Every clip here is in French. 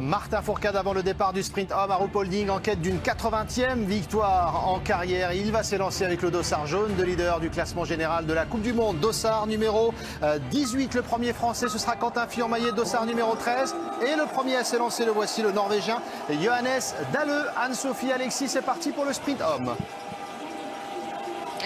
Martin Fourcade avant le départ du sprint homme à Ruhpolding en quête d'une 80e victoire en carrière. Il va s'élancer avec le dossard jaune de leader du classement général de la Coupe du Monde. Dossard numéro 18, le premier français, ce sera Quentin Fillon-Maillet, dossard numéro 13. Et le premier à s'élancer, le voici, le Norvégien Johannes Dahle. Anne-Sophie, Alexis, c'est parti pour le sprint homme.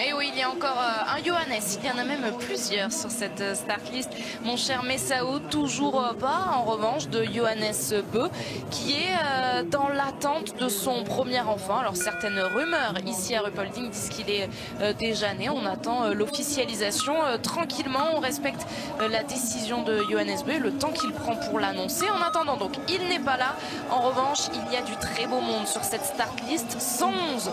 Et oui, il y a encore un Johannes, il y en a même plusieurs sur cette start list. Mon cher Messao, toujours pas en revanche de Johannes Bö, qui est dans l'attente de son premier enfant. Alors certaines rumeurs ici à Ruhpolding disent qu'il est déjà né. On attend l'officialisation tranquillement. On respecte la décision de Johannes Bö, le temps qu'il prend pour l'annoncer. En attendant donc, il n'est pas là. En revanche, il y a du très beau monde sur cette start list. 111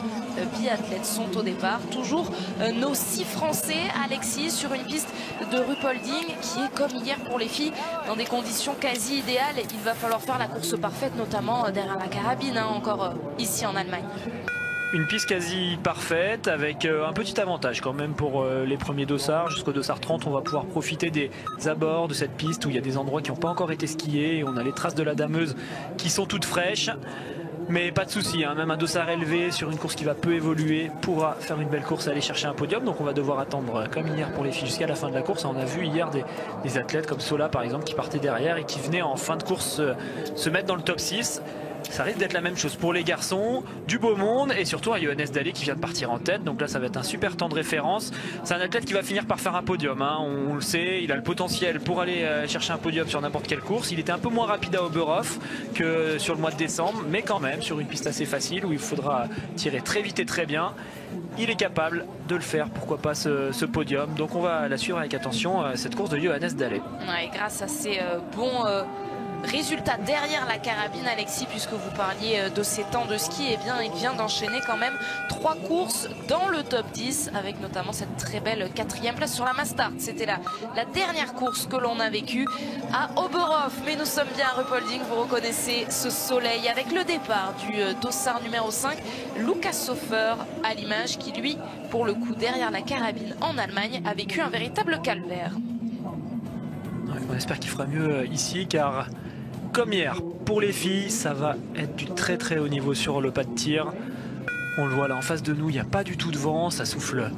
biathlètes sont au départ. Toujours nos 6 Français, Alexis, sur une piste de Ruhpolding qui est comme hier pour les filles, dans des conditions quasi idéales. Il va falloir faire la course parfaite, notamment derrière la carabine, encore ici en Allemagne. Une piste quasi parfaite avec un petit avantage quand même pour les premiers dossards. Jusqu'au dossard 30, on va pouvoir profiter des abords de cette piste où il y a des endroits qui n'ont pas encore été skiés. Et on a les traces de la dameuse qui sont toutes fraîches. Mais pas de souci, hein. Même un dossard élevé sur une course qui va peu évoluer pourra faire une belle course et aller chercher un podium. Donc on va devoir attendre, comme hier pour les filles, jusqu'à la fin de la course. On a vu hier des athlètes comme Sola par exemple qui partaient derrière et qui venaient en fin de course se mettre dans le top 6. Ça risque d'être la même chose pour les garçons, du beau monde et surtout un Johannes Dahle qui vient de partir en tête. Donc là ça va être un super temps de référence. C'est un athlète qui va finir par faire un podium, hein. On le sait, il a le potentiel pour aller chercher un podium sur n'importe quelle course. Il était un peu moins rapide à Oberhof que sur le mois de décembre, mais quand même sur une piste assez facile où il faudra tirer très vite et très bien. Il est capable de le faire, pourquoi pas ce podium. Donc on va la suivre avec attention, cette course de Johannes Dahle. Ouais, grâce à ces bons résultat derrière la carabine, Alexis, puisque vous parliez de ses temps de ski, et bien il vient d'enchaîner quand même 3 courses dans le top 10 avec notamment cette très belle 4e place sur la Mastart. C'était la dernière course que l'on a vécue à Oberhof, mais nous sommes bien à Ruhpolding. Vous reconnaissez ce soleil avec le départ du dossard numéro 5, Lukas Sofer à l'image, qui lui, pour le coup, derrière la carabine en Allemagne, a vécu un véritable calvaire. On espère qu'il fera mieux ici, car comme hier, pour les filles, ça va être du très très haut niveau sur le pas de tir. On le voit là en face de nous, il n'y a pas du tout de vent, ça souffle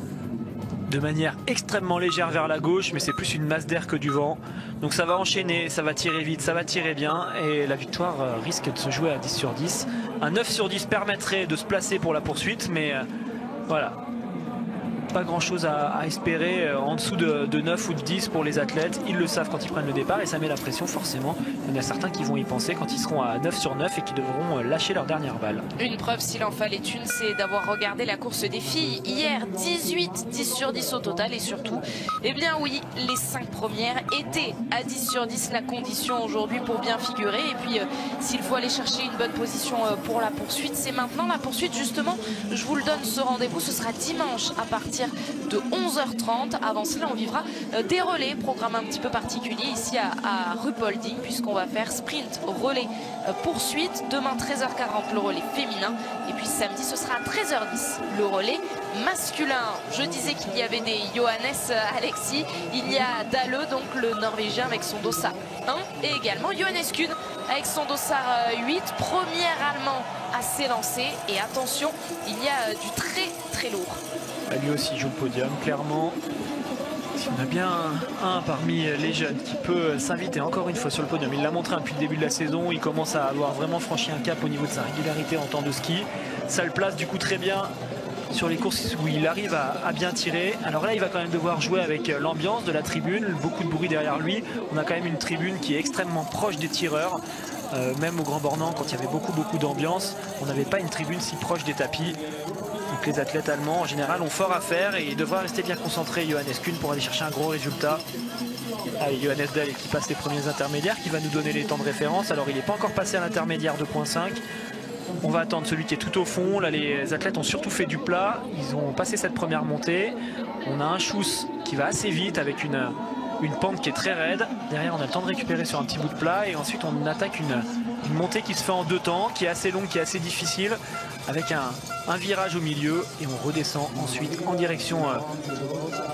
de manière extrêmement légère vers la gauche, mais c'est plus une masse d'air que du vent. Donc ça va enchaîner, ça va tirer vite, ça va tirer bien, et la victoire risque de se jouer à 10 sur 10. Un 9 sur 10 permettrait de se placer pour la poursuite, mais voilà. Pas grand chose à espérer en dessous de 9 ou de 10 pour les athlètes. Ils le savent quand ils prennent le départ et ça met la pression forcément. Il y en a certains qui vont y penser quand ils seront à 9 sur 9 et qui devront lâcher leur dernière balle. Une preuve, s'il en fallait une, c'est d'avoir regardé la course des filles hier. 10 sur 10 au total, et surtout, eh bien oui, les 5 premières étaient à 10 sur 10 la condition aujourd'hui pour bien figurer. Et puis s'il faut aller chercher une bonne position pour la poursuite, c'est maintenant. La poursuite, justement, je vous le donne, ce rendez-vous, ce sera dimanche à partir de 11h30. Avant cela, on vivra des relais, programme un petit peu particulier ici à Ruhpolding, puisqu'on va faire sprint, relais, poursuite. Demain 13h40 le relais féminin, et puis samedi ce sera à 13h10 le relais masculin. Je disais qu'il y avait des Johannes, Alexis. Il y a Dahle, donc le Norvégien avec son dossard 1, et également Johannes Kuhn avec son dossard 8, premier Allemand à s'élancer. Et attention, il y a du très très lourd. Lui aussi joue le podium, clairement. Si on a bien un parmi les jeunes qui peut s'inviter encore une fois sur le podium, il l'a montré depuis le début de la saison, il commence à avoir vraiment franchi un cap au niveau de sa régularité en temps de ski. Ça le place du coup très bien sur les courses où il arrive à bien tirer. Alors là, il va quand même devoir jouer avec l'ambiance de la tribune, beaucoup de bruit derrière lui. On a quand même une tribune qui est extrêmement proche des tireurs. Même au Grand Bornand, quand il y avait beaucoup d'ambiance, on n'avait pas une tribune si proche des tapis. Donc les athlètes allemands en général ont fort à faire et il devra rester bien concentré, Johannes Kuhn, pour aller chercher un gros résultat. Allez, Johannes Dahle qui passe les premiers intermédiaires, qui va nous donner les temps de référence. Alors il n'est pas encore passé à l'intermédiaire 2.5. On va attendre celui qui est tout au fond. Là, les athlètes ont surtout fait du plat. Ils ont passé cette première montée. On a un Schuss qui va assez vite avec une une pente qui est très raide. Derrière, on a le temps de récupérer sur un petit bout de plat et ensuite on attaque une montée qui se fait en 2 temps, qui est assez longue, qui est assez difficile, avec un virage au milieu et on redescend ensuite en direction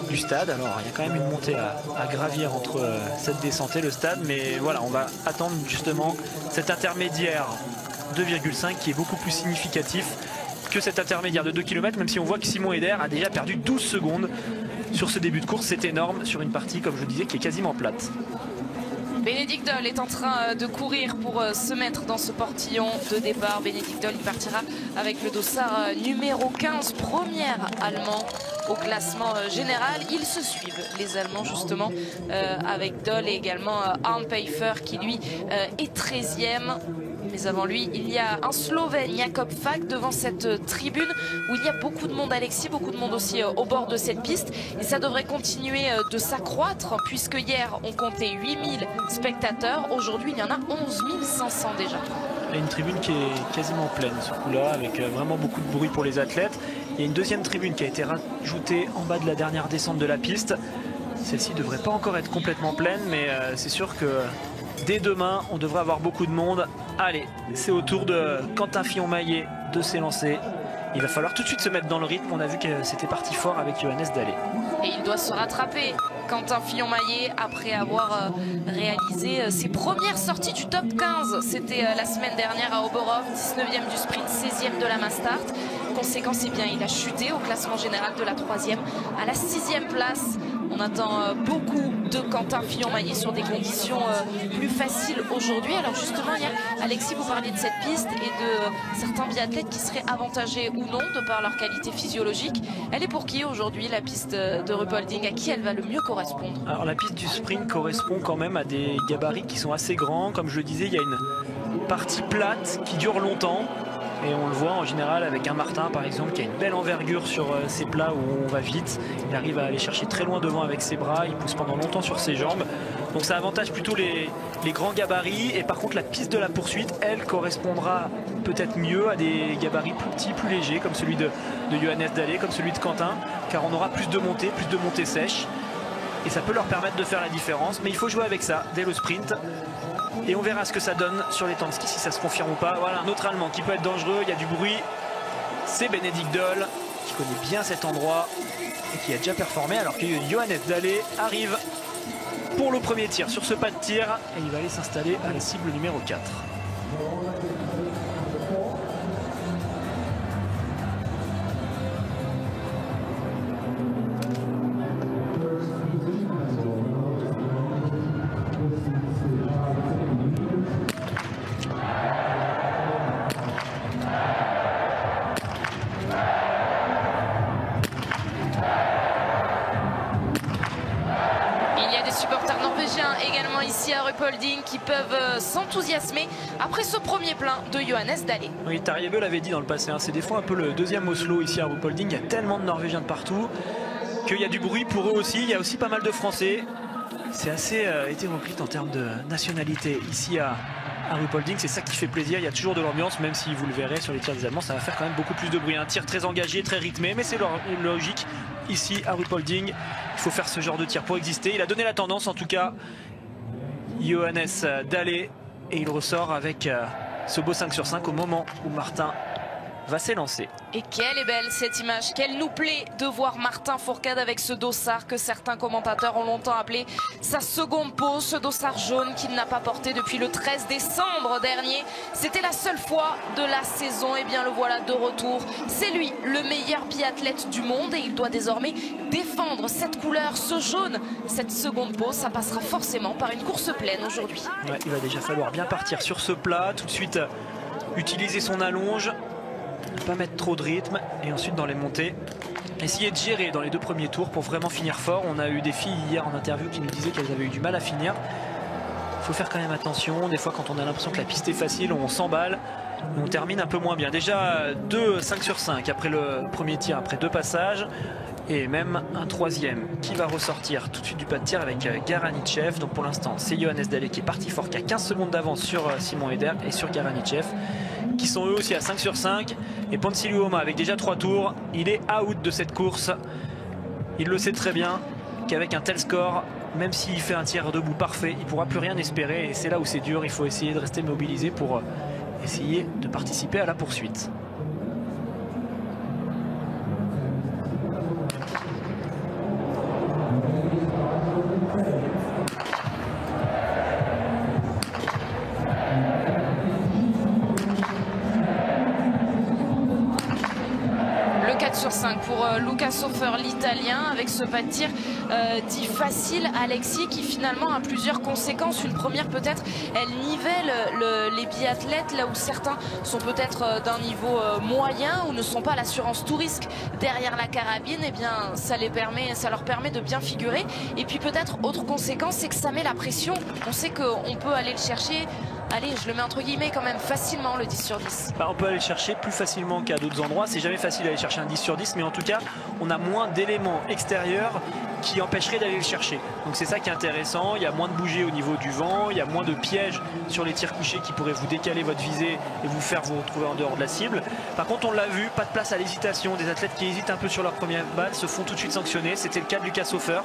du stade. Alors il y a quand même une montée à gravir entre cette descente et le stade, mais voilà, on va attendre justement cet intermédiaire 2,5 qui est beaucoup plus significatif que cet intermédiaire de 2 km, même si on voit que Simon Eder a déjà perdu 12 secondes sur ce début de course. C'est énorme sur une partie, comme je disais, qui est quasiment plate. Bénédicte Doll est en train de courir pour se mettre dans ce portillon de départ. Bénédicte Doll, il partira avec le dossard numéro 15, premier allemand au classement général. Ils se suivent, les Allemands, justement, avec Doll et également Arne Pfeiffer qui, lui, est 13e. Mais avant lui, il y a un Slovène, Jakob Fak, devant cette tribune où il y a beaucoup de monde, Alexis, beaucoup de monde aussi au bord de cette piste. Et ça devrait continuer de s'accroître puisque hier, on comptait 8000 spectateurs. Aujourd'hui, il y en a 11 500 déjà. Il y a une tribune qui est quasiment pleine ce coup-là, avec vraiment beaucoup de bruit pour les athlètes. Il y a une deuxième tribune qui a été rajoutée en bas de la dernière descente de la piste. Celle-ci ne devrait pas encore être complètement pleine, mais c'est sûr que dès demain, on devrait avoir beaucoup de monde. Allez, c'est au tour de Quentin Fillon-Maillet de s'élancer. Il va falloir tout de suite se mettre dans le rythme. On a vu que c'était parti fort avec Johannes Dalle. Et il doit se rattraper, Quentin Fillon-Maillet, après avoir réalisé ses premières sorties du top 15. C'était la semaine dernière à Oberhof, 19e du sprint, 16e de la mass start. Conséquence, eh bien, il a chuté au classement général de la 3e à la 6e place. On attend beaucoup de Quentin Fillon-Maillet sur des conditions plus faciles aujourd'hui. Alors justement, hier, Alexis, vous parliez de cette piste et de certains biathlètes qui seraient avantagés ou non de par leur qualité physiologique. Elle est pour qui aujourd'hui, la piste de Ruhpolding? À qui elle va le mieux correspondre? Alors la piste du sprint correspond quand même à des gabarits qui sont assez grands. Comme je le disais, il y a une partie plate qui dure longtemps. Et on le voit en général avec un Martin par exemple qui a une belle envergure sur ses plats où on va vite. Il arrive à aller chercher très loin devant avec ses bras, il pousse pendant longtemps sur ses jambes. Donc ça avantage plutôt les grands gabarits. Et par contre la piste de la poursuite, elle correspondra peut-être mieux à des gabarits plus petits, plus légers, comme celui de Johannes Dalle, comme celui de Quentin, car on aura plus de montées sèches. Et ça peut leur permettre de faire la différence. Mais il faut jouer avec ça dès le sprint. Et on verra ce que ça donne sur les temps de ski, si ça se confirme ou pas. Voilà un autre Allemand qui peut être dangereux, il y a du bruit. C'est Bénédicte Doll, qui connaît bien cet endroit et qui a déjà performé, alors que Johannes Dalle arrive pour le premier tir sur ce pas de tir. Et il va aller s'installer à la cible numéro 4. Également ici à Ruhpolding qui peuvent s'enthousiasmer après ce premier plein de Johannes Dalle. Oui, Tarjei l'avait dit dans le passé, hein, c'est des fois un peu le deuxième Oslo ici à Ruhpolding. Il y a tellement de Norvégiens de partout qu'il y a du bruit pour eux aussi. Il y a aussi pas mal de Français. C'est assez hétéroclite en termes de nationalité ici à Ruhpolding. C'est ça qui fait plaisir. Il y a toujours de l'ambiance, même si vous le verrez sur les tirs des Allemands, ça va faire quand même beaucoup plus de bruit. Un tir très engagé, très rythmé, mais c'est logique. Ici à Ruhpolding, il faut faire ce genre de tir pour exister. Il a donné la tendance en tout cas, Johannes Dalle, et il ressort avec ce beau 5 sur 5 au moment où Martin va s'élancer. Et quelle est belle cette image, qu'elle nous plaît de voir Martin Fourcade avec ce dossard que certains commentateurs ont longtemps appelé sa seconde peau, ce dossard jaune qu'il n'a pas porté depuis le 13 décembre dernier. C'était la seule fois de la saison, et bien le voilà de retour. C'est lui le meilleur biathlète du monde et il doit désormais défendre cette couleur, ce jaune, cette seconde peau. Ça passera forcément par une course pleine aujourd'hui. Ouais, il va déjà falloir bien partir sur ce plat, tout de suite utiliser son allonge, ne pas mettre trop de rythme et ensuite dans les montées essayer de gérer dans les 2 premiers tours pour vraiment finir fort. On a eu des filles hier en interview qui nous disaient qu'elles avaient eu du mal à finir. Il faut faire quand même attention, des fois quand on a l'impression que la piste est facile, on s'emballe, on termine un peu moins bien. Déjà 2 5 sur 5 après le premier tir, après 2 passages, et même un troisième qui va ressortir tout de suite du pas de tir avec Garanitchev. Donc pour l'instant c'est Johannes Dalle qui est parti fort, qui a 15 secondes d'avance sur Simon Eder et sur Garanitchev, qui sont eux aussi à 5 sur 5. Et Ponsiluoma avec déjà 3 tours, il est out de cette course. Il le sait très bien qu'avec un tel score, même s'il fait un tir debout parfait, il ne pourra plus rien espérer. Et c'est là où c'est dur, il faut essayer de rester mobilisé pour essayer de participer à la poursuite. Sur 5 pour Luca Sofer, l'italien, avec ce pas de tir dit facile. Alexis qui finalement a plusieurs conséquences. Une première, peut-être, elle nivelle les biathlètes là où certains sont peut-être d'un niveau moyen ou ne sont pas à l'assurance tout risque derrière la carabine. Et bien ça leur permet de bien figurer. Et puis peut-être autre conséquence, c'est que ça met la pression. On sait qu'on peut aller le chercher. Allez, je le mets entre guillemets quand même facilement, le 10 sur 10. On peut aller le chercher plus facilement qu'à d'autres endroits. C'est jamais facile d'aller chercher un 10 sur 10, mais en tout cas, on a moins d'éléments extérieurs qui empêcheraient d'aller le chercher. Donc c'est ça qui est intéressant. Il y a moins de bouger au niveau du vent, il y a moins de pièges sur les tirs couchés qui pourraient vous décaler votre visée et vous faire vous retrouver en dehors de la cible. Par contre, on l'a vu, pas de place à l'hésitation. Des athlètes qui hésitent un peu sur leur première balle se font tout de suite sanctionner. C'était le cas de Luca Sofer,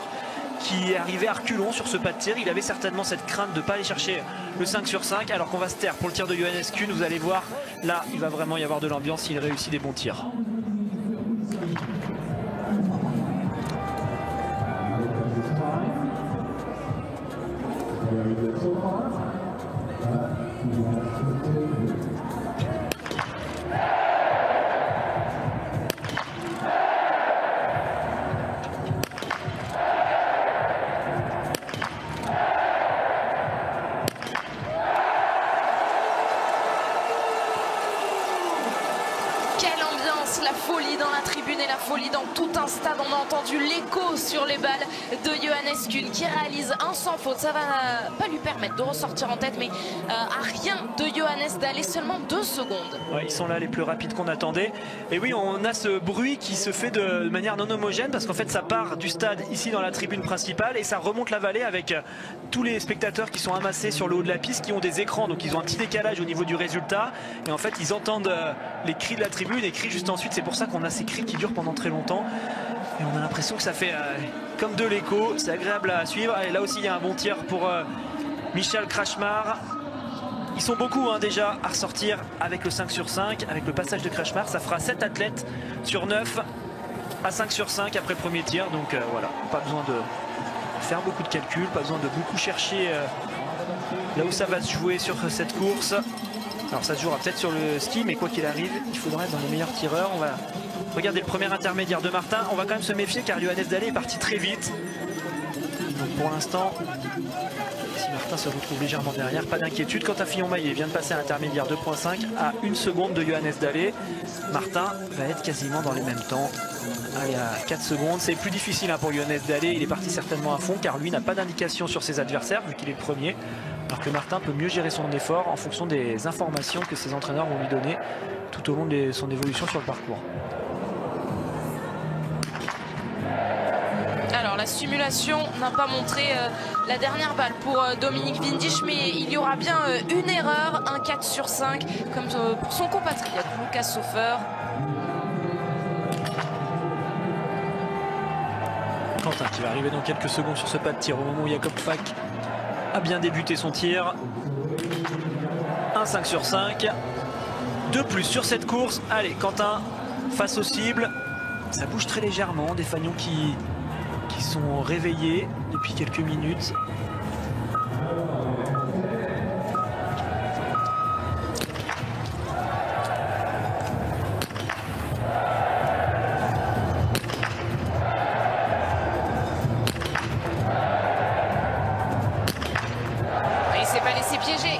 qui est arrivé à reculons sur ce pas de tir. Il avait certainement cette crainte de ne pas aller chercher le 5 sur 5, alors qu'on va se taire pour le tir de Johannes Kuhn. Vous allez voir, là, il va vraiment y avoir de l'ambiance s'il réussit des bons tirs. La folie dans la tribune et la folie dans tout un stade. On a entendu l'écho sur les balles de Johannes Kuhn qui réalise un sans faute. Ça va pas lui permettre de ressortir en tête, mais à rien de Johannes Dalle, seulement 2 secondes. Ouais, ils sont là les plus rapides qu'on attendait. Et oui, on a ce bruit qui se fait de manière non homogène parce qu'en fait ça part du stade ici dans la tribune principale et ça remonte la vallée avec tous les spectateurs qui sont amassés sur le haut de la piste, qui ont des écrans, donc ils ont un petit décalage au niveau du résultat. Et en fait ils entendent les cris de la tribune, les cris juste ensuite. C'est pour ça qu'on a ces cris qui durent pendant très longtemps. Et on a l'impression que ça fait comme de l'écho. C'est agréable à suivre. Et là aussi, il y a un bon tir pour Michael Krachmar. Ils sont beaucoup déjà à ressortir avec le 5 sur 5. Avec le passage de Krachmar, ça fera 7 athlètes sur 9 à 5 sur 5 après le premier tir. Donc voilà, pas besoin de faire beaucoup de calculs, pas besoin de beaucoup chercher là où ça va se jouer sur cette course. Alors ça se jouera peut-être sur le ski, mais quoi qu'il arrive, il faudra être dans les meilleurs tireurs. On va regarder le premier intermédiaire de Martin. On va quand même se méfier car Johannes Dalle est parti très vite. Donc pour l'instant, si Martin se retrouve légèrement derrière, pas d'inquiétude. Quentin Fillon-Maillet vient de passer à l'intermédiaire 2.5 à 1 seconde de Johannes Dalle. Martin va être quasiment dans les mêmes temps. Allez, à 4 secondes. C'est plus difficile pour Johannes Dalle. Il est parti certainement à fond car lui n'a pas d'indication sur ses adversaires vu qu'il est le premier. Alors que Martin peut mieux gérer son effort en fonction des informations que ses entraîneurs vont lui donner tout au long de son évolution sur le parcours. Alors la simulation n'a pas montré la dernière balle pour Dominique Windisch, mais il y aura bien une erreur, un 4 sur 5 comme pour son compatriote Luca Sofer. Quentin qui va arriver dans quelques secondes sur ce pas de tir au moment où Jakob Fak a bien débuté son tir. Un 5 sur 5. De plus sur cette course. Allez, Quentin face aux cibles. Ça bouge très légèrement. Des fagnons qui sont réveillés depuis quelques minutes.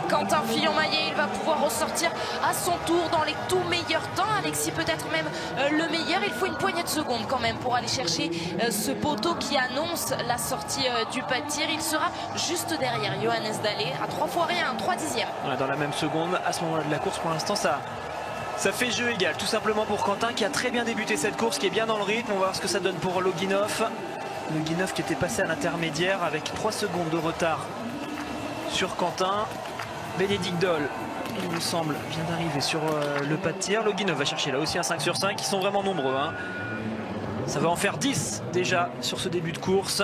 Quentin Fillon-Maillet, il va pouvoir ressortir à son tour dans les tout meilleurs temps. Alexis peut-être même le meilleur. Il faut une poignée de secondes quand même pour aller chercher ce poteau qui annonce la sortie du pas de tir. Il sera juste derrière Johannes Dalle à 3 fois rien, 3 dixièmes. Ouais, dans la même seconde, à ce moment-là de la course, pour l'instant, ça fait jeu égal. Tout simplement pour Quentin qui a très bien débuté cette course, qui est bien dans le rythme. On va voir ce que ça donne pour Loginov. Loginov qui était passé à l'intermédiaire avec 3 secondes de retard sur Quentin. Bénédicte Doll, il me semble, vient d'arriver sur le pas de tir. Loginov va chercher là aussi un 5 sur 5. Ils sont vraiment nombreux. Ça va en faire 10 déjà sur ce début de course.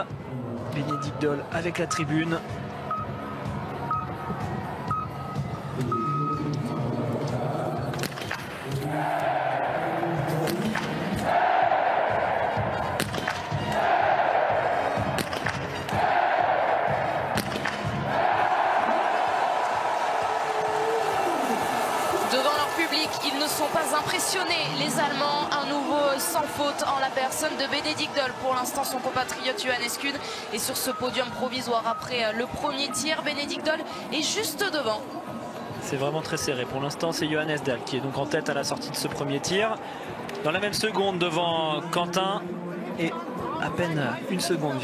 Bénédicte Doll avec la tribune. Ils ne sont pas impressionnés, les Allemands. Un nouveau sans faute en la personne de Bénédicte Doll. Pour l'instant, son compatriote Johannes Kuhn est sur ce podium provisoire après le premier tir. Bénédicte Doll est juste devant. C'est vraiment très serré. Pour l'instant, c'est Johannes Dahl qui est donc en tête à la sortie de ce premier tir. Dans la même seconde devant Quentin et à peine 1,7 seconde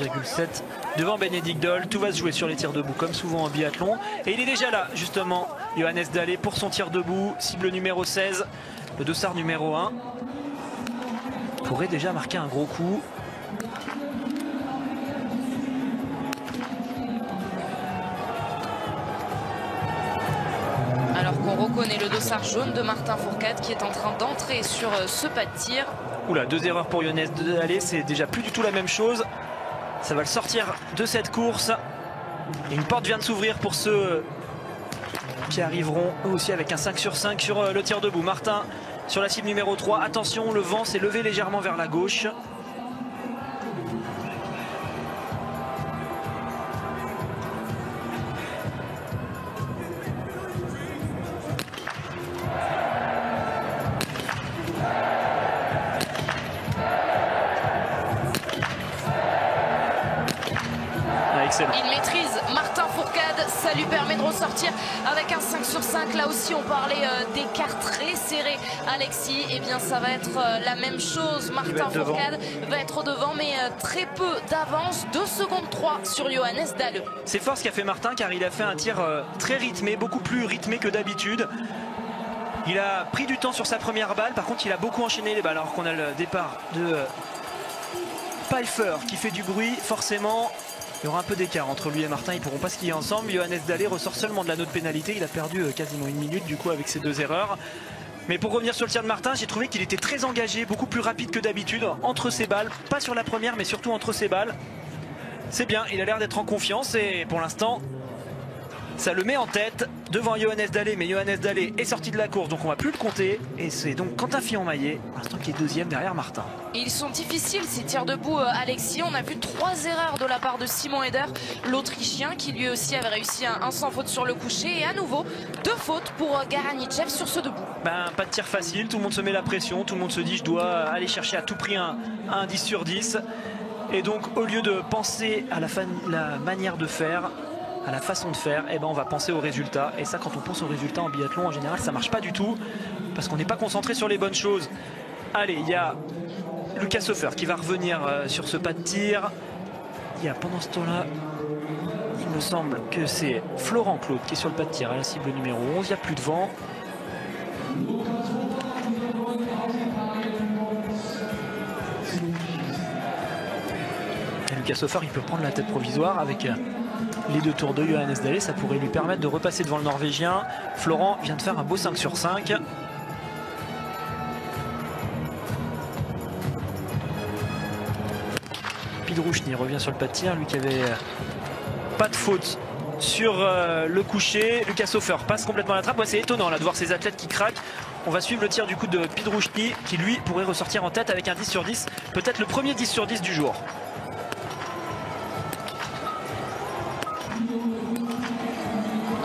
devant Bénédicte Doll. Tout va se jouer sur les tirs debout comme souvent en biathlon. Et il est déjà là justement, Johannes Dahl pour son tir debout. Cible numéro 16, le dossard numéro 1. Pourrait déjà marquer un gros coup. Alors qu'on reconnaît le dossard jaune de Martin Fourcade qui est en train d'entrer sur ce pas de tir. Oula, 2 erreurs pour Johannes Dahl, c'est déjà plus du tout la même chose. Ça va le sortir de cette course. Et une porte vient de s'ouvrir pour ceux qui arriveront eux aussi avec un 5 sur 5 sur le tir debout. Martin sur la cible numéro 3. Attention, le vent s'est levé légèrement vers la gauche. Il maîtrise Martin Fourcade, ça lui permet de ressortir avec un 5 sur 5. Là aussi on parlait d'écart très serré, Alexis. Et bien ça va être la même chose. Martin Fourcade va être devant, mais très peu d'avance. 2 secondes 3 sur Johannes Dahl. C'est fort ce qu'a fait Martin, car il a fait un tir très rythmé, beaucoup plus rythmé que d'habitude. Il a pris du temps sur sa première balle, par contre il a beaucoup enchaîné les balles, alors qu'on a le départ de Pfeiffer qui fait du bruit. Forcément il y aura un peu d'écart entre lui et Martin, ils ne pourront pas skier ensemble. Johannes Dahl ressort seulement de la note pénalité, il a perdu quasiment 1 minute du coup avec ses 2 erreurs. Mais pour revenir sur le tir de Martin, j'ai trouvé qu'il était très engagé, beaucoup plus rapide que d'habitude entre ses balles, pas sur la première mais surtout entre ses balles. C'est bien, il a l'air d'être en confiance et pour l'instant ça le met en tête devant Johannes Dahl, mais Johannes Dahl est sorti de la course donc on va plus le compter. Et c'est donc Quentin Fillon-Maillet pour l'instant qui est 2e derrière Martin. Et ils sont difficiles ces tirs debout, Alexis. On a vu 3 erreurs de la part de Simon Eder, l'Autrichien, qui lui aussi avait réussi un sans faute sur le coucher. Et à nouveau 2 fautes pour Garanitchev sur ce debout. Pas de tir facile, tout le monde se met la pression, tout le monde se dit je dois aller chercher à tout prix un 10 sur 10. Et donc au lieu de penser à la manière de faire, à la façon de faire, on va penser au résultat. Et ça, quand on pense au résultat en biathlon, en général, ça marche pas du tout parce qu'on n'est pas concentré sur les bonnes choses. Allez, il y a Lucas Hofer qui va revenir sur ce pas de tir. Il y a pendant ce temps-là, il me semble que c'est Florent Claude qui est sur le pas de tir à la cible numéro 11. Il n'y a plus de vent. Et Lucas Hofer, il peut prendre la tête provisoire avec les 2 tours de Johannes Dahl, ça pourrait lui permettre de repasser devant le Norvégien. Florent vient de faire un beau 5 sur 5. Pidrouchny revient sur le pas de tir, lui qui avait pas de faute sur le coucher. Lucas Hofer passe complètement à la trappe. Ouais, c'est étonnant là de voir ces athlètes qui craquent. On va suivre le tir du coup de Pidrouchny qui lui pourrait ressortir en tête avec un 10 sur 10. Peut-être le premier 10 sur 10 du jour.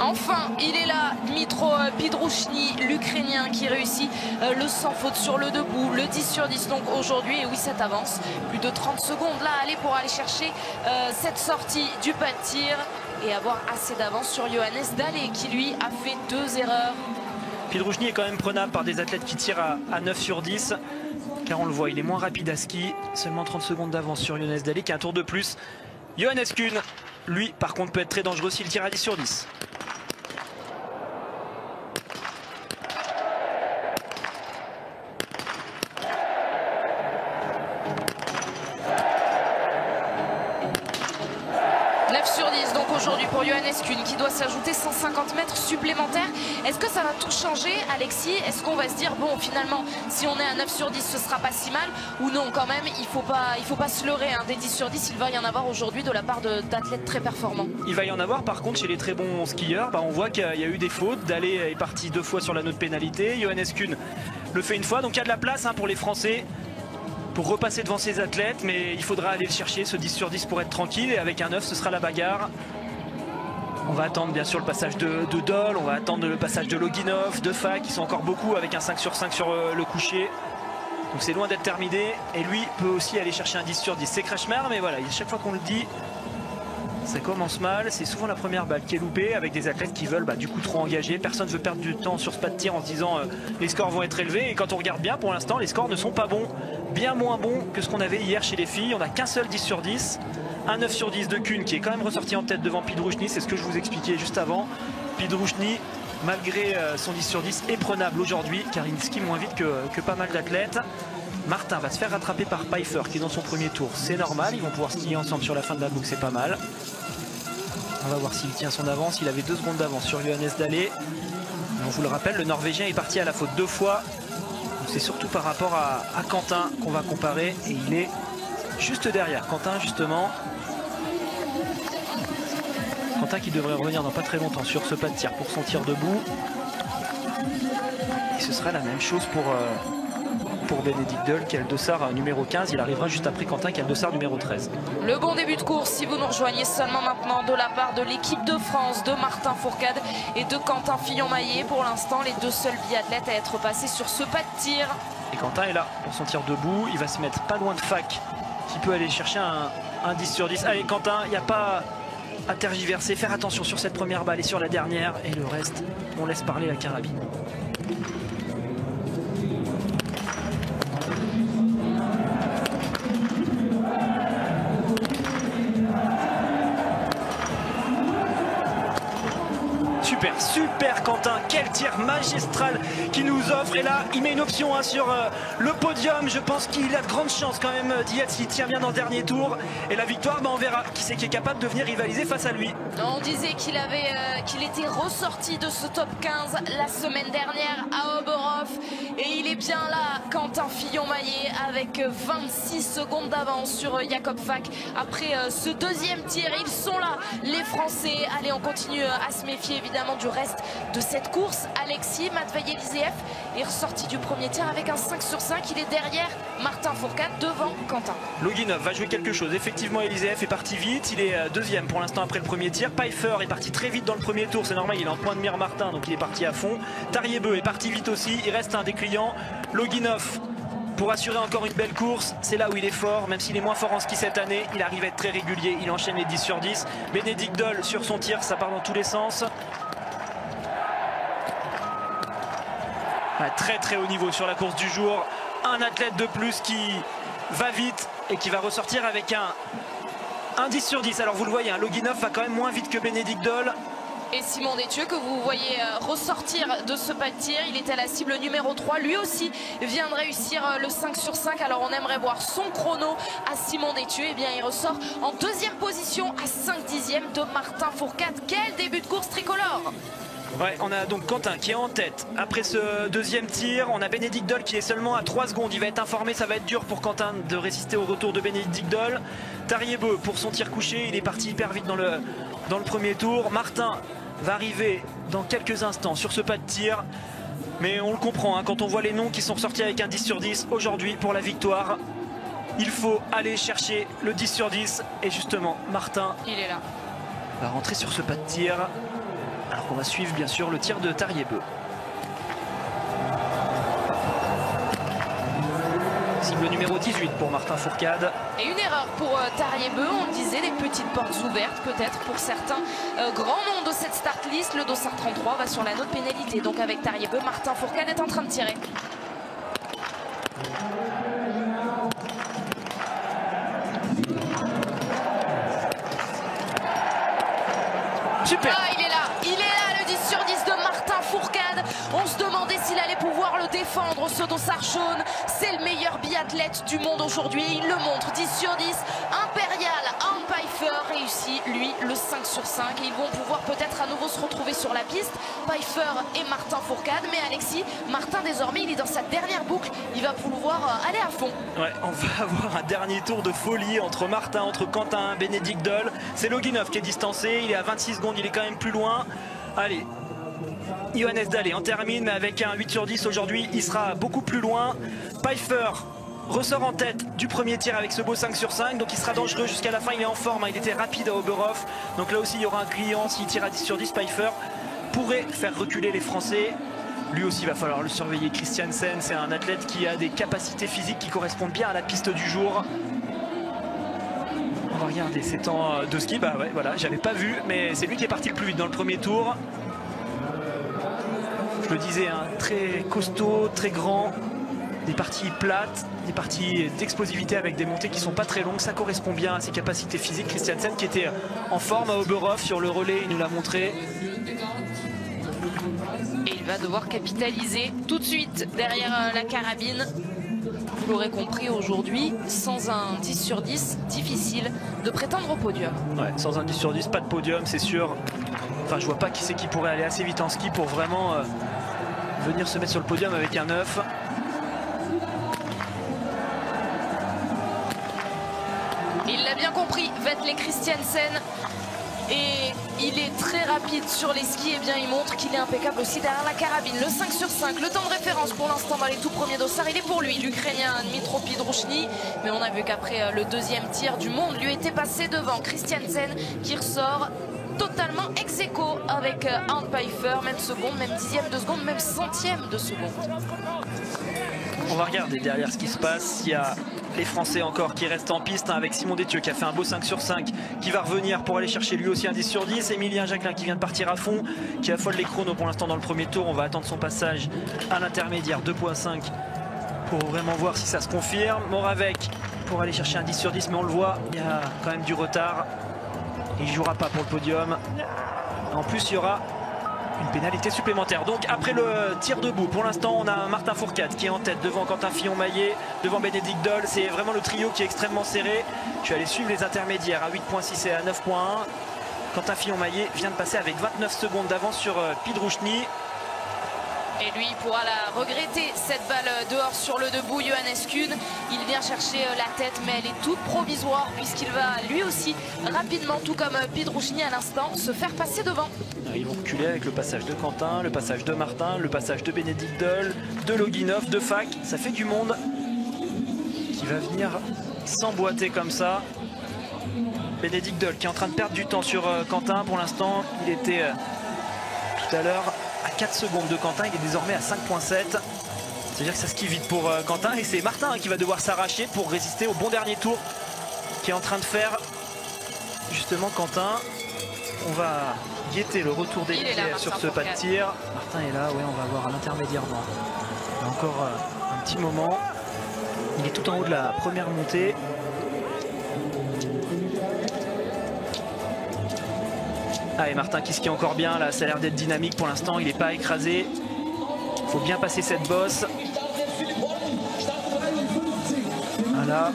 Enfin, il est là, Dmitro Pidrouchny, l'Ukrainien qui réussit le sans faute sur le debout, le 10 sur 10 donc aujourd'hui. Et oui, ça avance. Plus de 30 secondes là pour aller chercher cette sortie du pas de tir et avoir assez d'avance sur Johannes Dahl qui lui a fait 2 erreurs. Pidrouchny est quand même prenable par des athlètes qui tirent à 9 sur 10. Car on le voit, il est moins rapide à ski. Seulement 30 secondes d'avance sur Johannes Dahl qui a un tour de plus. Johannes Kuhn, lui, par contre, peut être très dangereux s'il tire à 10 sur 10. aujourd'hui pour Johannes Kuhn qui doit s'ajouter 150 mètres supplémentaires. Est-ce que ça va tout changer, Alexis? Est-ce qu'on va se dire, bon, finalement, si on est à 9 sur 10, ce sera pas si mal? Ou non, quand même, il faut pas se leurrer, hein. Des 10 sur 10, il va y en avoir aujourd'hui de la part d'athlètes très performants. Il va y en avoir, par contre, chez les très bons skieurs, on voit qu'il y a eu des fautes. Dallé est parti 2 fois sur la note pénalité. Johannes Kuhn le fait 1 fois. Donc il y a de la place, hein, pour les Français pour repasser devant ces athlètes, mais il faudra aller le chercher, ce 10 sur 10, pour être tranquille. Et avec un 9, ce sera la bagarre. On va attendre bien sûr le passage de Doll, on va attendre le passage de Loginov, de Fak, qui sont encore beaucoup avec un 5 sur 5 sur le coucher. Donc c'est loin d'être terminé. Et lui peut aussi aller chercher un 10 sur 10. C'est Kretschmer, mais voilà, à chaque fois qu'on le dit, ça commence mal. C'est souvent la première balle qui est loupée, avec des athlètes qui veulent du coup trop engager. Personne ne veut perdre du temps sur ce pas de tir en se disant les scores vont être élevés. Et quand on regarde bien, pour l'instant, les scores ne sont pas bons. Bien moins bons que ce qu'on avait hier chez les filles. On n'a qu'un seul 10 sur 10. Un 9 sur 10 de Kuhn qui est quand même ressorti en tête devant Pidruchny. C'est ce que je vous expliquais juste avant. Pidruchny, malgré son 10 sur 10, est prenable aujourd'hui car il skie moins vite que pas mal d'athlètes. Martin va se faire rattraper par Pfeiffer qui est dans son premier tour. C'est normal, ils vont pouvoir skier ensemble sur la fin de la boucle, c'est pas mal. On va voir s'il tient son avance. Il avait 2 secondes d'avance sur Johannes Dallé. On vous le rappelle, le Norvégien est parti à la faute 2 fois. C'est surtout par rapport à Quentin qu'on va comparer. Et il est juste derrière. Quentin, justement. Quentin qui devrait revenir dans pas très longtemps sur ce pas de tir pour son tir debout. Et ce sera la même chose pour Bénédicte Doll qui a le dossard numéro 15. Il arrivera juste après Quentin qui a le dossard numéro 13. Le bon début de course, si vous nous rejoignez seulement maintenant, de la part de l'équipe de France, de Martin Fourcade et de Quentin Fillon-Maillet. Pour l'instant, les 2 seuls biathlètes à être passés sur ce pas de tir. Et Quentin est là pour son tir debout. Il va se mettre pas loin de Fak qui peut aller chercher un 10 sur 10. Allez Quentin, il n'y a pas à tergiverser. Faire attention sur cette première balle et sur la dernière. Et le reste, on laisse parler la carabine. Super Quentin, quel tir magistral qu'il nous offre. Et là il met une option sur le podium. Je pense qu'il a de grandes chances quand même d'y être s'il tient bien dans le dernier tour. Et la victoire, on verra qui c'est qui est capable de venir rivaliser face à lui. On disait qu'il était ressorti de ce top 15 la semaine dernière à Oberhof. Et il est bien là, Quentin Fillon-Maillet, avec 26 secondes d'avance sur Jakob Fak. Après ce 2e tir, ils sont là, les Français. Allez, on continue à se méfier évidemment du reste de cette course. Alexis Matvey-Eliseev est ressorti du premier tir avec un 5 sur 5. Il est derrière Martin Fourcade, devant Quentin. Loginov va jouer quelque chose. Effectivement, Eliseev est parti vite. Il est 2e pour l'instant après le premier tir. Pfeiffer est parti très vite dans le premier tour. C'est normal, il est en point de mire Martin, donc il est parti à fond. Tariebeu est parti vite aussi. Il reste un des clients. Loginov, pour assurer encore une belle course, c'est là où il est fort, même s'il est moins fort en ski cette année, il arrive à être très régulier, il enchaîne les 10 sur 10. Bénédicte Doll sur son tir, ça part dans tous les sens. Très haut niveau sur la course du jour. Un athlète de plus qui va vite et qui va ressortir avec un 10 sur 10. Alors vous le voyez, Loginov va quand même moins vite que Bénédicte Doll. Et Simon Détieux, que vous voyez ressortir de ce pas de tir, il était à la cible numéro 3. Lui aussi vient de réussir le 5 sur 5. Alors on aimerait voir son chrono à Simon Détieux. Et bien il ressort en 2e position à 5 dixièmes de Martin Fourcade. Quel début de course tricolore! Ouais, on a donc Quentin qui est en tête après ce 2e tir. On a Bénédicte Doll qui est seulement à 3 secondes. Il va être informé, ça va être dur pour Quentin de résister au retour de Bénédicte Doll. Tariebeu pour son tir couché, il est parti hyper vite dans le premier tour. Martin va arriver dans quelques instants sur ce pas de tir. Mais on le comprend, quand on voit les noms qui sont sortis avec un 10 sur 10 aujourd'hui pour la victoire. Il faut aller chercher le 10 sur 10. Et justement, Martin, il est là, va rentrer sur ce pas de tir. Alors qu'on va suivre bien sûr le tir de Tariebeu. Cible numéro 18 pour Martin Fourcade. Et une erreur pour Tariebeu, on le disait, des petites portes ouvertes peut-être pour certains grands noms de cette start list. Le dossard 33 va sur la note pénalité. Donc avec Tariebeu, Martin Fourcade est en train de tirer. Super. Ah, il est là, le 10 sur 10 de Martin Fourcade. On se demandait s'il allait pouvoir le défendre. défendre ce dossard jaune. C'est le meilleur biathlète du monde aujourd'hui. Il le montre, 10 sur 10. Impérial, Arnd Peiffer réussit, lui, le 5 sur 5. Et ils vont pouvoir peut-être à nouveau se retrouver sur la piste. Peiffer et Martin Fourcade. Mais Alexis, Martin désormais, il est dans sa dernière boucle. Il va pouvoir aller à fond. Ouais, on va avoir un dernier tour de folie entre Martin, entre Quentin, Bénédicte Doll. C'est Loginov qui est distancé. Il est à 26 secondes, il est quand même plus loin. Allez, Johannes Dalle en termine, mais avec un 8 sur 10 aujourd'hui, il sera beaucoup plus loin. Peiffer ressort en tête du premier tir avec ce beau 5 sur 5, donc il sera dangereux jusqu'à la fin. Il est en forme, hein. Il était rapide à Oberhof, donc là aussi il y aura un client. S'il tire à 10 sur 10, Peiffer pourrait faire reculer les Français. Lui aussi, il va falloir le surveiller. Christiansen, c'est un athlète qui a des capacités physiques qui correspondent bien à la piste du jour. On va regarder ses temps de ski. Bah ouais, voilà, j'avais pas vu, mais c'est lui qui est parti le plus vite dans le premier tour. Je le disais, hein, très costaud, très grand. Des parties plates, des parties d'explosivité avec des montées qui sont pas très longues. Ça correspond bien à ses capacités physiques. Christiansen qui était en forme à Oberhof sur le relais, il nous l'a montré. Et il va devoir capitaliser tout de suite derrière la carabine. Vous l'aurez compris aujourd'hui, sans un 10 sur 10, difficile de prétendre au podium. Ouais, sans un 10 sur 10, pas de podium, c'est sûr. Enfin, je vois pas qui c'est qui pourrait aller assez vite en ski pour vraiment venir se mettre sur le podium avec un 9. Il l'a bien compris, Vetle Christiansen. Et il est très rapide sur les skis. Et bien il montre qu'il est impeccable aussi derrière la carabine. Le 5 sur 5, le temps de référence pour l'instant dans les tout premiers dossards, il est pour lui, l'Ukrainien Dmitro Pidrouchny. Mais on a vu qu'après le deuxième tir du monde lui était passé devant. Christiansen qui ressort totalement ex aequo avec Arnd Peiffer, même seconde, même dixième de seconde, même centième de seconde. On va regarder derrière ce qui se passe. Il y a les Français encore qui restent en piste, hein, avec Simon Détieux qui a fait un beau 5 sur 5, qui va revenir pour aller chercher lui aussi un 10 sur 10. Emilien Jacquelin qui vient de partir à fond, qui affole les chronos pour l'instant dans le premier tour. On va attendre son passage à l'intermédiaire 2.5 pour vraiment voir si ça se confirme. Moravec pour aller chercher un 10 sur 10, mais on le voit, il y a quand même du retard. Il ne jouera pas pour le podium. En plus, il y aura une pénalité supplémentaire. Donc après le tir debout, pour l'instant on a Martin Fourcade qui est en tête devant Quentin Fillon-Maillet, devant Bénédicte Doll. C'est vraiment le trio qui est extrêmement serré. Je suis allé suivre les intermédiaires à 8.6 et à 9.1. Quentin Fillon-Maillet vient de passer avec 29 secondes d'avance sur Pidrouchny. Et lui, il pourra la regretter, cette balle dehors sur le debout. Johannes Kuhn, il vient chercher la tête, mais elle est toute provisoire puisqu'il va lui aussi rapidement, tout comme Pidrouchny à l'instant, se faire passer devant. Ils vont reculer avec le passage de Quentin, le passage de Martin, le passage de Bénédicte Doll, de Loginov, de Fac. Ça fait du monde qui va venir s'emboîter comme ça. Bénédicte Doll qui est en train de perdre du temps sur Quentin. Pour l'instant, il était tout à l'heure à 4 secondes de Quentin. Il est désormais à 5.7. C'est-à-dire que ça skie vite pour Quentin. Et c'est Martin qui va devoir s'arracher pour résister au bon dernier tour qui est en train de faire justement Quentin. On va guetter le retour des pieds sur ce pas de tir. Martin est là, ouais, on va avoir un intermédiaire dans encore un petit moment. Il est tout en haut de la première montée. Ah, et Martin qui skie encore bien, là ça a l'air d'être dynamique pour l'instant, il n'est pas écrasé. Il faut bien passer cette bosse. Voilà.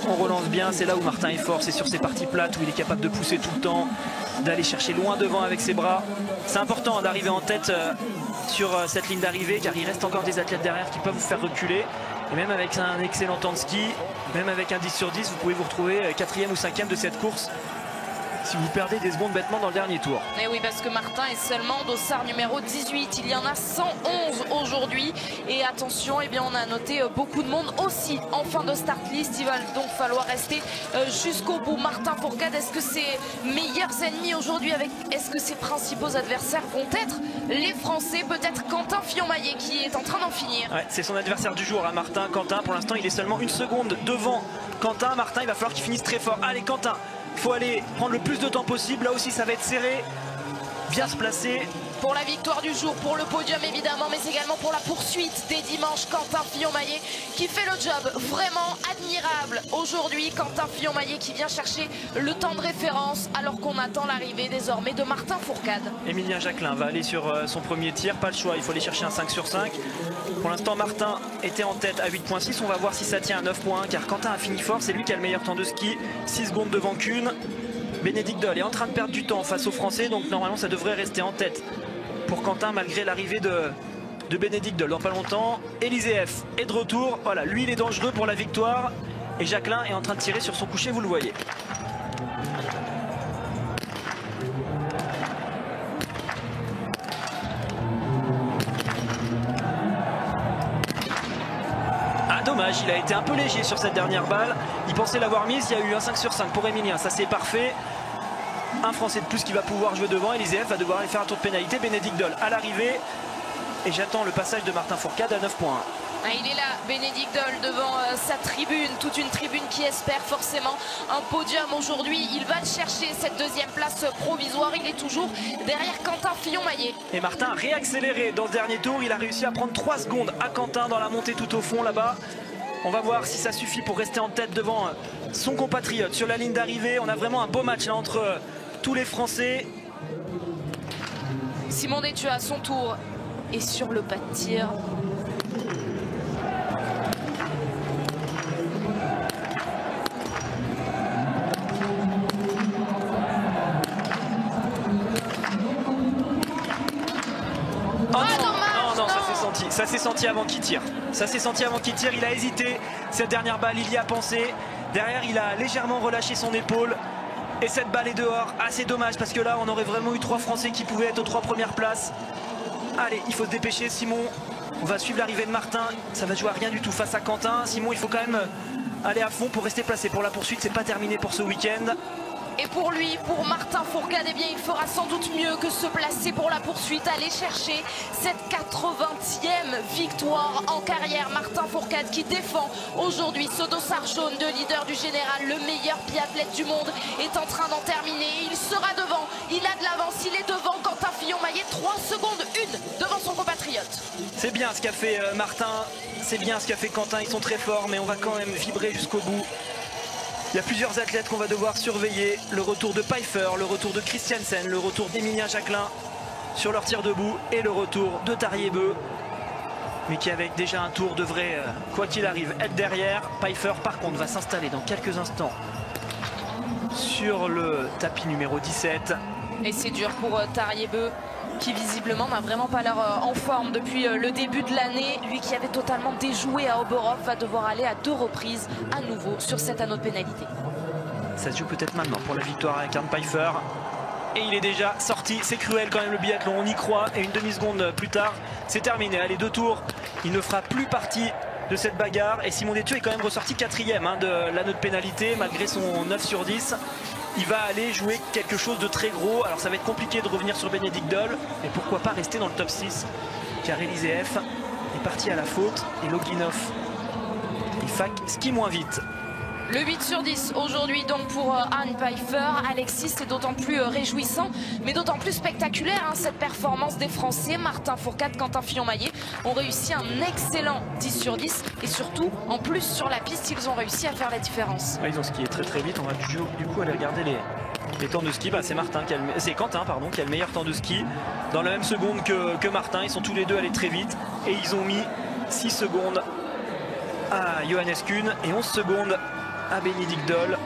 On relance bien, c'est là où Martin est fort, c'est sur ses parties plates où il est capable de pousser tout le temps, d'aller chercher loin devant avec ses bras. C'est important d'arriver en tête sur cette ligne d'arrivée car il reste encore des athlètes derrière qui peuvent vous faire reculer. Et même avec un excellent temps de ski, même avec un 10 sur 10, vous pouvez vous retrouver 4e ou 5e de cette course si vous perdez des secondes bêtement dans le dernier tour. Et oui, parce que Martin est seulement dossard numéro 18. Il y en a 111 aujourd'hui. Et attention, eh bien, on a noté beaucoup de monde aussi en fin de start list. Il va donc falloir rester jusqu'au bout. Martin Fourcade, est-ce que ses meilleurs ennemis aujourd'hui, est-ce que ses principaux adversaires vont être les Français? Peut-être Quentin Fillon-Maillet qui est en train d'en finir. Ouais, c'est son adversaire du jour, hein, Martin. Quentin, pour l'instant, il est seulement 1 seconde devant Quentin. Martin, il va falloir qu'il finisse très fort. Allez, Quentin, il faut aller prendre le plus de temps possible. Là aussi, ça va être serré. Bien se placer. pour la victoire du jour, pour le podium évidemment, mais également pour la poursuite des dimanches. Quentin Fillon-Maillet qui fait le job vraiment admirable aujourd'hui. Quentin Fillon-Maillet qui vient chercher le temps de référence alors qu'on attend l'arrivée désormais de Martin Fourcade. Emilien Jacquelin va aller sur son premier tir, pas le choix, il faut aller chercher un 5 sur 5. Pour l'instant Martin était en tête à 8.6, on va voir si ça tient à 9.1 car Quentin a fini fort, c'est lui qui a le meilleur temps de ski, 6 secondes devant Kuhn. Bénédicte Doll est en train de perdre du temps face aux Français, donc normalement ça devrait rester en tête pour Quentin malgré l'arrivée de Bénédicte Doll dans pas longtemps. Eliseev est de retour, voilà, lui il est dangereux pour la victoire et Jacquelin est en train de tirer sur son coucher, vous le voyez. Dommage, il a été un peu léger sur cette dernière balle. Il pensait l'avoir mise, il y a eu un 5 sur 5 pour Emilien, ça c'est parfait. Un Français de plus qui va pouvoir jouer devant. Eliseev va devoir aller faire un tour de pénalité. Bénédicte Doll à l'arrivée. Et j'attends le passage de Martin Fourcade à 9 points. Il est là, Bénédicte Doll, devant sa tribune, toute une tribune qui espère forcément un podium aujourd'hui. Il va chercher cette deuxième place provisoire, il est toujours derrière Quentin Fillon-Maillet. Et Martin a réaccéléré dans ce dernier tour, il a réussi à prendre 3 secondes à Quentin dans la montée tout au fond là-bas. On va voir si ça suffit pour rester en tête devant son compatriote sur la ligne d'arrivée. On a vraiment un beau match là entre tous les Français. Simon Détieux à son tour est sur le pas de tir. Ça s'est senti avant qu'il tire. Ça s'est senti avant qu'il tire. Il a hésité. Cette dernière balle, il y a pensé. Derrière, il a légèrement relâché son épaule. Et cette balle est dehors. Ah, c'est dommage parce que là, on aurait vraiment eu 3 Français qui pouvaient être aux 3 premières places. Allez, il faut se dépêcher, Simon. On va suivre l'arrivée de Martin. Ça va jouer à rien du tout face à Quentin. Simon, il faut quand même aller à fond pour rester placé pour la poursuite. C'est pas terminé pour ce week-end. Et pour lui, pour Martin Fourcade, eh bien, il fera sans doute mieux que se placer pour la poursuite, aller chercher cette 80e victoire en carrière. Martin Fourcade qui défend aujourd'hui ce dossard jaune de leader du général, le meilleur biathlète du monde, est en train d'en terminer. Il sera devant, il a de l'avance, il est devant Quentin Fillon-Maillet, 3 secondes 1 devant son compatriote. C'est bien ce qu'a fait Martin, c'est bien ce qu'a fait Quentin, ils sont très forts, mais on va quand même vibrer jusqu'au bout. Il y a plusieurs athlètes qu'on va devoir surveiller. Le retour de Pfeiffer, le retour de Christiansen, le retour d'Emilien Jacquelin sur leur tir debout et le retour de Tariebeu. Mais qui avec déjà un tour devrait, quoi qu'il arrive, être derrière. Pfeiffer par contre va s'installer dans quelques instants sur le tapis numéro 17. Et c'est dur pour Tariebeu qui visiblement n'a vraiment pas l'air en forme depuis le début de l'année. Lui qui avait totalement déjoué à Oberhof va devoir aller à 2 reprises à nouveau sur cet anneau de pénalité. Ça se joue peut-être maintenant pour la victoire avec Arne Pfeiffer. Et il est déjà sorti, c'est cruel quand même le biathlon, on y croit. Et une demi-seconde plus tard, c'est terminé. Allez, 2 tours, il ne fera plus partie de cette bagarre. Et Simon Détieux est quand même ressorti 4e de l'anneau de pénalité malgré son 9 sur 10. Il va aller jouer quelque chose de très gros. Alors ça va être compliqué de revenir sur Bénédicte Doll. Mais pourquoi pas rester dans le top 6. Car Eliseev est parti à la faute. Et Loginov et Fak skie moins vite. Le 8 sur 10 aujourd'hui donc pour Arne Pfeiffer. Alexis, c'est d'autant plus réjouissant, mais d'autant plus spectaculaire cette performance des Français. Martin Fourcade, Quentin Fillon-Maillet ont réussi un excellent 10 sur 10. Et surtout, en plus sur la piste, ils ont réussi à faire la différence. Ils ont skié très très vite. On va du coup aller regarder les temps de ski. C'est Quentin qui a le meilleur temps de ski. Dans la même seconde que Martin. Ils sont tous les deux allés très vite. Et ils ont mis 6 secondes à Johannes Kuhn et 11 secondes à Bénédicte Doll,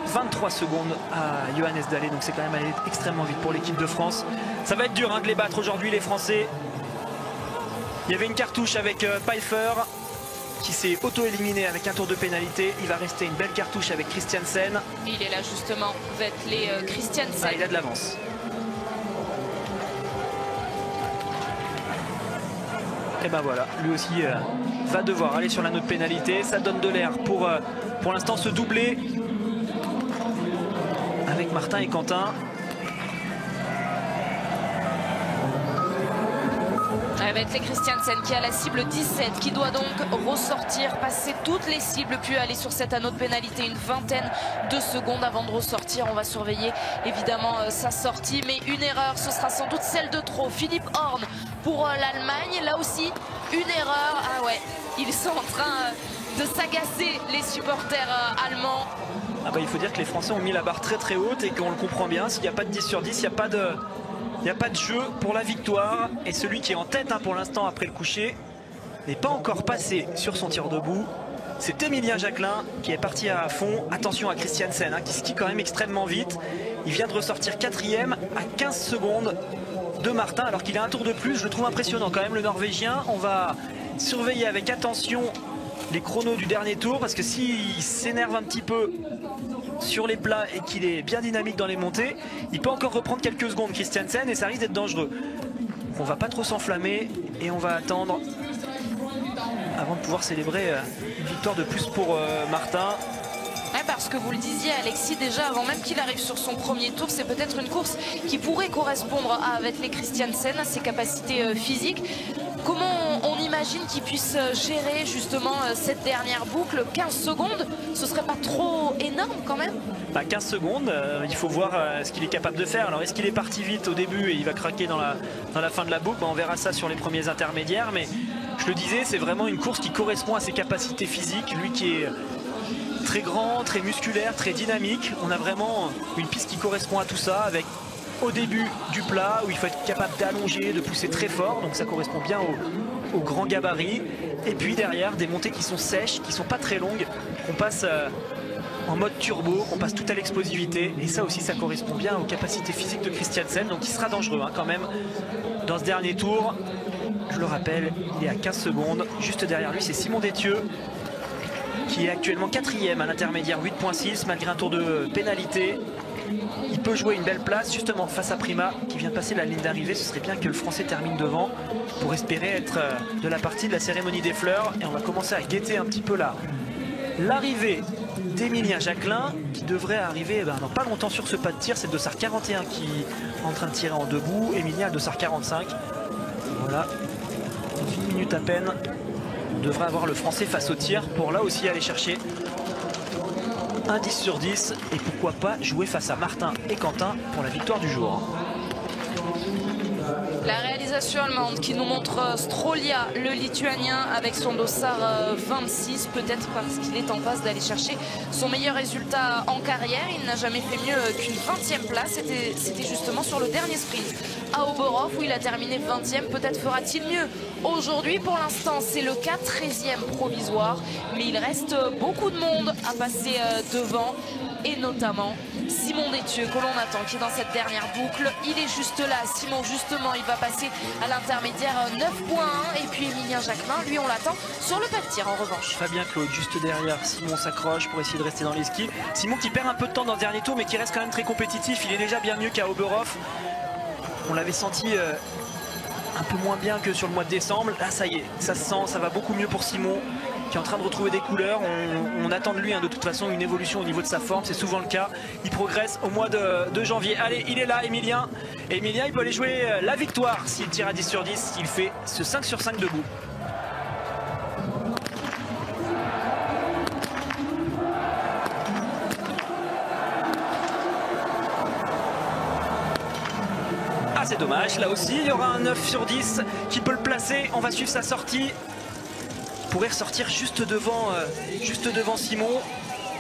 23 secondes à Johannes Dalle, donc c'est quand même allé extrêmement vite pour l'équipe de France. Ça va être dur de les battre aujourd'hui les Français. Il y avait une cartouche avec Pfeiffer qui s'est auto-éliminé avec un tour de pénalité. Il va rester une belle cartouche avec Christiansen. Il est là justement, Vettel Christiansen. Ah, il a de l'avance. Et ben voilà, lui aussi va devoir aller sur l'anneau de pénalité. Ça donne de l'air pour l'instant se doubler avec Martin et Quentin. Ça va être les Christiansen qui a la cible 17, qui doit donc ressortir, passer toutes les cibles, puis aller sur cet anneau de pénalité une vingtaine de secondes avant de ressortir. On va surveiller évidemment sa sortie, mais une erreur, ce sera sans doute celle de trop. Philippe Horn pour l'Allemagne, là aussi une erreur. Ah ouais, ils sont en train de s'agacer, les supporters allemands. Ah bah, il faut dire que les Français ont mis la barre très très haute et qu'on le comprend bien. S'il n'y a pas de 10 sur 10, il n'y a pas de jeu pour la victoire. Et celui qui est en tête pour l'instant après le coucher n'est pas encore passé sur son tir debout. C'est Emilien Jacquelin qui est parti à fond. Attention à Christiansen qui skie quand même extrêmement vite. Il vient de ressortir 4e à 15 secondes de Martin alors qu'il a un tour de plus. Je le trouve impressionnant quand même, le Norvégien. On va surveiller avec attention les chronos du dernier tour parce que s'il s'énerve un petit peu sur les plats et qu'il est bien dynamique dans les montées, il peut encore reprendre quelques secondes Christiansen et ça risque d'être dangereux. On va pas trop s'enflammer et on va attendre avant de pouvoir célébrer une victoire de plus pour Martin. Ouais, parce que vous le disiez Alexis, déjà avant même qu'il arrive sur son premier tour, c'est peut-être une course qui pourrait correspondre avec les Christiansen, à ses capacités physiques. Comment on imagine qu'il puisse gérer justement cette dernière boucle? 15 secondes, ce serait pas trop énorme quand même? 15 secondes, il faut voir ce qu'il est capable de faire. Alors est-ce qu'il est parti vite au début et il va craquer dans la fin de la boucle? On verra ça sur les premiers intermédiaires, mais je le disais, c'est vraiment une course qui correspond à ses capacités physiques. Lui qui est très grand, très musculaire, très dynamique. On a vraiment une piste qui correspond à tout ça avec au début du plat où il faut être capable d'allonger, de pousser très fort, donc ça correspond bien au grand gabarit. Et puis derrière des montées qui sont sèches, qui sont pas très longues, qu'on passe en mode turbo, qu'on passe tout à l'explosivité, et ça aussi ça correspond bien aux capacités physiques de Christiansen, donc il sera dangereux quand même dans ce dernier tour. Je le rappelle, il est à 15 secondes, juste derrière lui c'est Simon Détieux qui est actuellement 4e à l'intermédiaire 8.6 malgré un tour de pénalité. Il peut jouer une belle place justement face à Prima qui vient de passer la ligne d'arrivée. Ce serait bien que le Français termine devant pour espérer être de la partie de la cérémonie des fleurs. Et on va commencer à guetter un petit peu l'arrivée d'Emilien Jacquelin qui devrait arriver dans pas longtemps sur ce pas de tir. C'est Dossard 41 qui est en train de tirer en debout. Emilien à Dossard 45. Voilà, dans une minute à peine. On devrait avoir le Français face au tir pour là aussi aller chercher un 10 sur 10 et pourquoi pas jouer face à Martin et Quentin pour la victoire du jour. La réalisation allemande qui nous montre Strolia, le Lituanien, avec son dossard 26, peut-être parce qu'il est en passe d'aller chercher son meilleur résultat en carrière. Il n'a jamais fait mieux qu'une 20e place, c'était justement sur le dernier sprint à Oberhof où il a terminé 20e. Peut-être fera-t-il mieux aujourd'hui. Pour l'instant, c'est le cas, 13e provisoire, mais il reste beaucoup de monde à passer devant, et notamment Simon Détieux que l'on attend, qui est dans cette dernière boucle. Il est juste là, Simon, justement, il va passer à l'intermédiaire 9.1, et puis Emilien Jacquelin, lui, on l'attend sur le pas de tir en revanche. Fabien Claude juste derrière, Simon s'accroche pour essayer de rester dans les skis. Simon qui perd un peu de temps dans le dernier tour mais qui reste quand même très compétitif. Il est déjà bien mieux qu'à Oberhof. On l'avait senti un peu moins bien que sur le mois de décembre. Là ça y est, ça se sent, ça va beaucoup mieux pour Simon qui est en train de retrouver des couleurs. On attend de lui de toute façon une évolution au niveau de sa forme, c'est souvent le cas. Il progresse au mois de janvier. Allez, il est là, Emilien. Et Emilien, il peut aller jouer la victoire s'il tire à 10 sur 10, s'il fait ce 5 sur 5 debout. Ah, c'est dommage, là aussi il y aura un 9 sur 10 qui peut le placer. On va suivre sa sortie. Il pourrait ressortir juste devant Simon.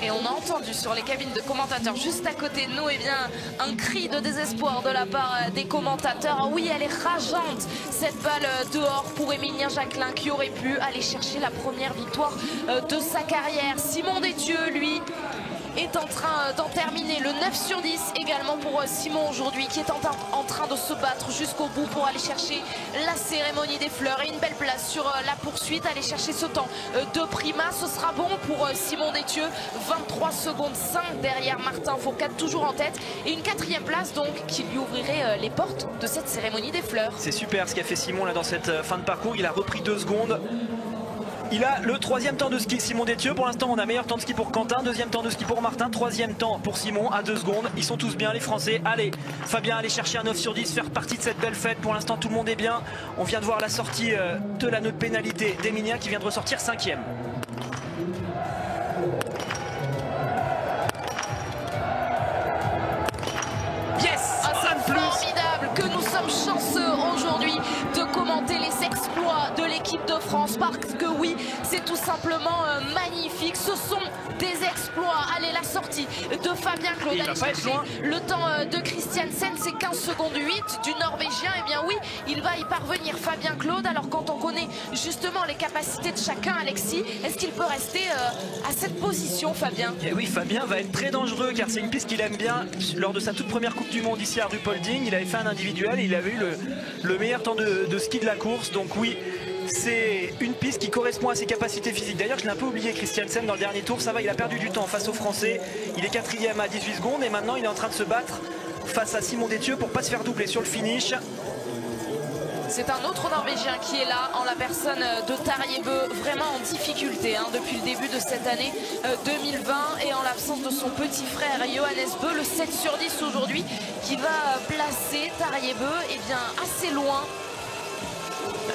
Et on a entendu sur les cabines de commentateurs juste à côté de nous, eh bien, un cri de désespoir de la part des commentateurs. Ah oui, elle est rageante, cette balle dehors pour Emilien Jacquelin qui aurait pu aller chercher la première victoire de sa carrière. Simon Détieux, lui, est en train d'en terminer. Le 9 sur 10 également pour Simon aujourd'hui, qui est en train de se battre jusqu'au bout pour aller chercher la cérémonie des fleurs et une belle place sur la poursuite. Aller chercher ce temps de Prima, ce sera bon pour Simon Détieux. 23 secondes 5 derrière Martin Fourcade, toujours en tête, et une 4e place donc qui lui ouvrirait les portes de cette cérémonie des fleurs. C'est super ce qu'a fait Simon là dans cette fin de parcours. Il a repris 2 secondes. Il a le 3e temps de ski, Simon Détieux. Pour l'instant, on a meilleur temps de ski pour Quentin, 2e temps de ski pour Martin, 3e temps pour Simon à 2 secondes. Ils sont tous bien, les Français. Allez, Fabien, allez chercher un 9 sur 10, faire partie de cette belle fête. Pour l'instant, tout le monde est bien. On vient de voir la sortie de l'anneau de pénalité d'Emilien qui vient de ressortir 5e. Que nous sommes chanceux aujourd'hui de commenter les exploits de l'équipe de France parce que oui, c'est tout simplement magnifique. Ce sont des exploits. Allez, la sortie de Fabien Claude, allez chercher le temps de Christiansen, c'est 15 secondes 8 du Norvégien. Et bien oui, il va y parvenir, Fabien Claude. Alors quand on connaît justement les capacités de chacun, Alexis, est-ce qu'il peut rester à cette position, Fabien? Et oui, Fabien va être très dangereux car c'est une piste qu'il aime bien. Lors de sa toute première Coupe du Monde ici à Ruhpolding, il avait fait un individuel et il avait eu le meilleur temps de ski de la course. Donc oui, c'est une piste qui correspond à ses capacités physiques. D'ailleurs, je l'ai un peu oublié, Christiansen, dans le dernier tour. Ça va, il a perdu du temps face aux Français. Il est 4e à 18 secondes et maintenant il est en train de se battre face à Simon Détieux pour pas se faire doubler sur le finish. C'est un autre Norvégien qui est là, en la personne de Tarjei Bø, vraiment en difficulté depuis le début de cette année 2020 et en l'absence de son petit frère Johannes Bø, le 7 sur 10 aujourd'hui, qui va placer Tarjei Bø assez loin.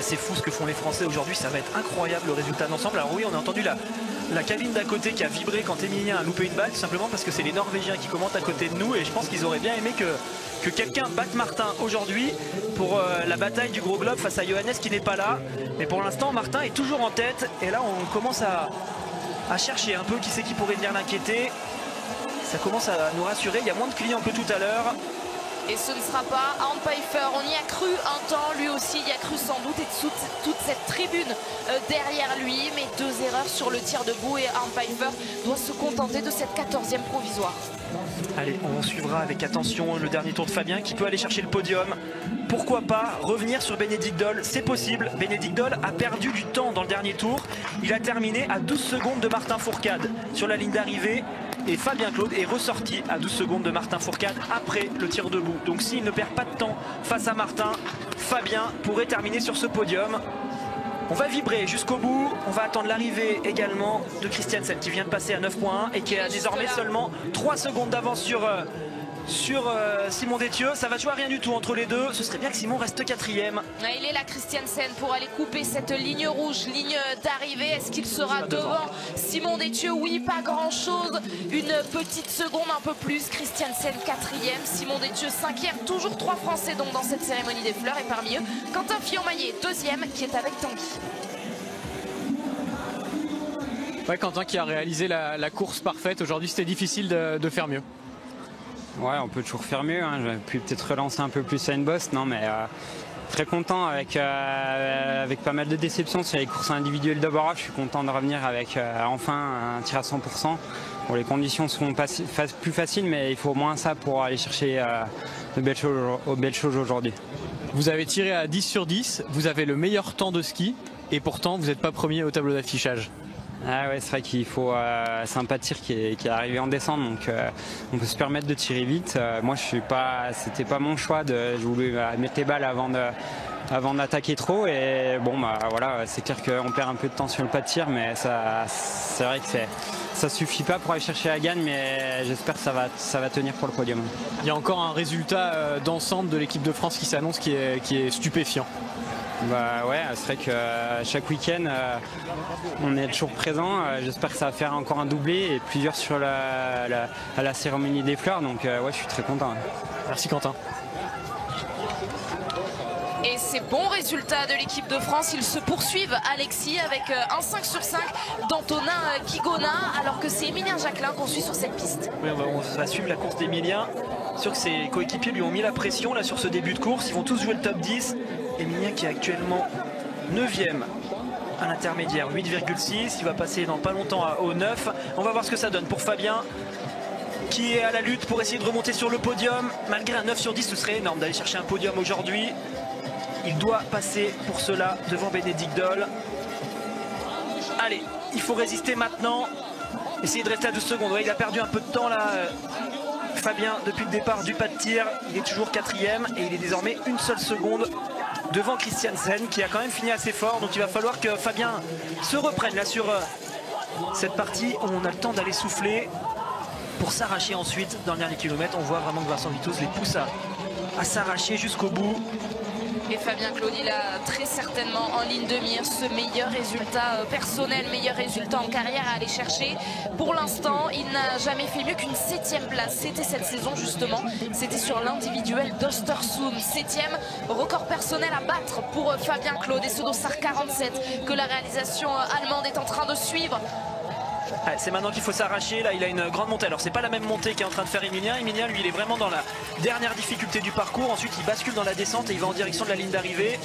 C'est fou ce que font les Français aujourd'hui, ça va être incroyable le résultat d'ensemble. Alors oui, on a entendu la cabine d'à côté qui a vibré quand Emilien a loupé une balle, tout simplement parce que c'est les Norvégiens qui commentent à côté de nous et je pense qu'ils auraient bien aimé que quelqu'un batte Martin aujourd'hui pour la bataille du gros globe face à Johannes qui n'est pas là. Mais pour l'instant, Martin est toujours en tête et là on commence à chercher un peu qui c'est qui pourrait venir l'inquiéter. Ça commence à nous rassurer, il y a moins de clients que tout à l'heure. Et ce ne sera pas Arne Pfeiffer, on y a cru un temps, lui aussi y a cru sans doute, et toute cette tribune derrière lui, mais 2 erreurs sur le tir debout et Arne Pfeiffer doit se contenter de cette 14e provisoire. Allez, on suivra avec attention le dernier tour de Fabien qui peut aller chercher le podium. Pourquoi pas revenir sur Bénédicte Doll, c'est possible. Bénédicte Doll a perdu du temps dans le dernier tour. Il a terminé à 12 secondes de Martin Fourcade sur la ligne d'arrivée. Et Fabien Claude est ressorti à 12 secondes de Martin Fourcade après le tir debout. Donc s'il ne perd pas de temps face à Martin, Fabien pourrait terminer sur ce podium. On va vibrer jusqu'au bout. On va attendre l'arrivée également de Christiansen qui vient de passer à 9.1 et qui a désormais seulement 3 secondes d'avance sur Simon Détieux. Ça va jouer à rien du tout entre les deux. Ce serait bien que Simon reste 4e. Il est là, Christiansen, pour aller couper cette ligne rouge, ligne d'arrivée. Est-ce qu'il sera devant Simon Détieux? Oui, pas grand chose, une petite seconde, un peu plus. Christiansen 4e, Simon Détieux 5e. Toujours 3 Français donc dans cette cérémonie des fleurs et parmi eux Quentin Fillon-Maillet 2e qui est avec Tanguy. Ouais, Quentin qui a réalisé la course parfaite. Aujourd'hui, c'était difficile de faire mieux. Ouais, on peut toujours faire mieux. J'aurais pu peut-être relancer un peu plus à une bosse. Non, mais très content avec pas mal de déceptions sur les courses individuelles de barrage. Je suis content de revenir avec enfin un tir à 100%. Bon, les conditions seront plus faciles, mais il faut au moins ça pour aller chercher de belles choses aujourd'hui. Vous avez tiré à 10 sur 10. Vous avez le meilleur temps de ski et pourtant vous n'êtes pas premier au tableau d'affichage. Ah ouais, c'est vrai qu'il faut c'est un pas de tir qui est arrivé en descente, donc on peut se permettre de tirer vite. Moi, c'était pas mon choix. Je voulais mettre les balles avant d'attaquer trop, et bon voilà, c'est clair qu'on perd un peu de temps sur le pas de tir, mais c'est vrai que ça suffit pas pour aller chercher la gagne, mais j'espère que ça va tenir pour le podium. Il y a encore un résultat d'ensemble de l'équipe de France qui s'annonce qui est stupéfiant. Bah ouais, c'est vrai que chaque week-end on est toujours présent. J'espère que ça va faire encore un doublé et plusieurs sur à la cérémonie des fleurs. Donc ouais, je suis très content. Merci Quentin. Et ces bons résultats de l'équipe de France, ils se poursuivent, Alexis, avec un 5 sur 5 d'Antonin Kigona, alors que c'est Emilien Jacquelin qu'on suit sur cette piste. Oui, on va suivre la course d'Emilien. Sûr que ses coéquipiers lui ont mis la pression là sur ce début de course. Ils vont tous jouer le top 10. Emilien qui est actuellement 9e à l'intermédiaire, 8,6. Il va passer dans pas longtemps au 9. On va voir ce que ça donne pour Fabien, qui est à la lutte pour essayer de remonter sur le podium. Malgré un 9 sur 10, ce serait énorme d'aller chercher un podium aujourd'hui. Il doit passer pour cela devant Bénédicte Doll. Allez, il faut résister maintenant. Essayer de rester à 12 secondes. Ouais, il a perdu un peu de temps là, Fabien, depuis le départ du pas de tir. Il est toujours 4e et il est désormais une seule seconde devant Christiansen qui a quand même fini assez fort. Donc il va falloir que Fabien se reprenne là sur cette partie où on a le temps d'aller souffler pour s'arracher ensuite dans le dernier kilomètre. On voit vraiment que Vincent Vitoz les pousse à s'arracher jusqu'au bout. Et Fabien Claude, il a très certainement en ligne de mire ce meilleur résultat personnel, meilleur résultat en carrière à aller chercher. Pour l'instant, il n'a jamais fait mieux qu'une 7e place. C'était cette saison justement, c'était sur l'individuel d'Östersund. 7e, record personnel à battre pour Fabien Claude et ce dossard 47 que la réalisation allemande est en train de suivre. C'est maintenant qu'il faut s'arracher. Là il a une grande montée, alors c'est pas la même montée qu'est en train de faire Emilien. Emilien lui il est vraiment dans la dernière difficulté du parcours. Ensuite il bascule dans la descente et il va en direction de la ligne d'arrivée.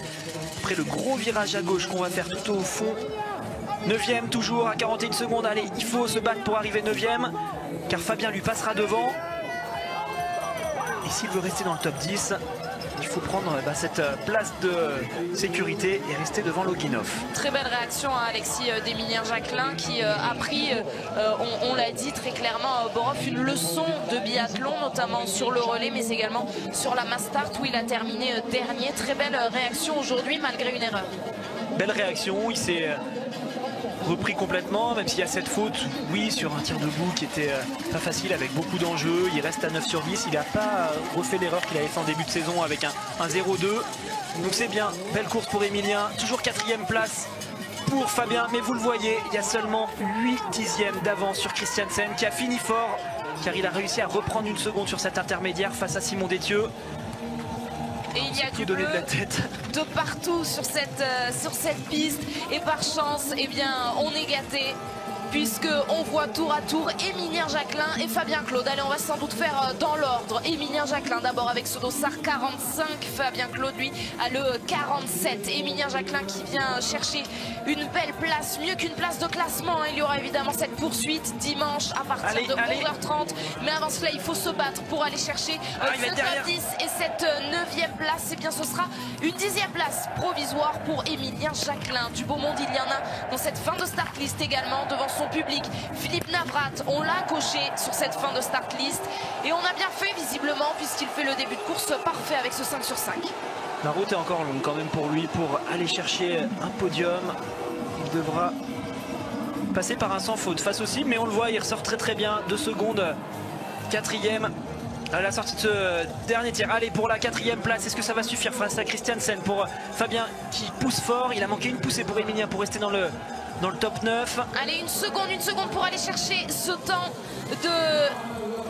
Après le gros virage à gauche qu'on va faire tout au fond. 9e toujours à 41 secondes. Allez, il faut se battre pour arriver 9e car Fabien lui passera devant. Et s'il veut rester dans le top 10, il faut prendre cette place de sécurité et rester devant Loginov. Très belle réaction à Alexis d'Emilien Jacquelin qui a pris, on l'a dit très clairement, Borov, une leçon de biathlon, notamment sur le relais, mais également sur la mass start où il a terminé dernier. Très belle réaction aujourd'hui malgré une erreur. Belle réaction, il s'est repris complètement, même s'il y a cette faute, oui, sur un tir debout qui était pas facile avec beaucoup d'enjeux. Il reste à 9 sur 10, il n'a pas refait l'erreur qu'il avait fait en début de saison avec un 0-2. Donc c'est bien, belle course pour Emilien, toujours 4e place pour Fabien, mais vous le voyez, il y a seulement 8 dixièmes d'avance sur Christiansen qui a fini fort car il a réussi à reprendre une seconde sur cet intermédiaire face à Simon Détieux. Et il y a du bleu de partout sur cette piste. Et par chance, eh bien, on est gâté. Puisqu'on voit tour à tour Emilien Jacquelin et Fabien Claude. Allez, on va sans doute faire dans l'ordre. Emilien Jacquelin d'abord avec ce dossard 45. Fabien Claude, lui, a le 47. Emilien Jacquelin qui vient chercher une belle place, mieux qu'une place de classement. Il y aura évidemment cette poursuite dimanche à partir de 11h30. Mais avant cela, il faut se battre pour aller chercher ce top 10. Et cette 9e place, eh bien, ce sera une 10e place provisoire pour Emilien Jacquelin. Du beau monde, il y en a dans cette fin de start list également devant son public. Philippe Navrat, on l'a coché sur cette fin de start list et on a bien fait visiblement puisqu'il fait le début de course parfait avec ce 5 sur 5. La route est encore longue quand même pour lui pour aller chercher un podium. Il devra passer par un sans faute face au cible, mais on le voit, il ressort très bien, 2 secondes, 4e à la sortie de ce dernier tir. Allez, pour la 4e place, est-ce que ça va suffire face à Christiansen pour Fabien qui pousse fort? Il a manqué une poussée pour Emilien pour rester dans le top 9. Allez, une seconde pour aller chercher ce temps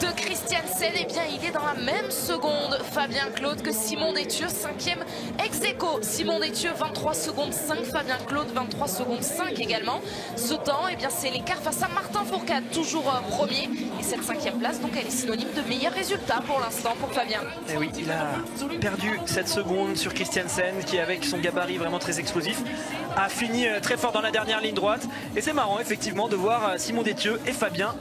de Christiansen. Et bien, il est dans la même seconde, Fabien Claude, que Simon Détieux, 5e ex aequo. Simon Détieux, 23 secondes 5. Fabien Claude, 23 secondes 5 également. Ce temps, et bien, c'est l'écart face à Martin Fourcade, toujours premier. Et cette 5e place, donc, elle est synonyme de meilleur résultat pour l'instant pour Fabien. Et oui, il a perdu 7 secondes sur Christiansen, qui, avec son gabarit vraiment très explosif, a fini très fort dans la dernière ligne droite. Et c'est marrant, effectivement, de voir Simon Détieux et Fabien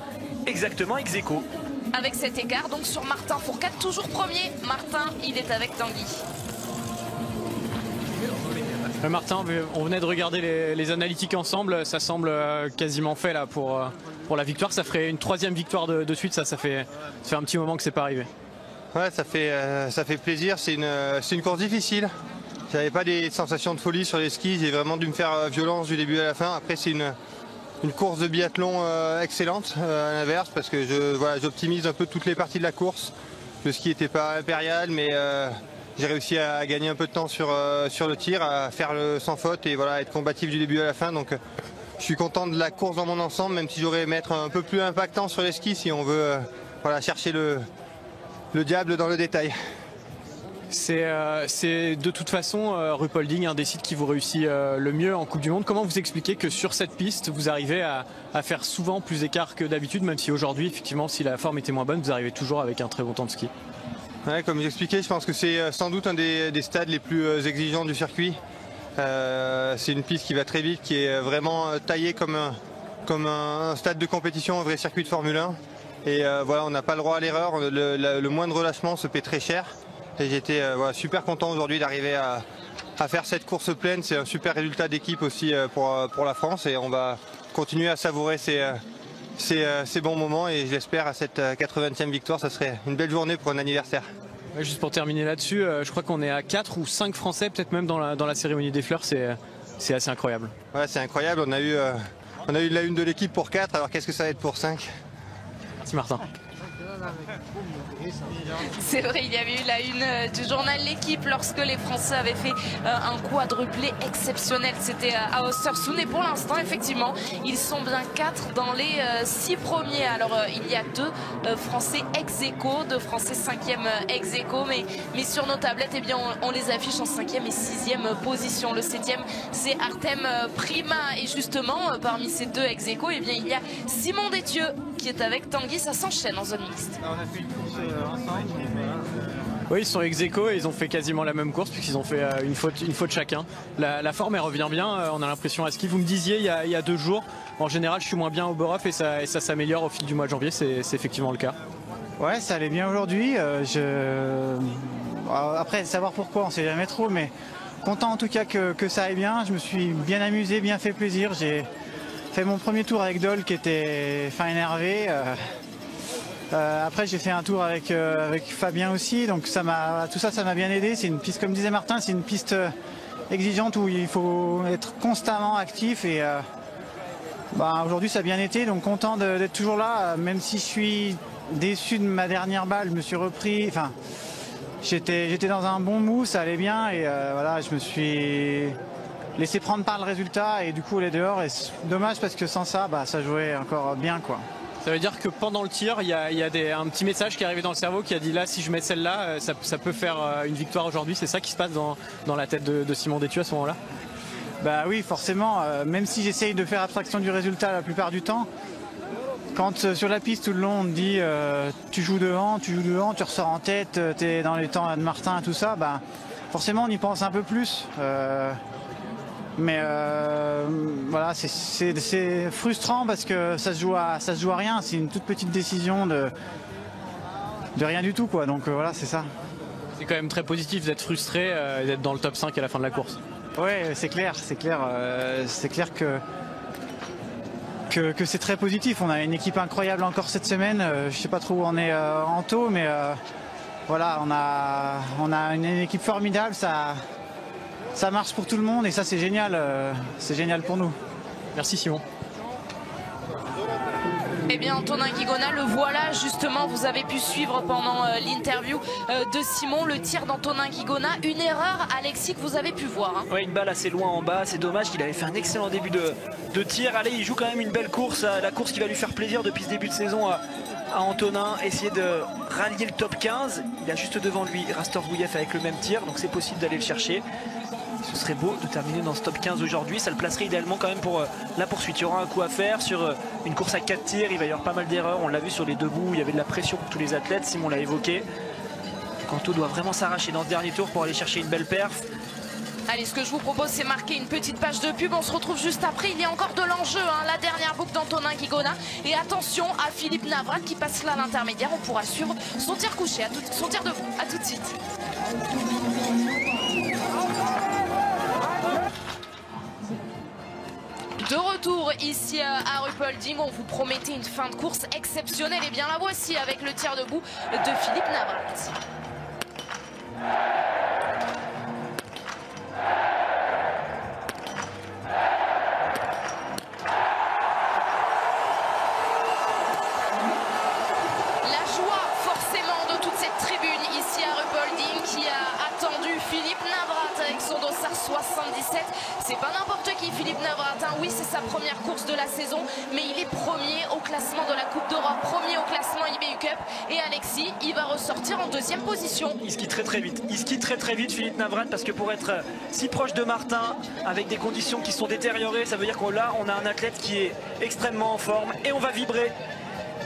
exactement ex aequo. Avec cet écart, donc sur Martin Fourcade, toujours premier. Martin, il est avec Tanguy. Martin, on venait de regarder les analytiques ensemble, ça semble quasiment fait là pour la victoire. Ça ferait une 3e victoire de suite, ça fait un petit moment que c'est pas arrivé. Ouais, ça fait plaisir, c'est une course difficile. J'avais pas des sensations de folie sur les skis, j'ai vraiment dû me faire violence du début à la fin. Après c'est une course de biathlon excellente à l'inverse parce que j'optimise un peu toutes les parties de la course. Le ski n'était pas impérial mais j'ai réussi à gagner un peu de temps sur le tir, à faire le sans faute et voilà, être combatif du début à la fin. Donc je suis content de la course dans mon ensemble, même si j'aurais aimé être un peu plus impactant sur les skis si on veut chercher le diable dans le détail. C'est de toute façon Ruhpolding, un des sites qui vous réussit le mieux en Coupe du Monde. Comment vous expliquez que sur cette piste, vous arrivez à faire souvent plus d'écart que d'habitude, même si aujourd'hui, effectivement, si la forme était moins bonne, vous arrivez toujours avec un très bon temps de ski? Ouais, comme j'expliquais, je pense que c'est sans doute un des stades les plus exigeants du circuit. C'est une piste qui va très vite, qui est vraiment taillée comme un stade de compétition, un vrai circuit de Formule 1. Et voilà, on n'a pas le droit à l'erreur, le moindre relâchement se paie très cher. Et j'étais super content aujourd'hui d'arriver à faire cette course pleine. C'est un super résultat d'équipe aussi pour la France et on va continuer à savourer ces bons moments et je l'espère à cette 80e victoire, ça serait une belle journée pour un anniversaire. Ouais, juste pour terminer là-dessus, je crois qu'on est à 4 ou 5 Français, peut-être même dans la cérémonie des fleurs, c'est assez incroyable. Ouais, c'est incroyable, on a eu la une de l'équipe pour 4, alors qu'est-ce que ça va être pour 5? Merci Martin. C'est vrai, il y avait eu la une du journal L'équipe lorsque les Français avaient fait un quadruplé exceptionnel. C'était à Östersund et pour l'instant, effectivement, ils sont bien 4 dans les 6 premiers. Alors, il y a 2 Français ex-aequo, 2 Français 5e ex-aequo, mais sur nos tablettes, eh bien, on les affiche en 5e et 6e position. Le 7e, c'est Artem Prima. Et justement, parmi ces 2 ex-aequo, eh bien, il y a Simon Détieux qui est avec Tanguy. Ça s'enchaîne en zone mixte. On a fait une course ensemble. Oui, ils sont ex-aequo et ils ont fait quasiment la même course puisqu'ils ont fait une faute chacun. La forme, elle revient bien, on a l'impression à ski. Vous me disiez il y a 2 jours, en général, je suis moins bien au borough et ça s'améliore au fil du mois de janvier, c'est effectivement le cas. Ouais, ça allait bien aujourd'hui. Après, savoir pourquoi, on sait jamais trop, mais content en tout cas que ça aille bien. Je me suis bien amusé, bien fait plaisir. J'ai fait mon premier tour avec Dol qui était fin énervé. Après j'ai fait un tour avec Fabien aussi, donc tout ça m'a bien aidé. C'est une piste, comme disait Martin, c'est une piste exigeante où il faut être constamment actif et aujourd'hui ça a bien été, donc content d'être toujours là, même si je suis déçu de ma dernière balle. Je me suis repris, j'étais dans un bon mou, ça allait bien et voilà, je me suis laissé prendre par le résultat et du coup elle est dehors et c'est dommage parce que sans ça ça jouait encore bien quoi. Ça veut dire que pendant le tir, il y a un petit message qui est arrivé dans le cerveau qui a dit là, si je mets celle-là, ça peut faire une victoire aujourd'hui. C'est ça qui se passe dans la tête de Simon Détieux à ce moment-là? Bah oui, forcément, même si j'essaye de faire abstraction du résultat la plupart du temps, quand sur la piste tout le long on te dit tu joues devant, tu ressors en tête, tu es dans les temps de Martin, tout ça, forcément on y pense un peu plus. Mais voilà, c'est frustrant parce que ça se joue à rien. C'est une toute petite décision de rien du tout, quoi. Donc voilà, c'est ça. C'est quand même très positif d'être frustré et d'être dans le top 5 à la fin de la course. Ouais, c'est clair. C'est clair que c'est très positif. On a une équipe incroyable encore cette semaine. Je sais pas trop où on est en taux, mais voilà, on a une équipe formidable. Ça marche pour tout le monde et ça c'est génial pour nous. Merci Simon. Eh bien Antonin Guigona, le voilà justement, vous avez pu suivre pendant l'interview de Simon le tir d'Antonin Guigona. Une erreur, Alexis, que vous avez pu voir. Hein. Ouais, une balle assez loin en bas, c'est dommage qu'il avait fait un excellent début de tir. Allez, il joue quand même une belle course, la course qui va lui faire plaisir depuis ce début de saison à Antonin. Essayer de rallier le top 15, il a juste devant lui Rastor Gouyev avec le même tir, donc c'est possible d'aller le chercher. Ce serait beau de terminer dans ce top 15 aujourd'hui, ça le placerait idéalement quand même pour la poursuite. Il y aura un coup à faire sur une course à 4 tirs, il va y avoir pas mal d'erreurs, on l'a vu sur les 2 bouts, il y avait de la pression pour tous les athlètes, Simon l'a évoqué. Kanto doit vraiment s'arracher dans ce dernier tour pour aller chercher une belle perf. Allez, ce que je vous propose, c'est marquer une petite page de pub. On se retrouve juste après. Il y a encore de l'enjeu, hein. La dernière boucle d'Antonin Guigona. Et attention à Philippe Navrat qui passe là à l'intermédiaire. On pourra suivre son tir couché, son tir debout. À tout de suite. De retour ici à Ruhpolding, on vous promettait une fin de course exceptionnelle. Et bien la voici avec le tir debout de Philippe Navrat. La joie forcément de toute cette tribune ici à Ruhpolding qui a attendu Philippe Navrat avec son dossard 77. C'est pas n'importe qui Philippe Navrat, hein. Oui, c'est sa première course de la saison, mais il est premier au classement de la Coupe d'Europe, premier au classement IBU Cup. Et Alexis, il va ressortir en 2e position. Il skie très très vite. Il skie très très vite Philippe Navrat parce que pour être si proche de Martin avec des conditions qui sont détériorées, ça veut dire qu'on là on a un athlète qui est extrêmement en forme et on va vibrer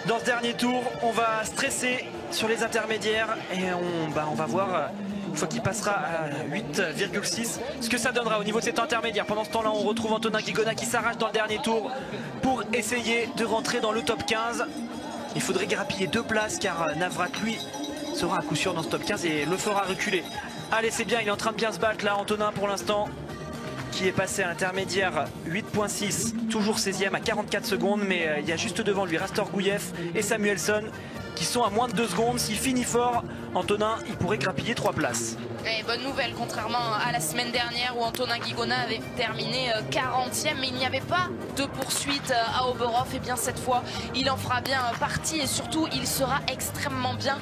dans ce dernier tour. On va stresser sur les intermédiaires et on va voir une fois qu'il passera à 8,6 ce que ça donnera au niveau de cet intermédiaire. Pendant ce temps là on retrouve Antonin Guigona qui s'arrache dans le dernier tour pour essayer de rentrer dans le top 15. Il faudrait grappiller 2 places car Navrat lui sera à coup sûr dans ce top 15 et le fera reculer. Allez, c'est bien, il est en train de bien se battre là Antonin pour l'instant, qui est passé à l'intermédiaire 8.6, toujours 16e à 44 secondes, mais il y a juste devant lui Rastor Gouyev et Samuelsson qui sont à moins de 2 secondes. S'il finit fort, Antonin, il pourrait grappiller 3 places. Et bonne nouvelle, contrairement à la semaine dernière où Antonin Guigona avait terminé 40e, mais il n'y avait pas de poursuite à Oberhof. Et bien cette fois, il en fera bien partie et surtout, il sera extrêmement bien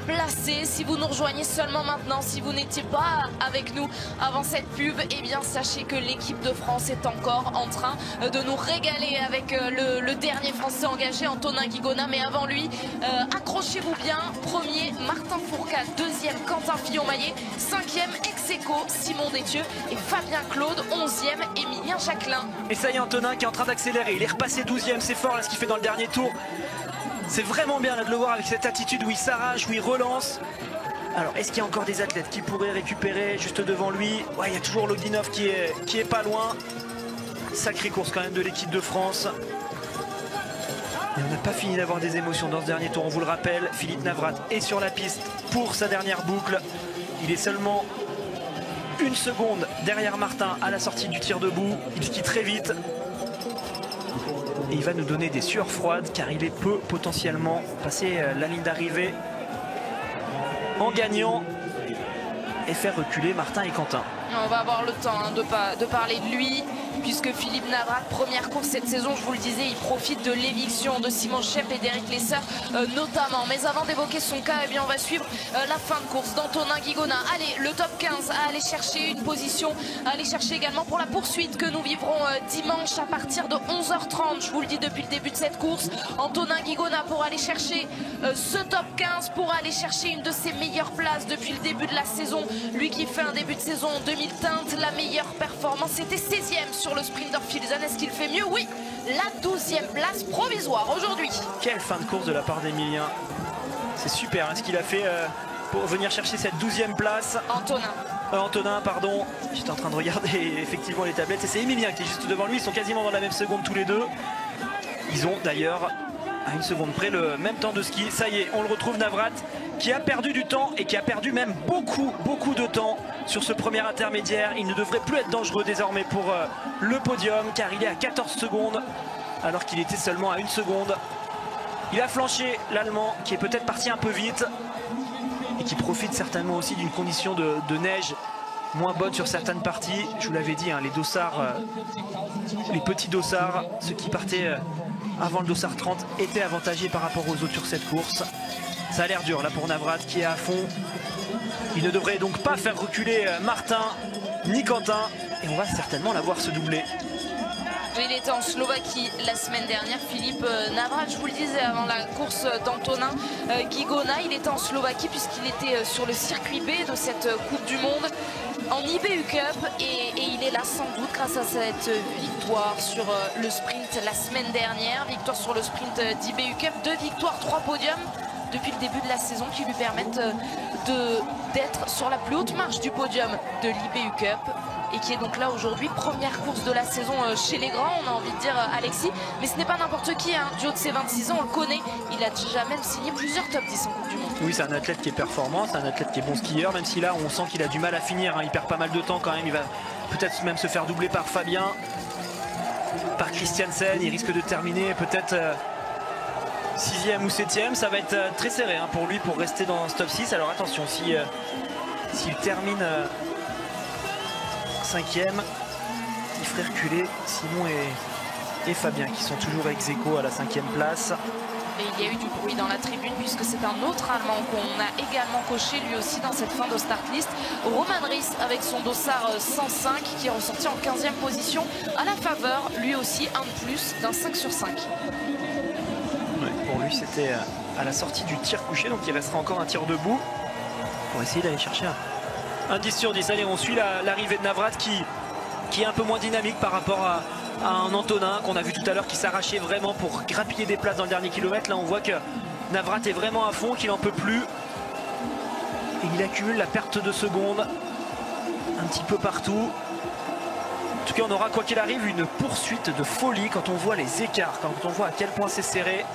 placé. Si vous nous rejoignez seulement maintenant, si vous n'étiez pas avec nous avant cette pub, et bien sachez que l'équipe de France est encore en train de nous régaler avec le dernier Français engagé, Antonin Guigona. Mais avant lui, accrochez-vous bien, premier Martin Fourcade, deuxième Quentin Fillon-Maillet, 5e ex-aequo Simon Détieux et Fabien Claude, 11e Émilien Jacquelin. Et ça y est, Antonin qui est en train d'accélérer, il est repassé 12e, c'est fort là ce qu'il fait dans le dernier tour. C'est vraiment bien là de le voir avec cette attitude où il s'arrache, où il relance. Alors est-ce qu'il y a encore des athlètes qui pourraient récupérer juste devant lui? Ouais, il y a toujours Logdinov qui est pas loin. Sacrée course quand même de l'équipe de France. Et on n'a pas fini d'avoir des émotions dans ce dernier tour, on vous le rappelle. Philippe Navrat est sur la piste pour sa dernière boucle. Il est seulement 1 seconde derrière Martin à la sortie du tir debout. Il skie très vite. Et il va nous donner des sueurs froides car il peut potentiellement passer la ligne d'arrivée en gagnant et faire reculer Martin et Quentin. On va avoir le temps de parler de lui, puisque Philippe Navrat, première course cette saison, je vous le disais, il profite de l'éviction de Simon Schepp et d'Eric Lesser notamment. Mais avant d'évoquer son cas, eh bien, on va suivre la fin de course d'Antonin Guigona. Allez, le top 15 à aller chercher une position, à aller chercher également pour la poursuite que nous vivrons dimanche à partir de 11h30. Je vous le dis depuis le début de cette course, Antonin Guigona pour aller chercher ce top 15, pour aller chercher une de ses meilleures places depuis le début de la saison. Lui qui fait un début de saison en 2000 teintes, la meilleure performance, c'était 16e sur le Sprinter Filzane. Est-ce qu'il fait mieux? Oui, la 12e place provisoire aujourd'hui. Quelle fin de course de la part d'Emilien. C'est super hein, ce qu'il a fait pour venir chercher cette 12e place. Antonin, pardon. J'étais en train de regarder effectivement les tablettes. Et c'est Emilien qui est juste devant lui. Ils sont quasiment dans la même seconde tous les deux. Ils ont d'ailleurs à 1 seconde près le même temps de ski. Ça y est, on le retrouve, Navrat, qui a perdu du temps et qui a perdu même beaucoup de temps sur ce premier intermédiaire. Il ne devrait plus être dangereux désormais pour le podium car il est à 14 secondes alors qu'il était seulement à 1 seconde. Il a flanché l'Allemand qui est peut-être parti un peu vite et qui profite certainement aussi d'une condition de neige moins bonne sur certaines parties. Je vous l'avais dit, hein, les dossards, les petits dossards, ceux qui partaient avant le dossard 30 étaient avantagés par rapport aux autres sur cette course. Ça a l'air dur là pour Navrat qui est à fond. Il ne devrait donc pas faire reculer Martin ni Quentin. Et on va certainement la voir se doubler. Il était en Slovaquie la semaine dernière, Philippe Navrat, je vous le disais avant la course d'Antonin Guigona. Il était en Slovaquie puisqu'il était sur le circuit B de cette Coupe du Monde en IBU Cup. Et il est là sans doute grâce à cette victoire sur le sprint la semaine dernière. Victoire sur le sprint d'IBU Cup, 2 victoires, 3 podiums depuis le début de la saison qui lui permettent d'être sur la plus haute marche du podium de l'IBU Cup et qui est donc là aujourd'hui, première course de la saison chez les grands, on a envie de dire Alexis, mais ce n'est pas n'importe qui, hein. Du haut de ses 26 ans, on le connaît, il a déjà même signé plusieurs top 10 en Coupe du Monde. Oui, c'est un athlète qui est performant, c'est un athlète qui est bon skieur, même si là on sent qu'il a du mal à finir, hein. Il perd pas mal de temps quand même, il va peut-être même se faire doubler par Fabien, par Christiansen, il risque de terminer peut-être 6e ou 7e, ça va être très serré hein, pour lui pour rester dans ce top 6. Alors attention, s'il termine 5e, il ferait reculer Simon et Fabien qui sont toujours ex aequo à la 5e place. Et il y a eu du bruit dans la tribune puisque c'est un autre Allemand qu'on a également coché lui aussi dans cette fin de start list. Roman Ries avec son dossard 105 qui est ressorti en 15e position à la faveur lui aussi un de plus d'un 5 sur 5. Ouais, pour lui c'était à la sortie du tir couché, donc il restera encore un tir debout pour essayer d'aller chercher un 10 sur 10. Allez, on suit l'arrivée de Navrat qui est un peu moins dynamique par rapport à un Antonin qu'on a vu tout à l'heure qui s'arrachait vraiment pour grappiller des places dans le dernier kilomètre. Là on voit que Navrat est vraiment à fond, qu'il n'en peut plus et il accumule la perte de secondes un petit peu partout. En tout cas on aura quoi qu'il arrive une poursuite de folie quand on voit les écarts, quand on voit à quel point c'est serré.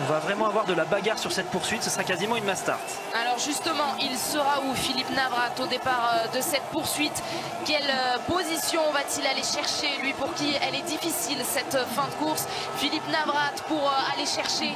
On va vraiment avoir de la bagarre sur cette poursuite, ce sera quasiment une mass start. Alors justement, il sera où Philippe Navrat au départ de cette poursuite? Quelle position va-t-il aller chercher, lui pour qui elle est difficile cette fin de course? Philippe Navrat pour aller chercher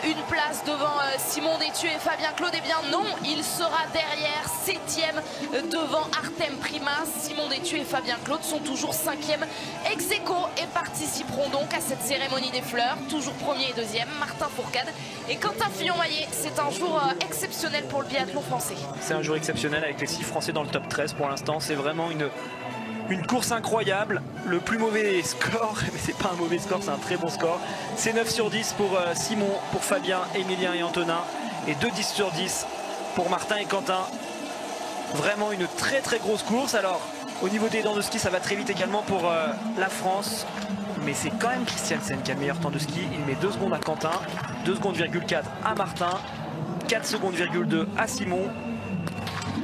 une place devant Simon Détieux et Fabien Claude. Eh bien non, il sera derrière, 7e devant Artem Primas. Simon Détieux et Fabien Claude sont toujours 5e ex aequo et participeront donc à cette cérémonie des fleurs. Toujours 1er et 2e, Martin Fourcade et Quentin Fillon-Maillet. C'est un jour exceptionnel pour le biathlon français. C'est un jour exceptionnel avec les 6 Français dans le top 13 pour l'instant. C'est vraiment une course incroyable. Le plus mauvais score, mais c'est pas un mauvais score, c'est un très bon score. C'est 9 sur 10 pour Simon, pour Fabien, Emilien et Antonin. Et 2 10 sur 10 pour Martin et Quentin. Vraiment une très très grosse course. Alors au niveau des dents de ski, ça va très vite également pour la France. Mais c'est quand même Christiansen qui a le meilleur temps de ski. Il met 2 secondes à Quentin, 2 secondes,4 à Martin, 4 secondes,2 à Simon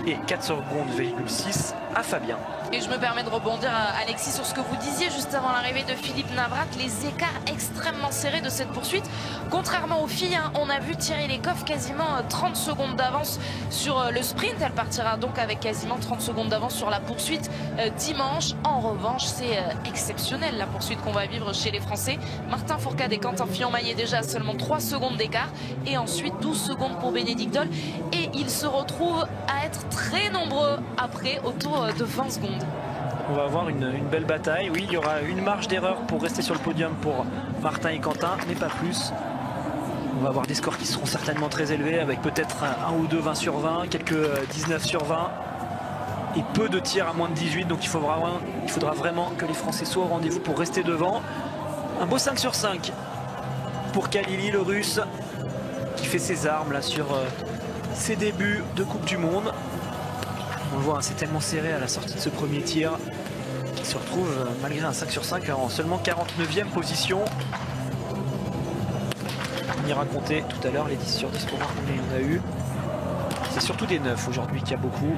et 4 secondes,6 à Fabien. Et je me permets de rebondir, Alexis, sur ce que vous disiez juste avant l'arrivée de Philippe Navrat, les écarts extrêmement serrés de cette poursuite. Contrairement aux filles, hein, on a vu Thierry Lecoff quasiment 30 secondes d'avance sur le sprint. Elle partira donc avec quasiment 30 secondes d'avance sur la poursuite dimanche. En revanche, c'est exceptionnel la poursuite qu'on va vivre chez les Français. Martin Fourcade et Quentin Fillon-Maillet déjà à seulement 3 secondes d'écart. Et ensuite 12 secondes pour Bénédicte Doll. Et ils se retrouvent à être très nombreux après, autour de 20 secondes. On va avoir une belle bataille. Oui, il y aura une marge d'erreur pour rester sur le podium pour Martin et Quentin, mais pas plus. On va avoir des scores qui seront certainement très élevés, avec peut-être un ou deux 20 sur 20, quelques 19 sur 20 et peu de tirs à moins de 18. Donc il faudra vraiment que les Français soient au rendez-vous pour rester devant. Un beau 5 sur 5 pour Khalili, le Russe, qui fait ses armes là sur ses débuts de Coupe du Monde. On le voit, hein, c'est tellement serré à la sortie de ce premier tir qu'il se retrouve malgré un 5 sur 5 en seulement 49e position. On ira compter tout à l'heure les 10 sur 10 pour voir combien il y en a eu. C'est surtout des 9 aujourd'hui qu'il y a beaucoup.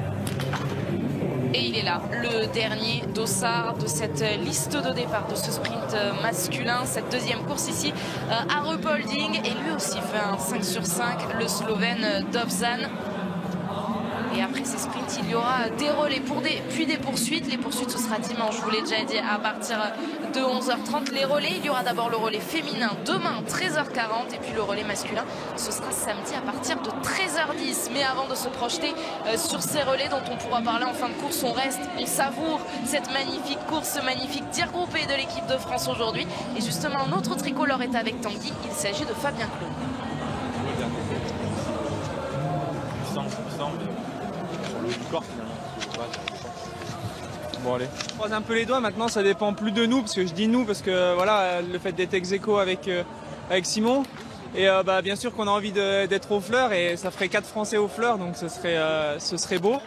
Et il est là, le dernier dossard de cette liste de départ de ce sprint masculin, cette deuxième course ici à Ruhpolding. Et lui aussi fait un 5 sur 5, le Slovène Dovzan. Et après ces sprints, il y aura des relais puis des poursuites. Les poursuites, ce sera dimanche, je vous l'ai déjà dit, à partir de 11h30. Les relais, il y aura d'abord le relais féminin demain, 13h40. Et puis le relais masculin, ce sera samedi à partir de 13h10. Mais avant de se projeter sur ces relais dont on pourra parler en fin de course, on savoure cette magnifique course, ce magnifique tir groupé de l'équipe de France aujourd'hui. Et justement, notre tricolore est avec Tanguy. Il s'agit de Fabien Claude. Bon allez. Je croise un peu les doigts maintenant, ça dépend plus de nous, parce que je dis nous parce que voilà, le fait d'être ex aequo avec Simon, et bien sûr qu'on a envie d'être aux fleurs, et ça ferait 4 Français aux fleurs, donc ce serait beau.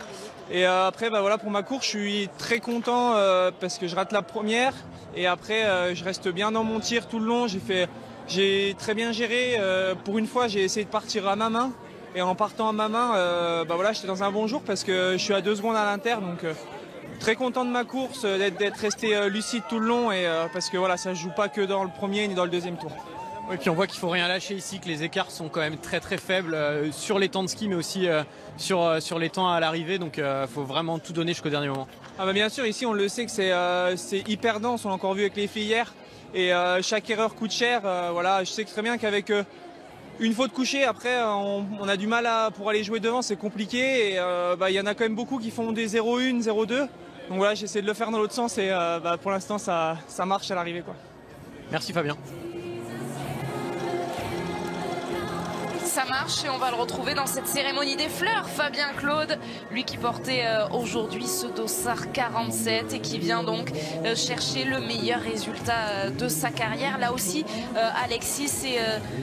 Et après voilà, pour ma course je suis très content parce que je rate la première, et après je reste bien dans mon tir tout le long. J'ai très bien géré, pour une fois j'ai essayé de partir à ma main. Et en partant à ma main, voilà, j'étais dans un bon jour parce que je suis à 2 secondes à l'inter, donc très content de ma course, d'être resté lucide tout le long, et parce que voilà, ça ne joue pas que dans le premier ni dans le deuxième tour. Oui, puis on voit qu'il faut rien lâcher ici, que les écarts sont quand même très très faibles sur les temps de ski, mais aussi sur les temps à l'arrivée, donc il faut vraiment tout donner jusqu'au dernier moment. Ah bien sûr, ici on le sait que c'est hyper dense, on l'a encore vu avec les filles hier, et chaque erreur coûte cher. Voilà, je sais très bien qu'avec une faute couchée, après on a du mal pour aller jouer devant, c'est compliqué, et y en a quand même beaucoup qui font des 0-1, 0-2. Donc voilà, j'essaie de le faire dans l'autre sens, et pour l'instant ça marche à l'arrivée, quoi. Merci Fabien. Ça marche, et on va le retrouver dans cette cérémonie des fleurs. Fabien Claude, lui qui portait aujourd'hui ce dossard 47 et qui vient donc chercher le meilleur résultat de sa carrière. Là aussi, Alexis, c'est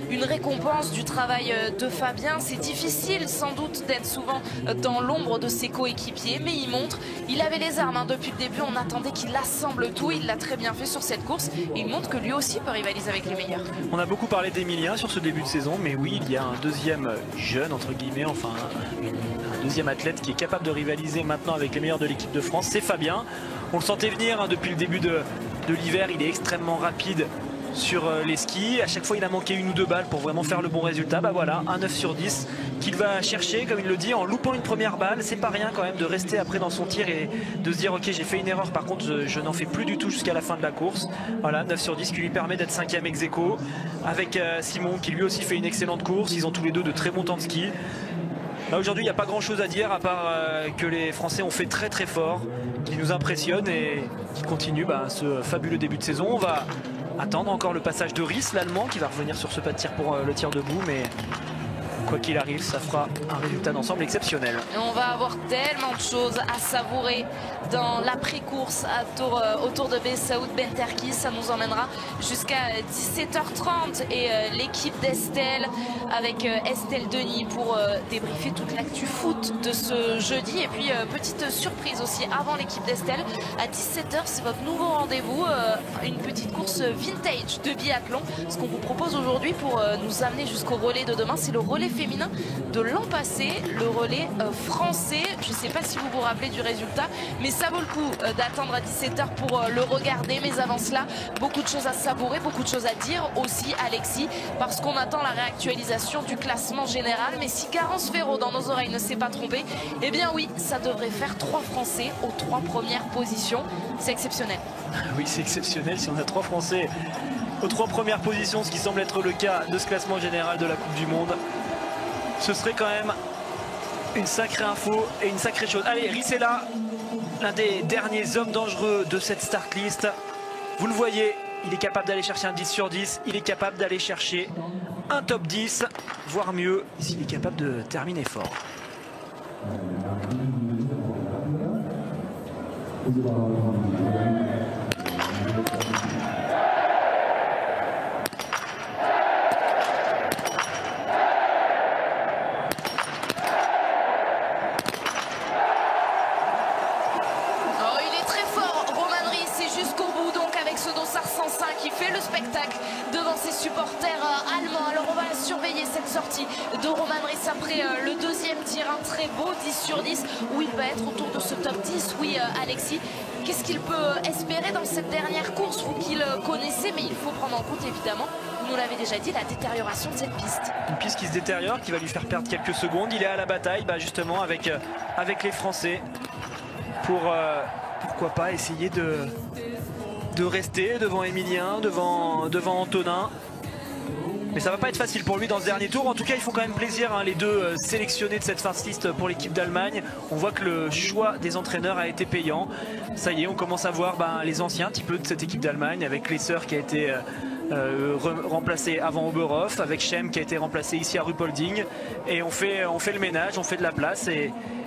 une récompense du travail de Fabien. C'est difficile sans doute d'être souvent dans l'ombre de ses coéquipiers, mais il avait les armes, hein. Depuis le début, on attendait qu'il assemble tout. Il l'a très bien fait sur cette course, et il montre que lui aussi peut rivaliser avec les meilleurs. On a beaucoup parlé d'Emilien sur ce début de saison, mais oui, il y a un deuxième jeune, entre guillemets, enfin un deuxième athlète qui est capable de rivaliser maintenant avec les meilleurs de l'équipe de France, c'est Fabien. On le sentait venir, hein, depuis le début de l'hiver. Il est extrêmement rapide sur les skis. À chaque fois il a manqué une ou deux balles pour vraiment faire le bon résultat. Bah voilà, un 9 sur 10 qu'il va chercher, comme il le dit, en loupant une première balle. C'est pas rien quand même de rester après dans son tir et de se dire ok, j'ai fait une erreur, par contre je n'en fais plus du tout jusqu'à la fin de la course. Voilà, 9 sur 10 qui lui permet d'être 5e ex aequo avec Simon qui lui aussi fait une excellente course. Ils ont tous les deux de très bons temps de ski. Là aujourd'hui il n'y a pas grand chose à dire à part que les Français ont fait très très fort, qui nous impressionnent et qui continuent ce fabuleux début de saison. On va attendre encore le passage de Ries, l'Allemand, qui va revenir sur ce pas de tir pour le tir debout, mais quoi qu'il arrive, ça fera un résultat d'ensemble exceptionnel. Et on va avoir tellement de choses à savourer dans l'après-course autour de Bessaoud Benterki. Ça nous emmènera jusqu'à 17h30 et l'équipe d'Estelle avec Estelle Denis pour débriefer toute l'actu foot de ce jeudi. Et puis petite surprise aussi avant l'équipe d'Estelle, à 17h, c'est votre nouveau rendez-vous, une petite course vintage de biathlon. Ce qu'on vous propose aujourd'hui pour nous amener jusqu'au relais de demain, c'est le relais féminin de l'an passé, le relais français. Je ne sais pas si vous vous rappelez du résultat, mais ça vaut le coup d'attendre à 17h pour le regarder. Mais avant cela, beaucoup de choses à savourer, beaucoup de choses à dire aussi, Alexis, parce qu'on attend la réactualisation du classement général. Mais si Garance Ferro dans nos oreilles ne s'est pas trompé, eh bien oui, ça devrait faire 3 Français aux 3 premières positions. C'est exceptionnel. Oui, c'est exceptionnel si on a 3 Français aux 3 premières positions, ce qui semble être le cas de ce classement général de la Coupe du Monde. Ce serait quand même une sacrée info et une sacrée chose. Allez, Ries est là, l'un des derniers hommes dangereux de cette start list. Vous le voyez, il est capable d'aller chercher un 10 sur 10, il est capable d'aller chercher un top 10, voire mieux, s'il est capable de terminer fort. De Roman Ries après le deuxième tir, un très beau 10 sur 10 où il va être autour de ce top 10. Oui, Alexis, qu'est-ce qu'il peut espérer dans cette dernière course, vous qui le connaissez, mais il faut prendre en compte évidemment, vous nous l'avez déjà dit, la détérioration de cette piste. Une piste qui se détériore, qui va lui faire perdre quelques secondes. Il est à la bataille justement avec les Français pour pourquoi pas essayer de rester devant Emilien, devant Antonin. Mais ça va pas être facile pour lui dans ce dernier tour. En tout cas, ils font quand même plaisir, les deux sélectionnés de cette fast list pour l'équipe d'Allemagne. On voit que le choix des entraîneurs a été payant. Ça y est, on commence à voir les anciens un petit peu de cette équipe d'Allemagne, avec Lesser qui a été remplacé avant Oberhof, avec Schem qui a été remplacé ici à Ruhpolding. Et on fait le ménage, on fait de la place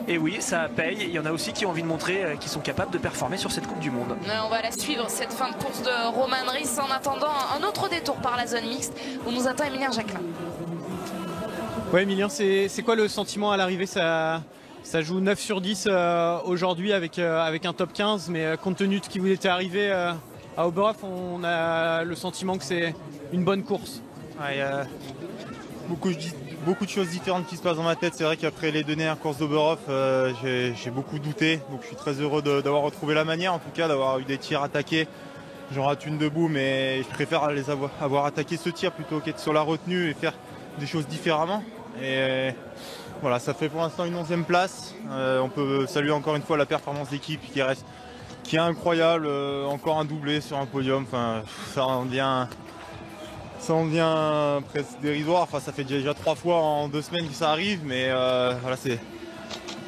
et oui, ça paye. Il y en a aussi qui ont envie de montrer qu'ils sont capables de performer sur cette Coupe du Monde. On va la suivre, cette fin de course de Roman Ries. En attendant, un autre détour par la zone mixte où nous attend Emilien Jacquelin. Ouais, Emilien, c'est quoi le sentiment à l'arrivée? Ça joue 9 sur 10 aujourd'hui avec un top 15, mais compte tenu de ce qui vous était arrivé à Oberhof, on a le sentiment que c'est une bonne course. Ouais, y a beaucoup de choses différentes qui se passent dans ma tête. C'est vrai qu'après les 2 dernières courses d'Oberhof, j'ai beaucoup douté. Donc je suis très heureux d'avoir retrouvé la manière, en tout cas d'avoir eu des tirs attaqués. J'en rate une debout, mais je préfère avoir attaqué ce tir plutôt qu'être sur la retenue et faire des choses différemment. Et voilà, ça fait pour l'instant une 11e place. On peut saluer encore une fois la performance d'équipe qui est incroyable. Encore un doublé sur un podium. Enfin, ça en devient presque dérisoire. Enfin, ça fait déjà 3 fois en 2 semaines que ça arrive, mais voilà,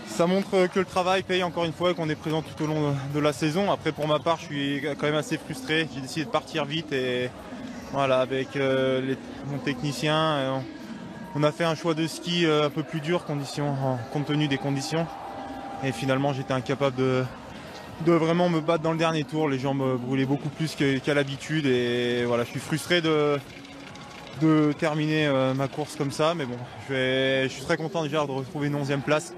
ça montre que le travail paye encore une fois et qu'on est présent tout au long de la saison. Après, pour ma part, je suis quand même assez frustré. J'ai décidé de partir vite et voilà, avec mon technicien, on a fait un choix de ski un peu plus dur compte tenu des conditions. Et finalement, j'étais incapable de vraiment me battre dans le dernier tour. Les jambes brûlaient beaucoup plus qu'à l'habitude et voilà, je suis frustré de terminer ma course comme ça, mais bon, je suis très content déjà de retrouver une 11e place.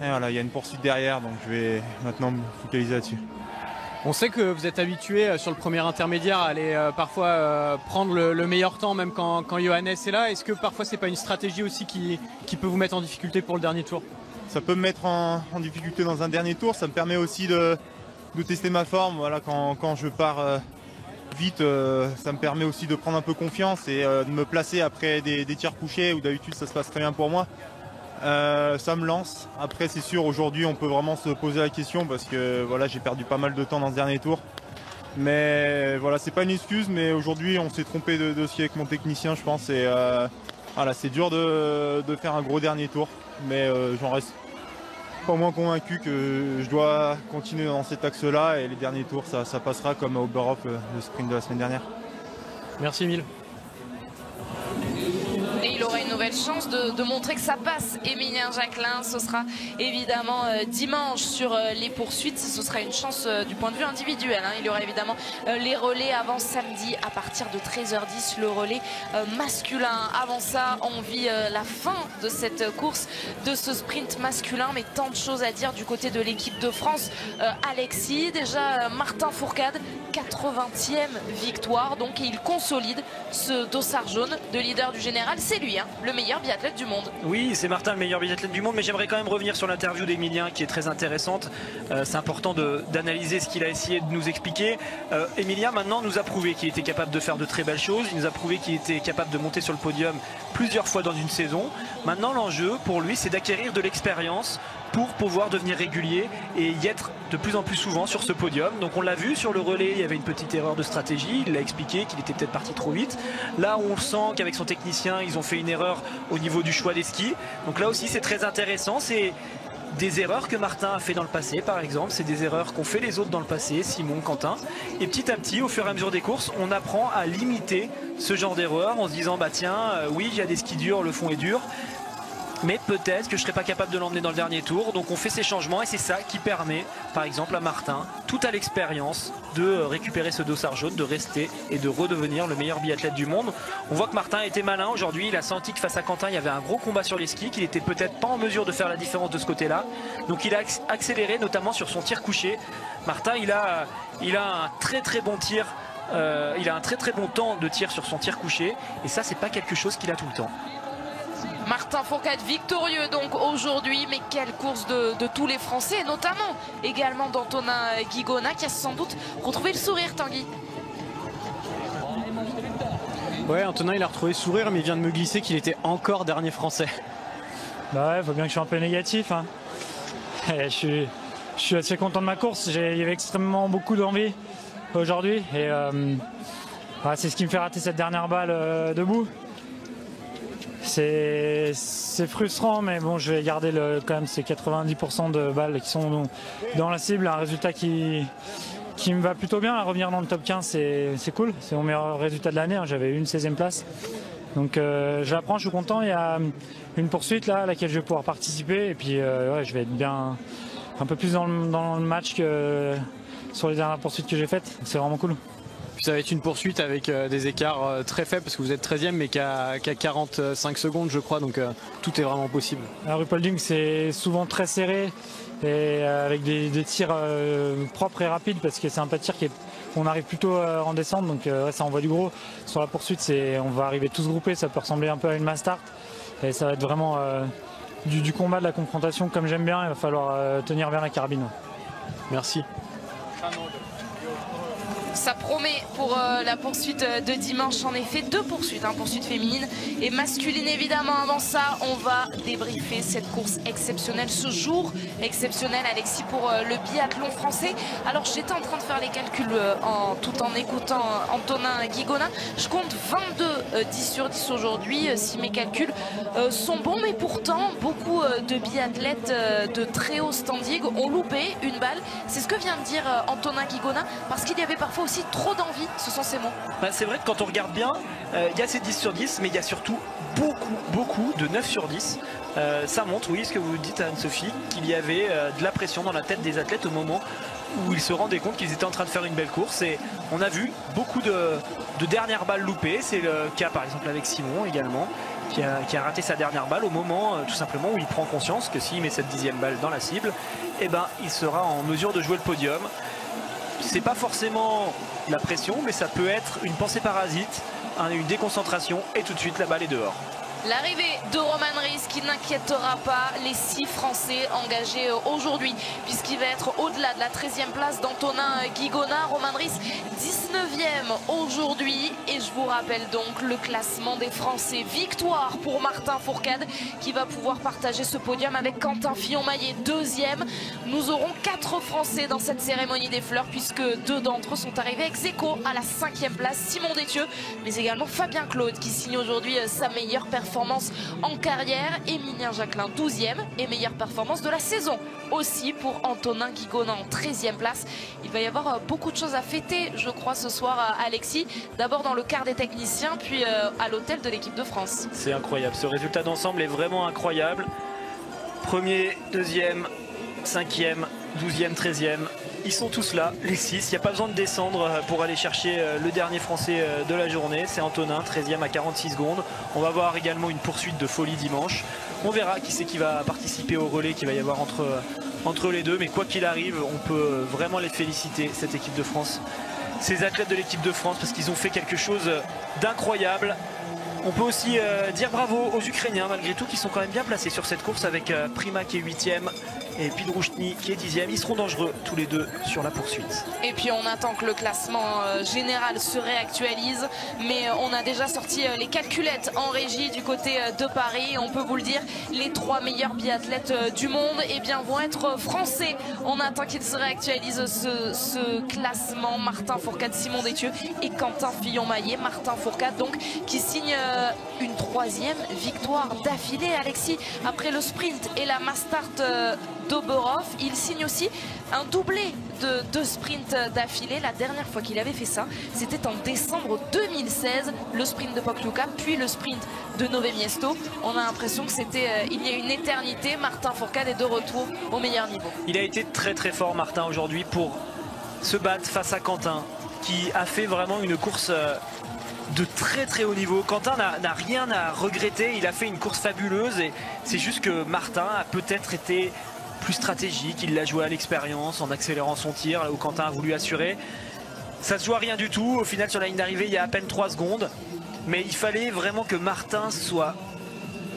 Et voilà, il y a une poursuite derrière, donc je vais maintenant me focaliser là-dessus. On sait que vous êtes habitué sur le premier intermédiaire à aller parfois prendre le meilleur temps, même quand Johannes est là. Est-ce que parfois c'est pas une stratégie aussi qui peut vous mettre en difficulté pour le dernier tour? Ça peut me mettre en difficulté dans un dernier tour, ça me permet aussi de tester ma forme. Voilà, quand je pars vite, ça me permet aussi de prendre un peu confiance et de me placer après des tirs couchés où d'habitude ça se passe très bien pour moi. Ça me lance. Après c'est sûr, aujourd'hui on peut vraiment se poser la question parce que voilà, j'ai perdu pas mal de temps dans ce dernier tour. Mais voilà, c'est pas une excuse, mais aujourd'hui on s'est trompé de dossier avec mon technicien, je pense. Et voilà, c'est dur de faire un gros dernier tour, mais j'en reste pas moins convaincu que je dois continuer dans cet axe-là et les derniers tours, ça passera comme à Oberhof, le sprint de la semaine dernière. Merci Emile. Et il aura une nouvelle chance de montrer que ça passe. Émilien Jacquelin, ce sera évidemment dimanche sur les poursuites. Ce sera une chance du point de vue individuel. Il y aura évidemment les relais avant samedi à partir de 13h10, le relais masculin. Avant ça, on vit la fin de cette course, de ce sprint masculin. Mais tant de choses à dire du côté de l'équipe de France. Alexis, déjà Martin Fourcade, 80e victoire. Donc il consolide ce dossard jaune de leader du général. C'est lui, le meilleur biathlète du monde. Oui, c'est Martin le meilleur biathlète du monde, mais j'aimerais quand même revenir sur l'interview d'Emilien qui est très intéressante. C'est important d'analyser ce qu'il a essayé de nous expliquer. Emilien maintenant nous a prouvé qu'il était capable de faire de très belles choses. Il nous a prouvé qu'il était capable de monter sur le podium plusieurs fois dans une saison. Maintenant l'enjeu pour lui, c'est d'acquérir de l'expérience pour pouvoir devenir régulier et y être de plus en plus souvent sur ce podium. Donc on l'a vu sur le relais, il y avait une petite erreur de stratégie, il l'a expliqué qu'il était peut-être parti trop vite. Là on le sent qu'avec son technicien ils ont fait une erreur au niveau du choix des skis. Donc là aussi c'est très intéressant, c'est des erreurs que Martin a fait dans le passé par exemple, c'est des erreurs qu'ont fait les autres dans le passé, Simon, Quentin. Et petit à petit, au fur et à mesure des courses, on apprend à limiter ce genre d'erreurs en se disant bah tiens, oui il y a des skis durs, le fond est dur, mais peut-être que je ne serais pas capable de l'emmener dans le dernier tour. Donc on fait ces changements et c'est ça qui permet par exemple à Martin, tout à l'expérience, de récupérer ce dossard jaune, de rester et de redevenir le meilleur biathlète du monde. On voit que Martin était malin aujourd'hui, il a senti que face à Quentin il y avait un gros combat sur les skis, qu'il était peut-être pas en mesure de faire la différence de ce côté là. Donc il a accéléré notamment sur son tir couché. Martin il a un très très bon tir, il a un très très bon temps de tir sur son tir couché et ça c'est pas quelque chose qu'il a tout le temps. Martin Fourcade victorieux donc aujourd'hui, mais quelle course de tous les Français, et notamment également d'Antonin Guigona qui a sans doute retrouvé le sourire, Tanguy. Ouais, Antonin il a retrouvé le sourire, mais il vient de me glisser qu'il était encore dernier français. Bah ouais, faut bien que je sois un peu négatif. Et je suis assez content de ma course, il y avait extrêmement beaucoup d'envie aujourd'hui et c'est ce qui me fait rater cette dernière balle debout. C'est frustrant, mais bon, je vais garder quand même ces 90% de balles qui sont dans la cible. Un résultat qui me va plutôt bien. À revenir dans le top 15, c'est cool. C'est mon meilleur résultat de l'année. J'avais une 16e place. Donc je l'apprends, je suis content. Il y a une poursuite là, à laquelle je vais pouvoir participer. Et puis ouais, je vais être bien un peu plus dans le match que sur les dernières poursuites que j'ai faites. C'est vraiment cool. Ça va être une poursuite avec des écarts très faibles parce que vous êtes 13e mais qu'à 45 secondes je crois, donc tout est vraiment possible. À Ruhpolding c'est souvent très serré et avec des tirs propres et rapides parce que c'est un pas de tir on arrive plutôt en descente, donc ouais, ça envoie du gros. Sur la poursuite on va arriver tous groupés, ça peut ressembler un peu à une mass start et ça va être vraiment du combat, de la confrontation comme j'aime bien. Il va falloir tenir bien la carabine. Merci. Ça promet pour la poursuite de dimanche. En effet, deux poursuites, poursuite féminine et masculine évidemment. Avant ça, on va débriefer cette course exceptionnelle, ce jour exceptionnel, Alexis, pour le biathlon français. Alors j'étais en train de faire les calculs tout en écoutant Antonin Guigona. Je compte 22 10 sur 10 aujourd'hui, si mes calculs sont bons, mais pourtant beaucoup de biathlètes de très haut standing ont loupé une balle. C'est ce que vient de dire Antonin Guigona, parce qu'il y avait parfois aussi trop d'envie, ce sont ces mots. C'est vrai que quand on regarde bien, il y a ces 10 sur 10, mais il y a surtout beaucoup de 9 sur 10. Ça montre, oui, ce que vous dites Anne-Sophie, qu'il y avait de la pression dans la tête des athlètes au moment où ils se rendaient compte qu'ils étaient en train de faire une belle course. Et on a vu beaucoup de dernières balles loupées. C'est le cas par exemple avec Simon également, qui a raté sa dernière balle au moment tout simplement où il prend conscience que s'il met cette 10e balle dans la cible, eh ben, il sera en mesure de jouer le podium. C'est pas forcément la pression, mais ça peut être une pensée parasite, une déconcentration et tout de suite la balle est dehors. L'arrivée de Roman Ries qui n'inquiétera pas les 6 Français engagés aujourd'hui, puisqu'il va être au-delà de la 13e place d'Antonin Guigona. Roman Ries 19e aujourd'hui, et je vous rappelle donc le classement des Français. Victoire pour Martin Fourcade qui va pouvoir partager ce podium avec Quentin Fillon-Maillet 2e. Nous aurons 4 Français dans cette cérémonie des fleurs, puisque 2 d'entre eux sont arrivés ex aequo à la 5e place. Simon Détieux, mais également Fabien Claude qui signe aujourd'hui sa meilleure performance en carrière. Emilien Jacquelin 12e et meilleure performance de la saison aussi pour Antonin Guigona en 13e place. Il va y avoir beaucoup de choses à fêter, je crois, ce soir, Alexis. D'abord dans le quart des techniciens, puis à l'hôtel de l'équipe de France. C'est incroyable, ce résultat d'ensemble est vraiment incroyable. Premier, deuxième, 5e, 12e, 13e. Ils sont tous là, les 6. Il n'y a pas besoin de descendre pour aller chercher le dernier Français de la journée. C'est Antonin, 13e à 46 secondes. On va voir également une poursuite de folie dimanche. On verra qui c'est qui va participer au relais qu'il va y avoir entre les deux. Mais quoi qu'il arrive, on peut vraiment les féliciter, cette équipe de France. Ces athlètes de l'équipe de France, parce qu'ils ont fait quelque chose d'incroyable. On peut aussi dire bravo aux Ukrainiens, malgré tout, qui sont quand même bien placés sur cette course, avec Prima qui est 8e et Pidrouchny qui est 10e. Ils seront dangereux tous les deux sur la poursuite. Et puis on attend que le classement général se réactualise, mais on a déjà sorti les calculettes en régie du côté de Paris. On peut vous le dire, les 3 meilleurs biathlètes du monde vont être français. On attend qu'il se réactualise ce classement. Martin Fourcade, Simon Détieux et Quentin Fillon-Maillet. Martin Fourcade donc qui signe une 3e victoire d'affilée, Alexis, après le sprint et la mass start d'Oberhof. Il signe aussi un doublé de 2 sprints d'affilée. La dernière fois qu'il avait fait ça, c'était en décembre 2016, le sprint de Pokljuka, puis le sprint de Nové Město. On a l'impression que c'était il y a une éternité. Martin Fourcade est de retour au meilleur niveau. Il a été très très fort, Martin, aujourd'hui, pour se battre face à Quentin, qui a fait vraiment une course de très très haut niveau. Quentin n'a rien à regretter, il a fait une course fabuleuse, et c'est juste que Martin a peut-être été plus stratégique, il l'a joué à l'expérience en accélérant son tir là où Quentin a voulu assurer. Ça se joue à rien du tout, au final sur la ligne d'arrivée il y a à peine 3 secondes, mais il fallait vraiment que Martin soit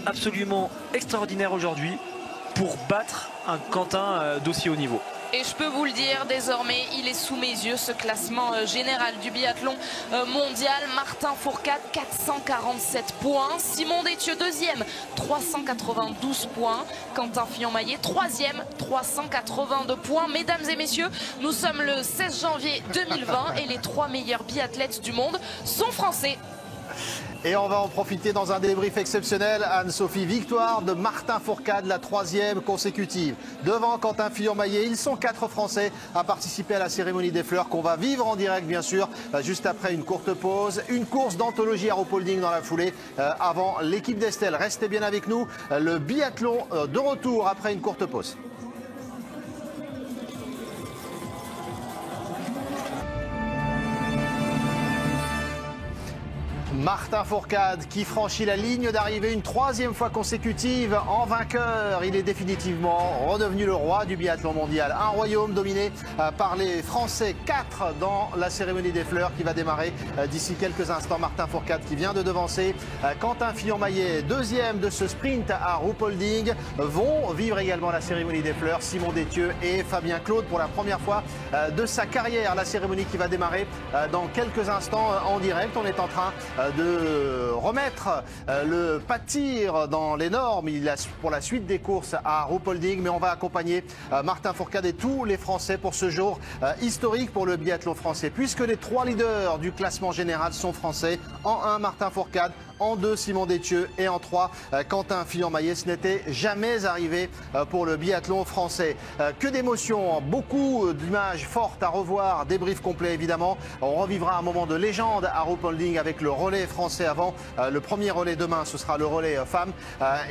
absolument extraordinaire aujourd'hui pour battre un Quentin d'aussi haut niveau. Et je peux vous le dire, désormais, il est sous mes yeux, ce classement général du biathlon mondial. Martin Fourcade, 447 points. Simon Détieux, 2e, 392 points. Quentin Fillon-Maillet, 3e, 382 points. Mesdames et messieurs, nous sommes le 16 janvier 2020 et les 3 meilleurs biathlètes du monde sont français. Et on va en profiter dans un débrief exceptionnel. Anne-Sophie, victoire de Martin Fourcade, la 3e consécutive. Devant Quentin Fillon-Maillet, ils sont 4 Français à participer à la cérémonie des fleurs qu'on va vivre en direct, bien sûr, juste après une courte pause. Une course d'anthologie à Ruhpolding dans la foulée avant l'équipe d'Estelle. Restez bien avec nous. Le biathlon de retour après une courte pause. Martin Fourcade qui franchit la ligne d'arrivée une 3e fois consécutive en vainqueur. Il est définitivement redevenu le roi du biathlon mondial. Un royaume dominé par les Français, 4 dans la cérémonie des fleurs qui va démarrer d'ici quelques instants. Martin Fourcade qui vient de devancer Quentin Fillon-Maillet, 2e de ce sprint à Ruhpolding, vont vivre également la cérémonie des fleurs. Simon Détieux et Fabien Claude pour la première fois de sa carrière. La cérémonie qui va démarrer dans quelques instants en direct. On est en train de remettre le pas de tir dans les normes pour la suite des courses à Ruhpolding, mais on va accompagner Martin Fourcade et tous les Français pour ce jour historique pour le biathlon français, puisque les 3 leaders du classement général sont français. En 1, Martin Fourcade. En 2, Simon Détieux, et en 3, Quentin Fillon-Maillet. Ce n'était jamais arrivé pour le biathlon français. Que d'émotions, beaucoup d'images fortes à revoir, débrief complet évidemment. On revivra un moment de légende à Ruhpolding avec le relais français avant. Le premier relais demain, ce sera le relais femmes.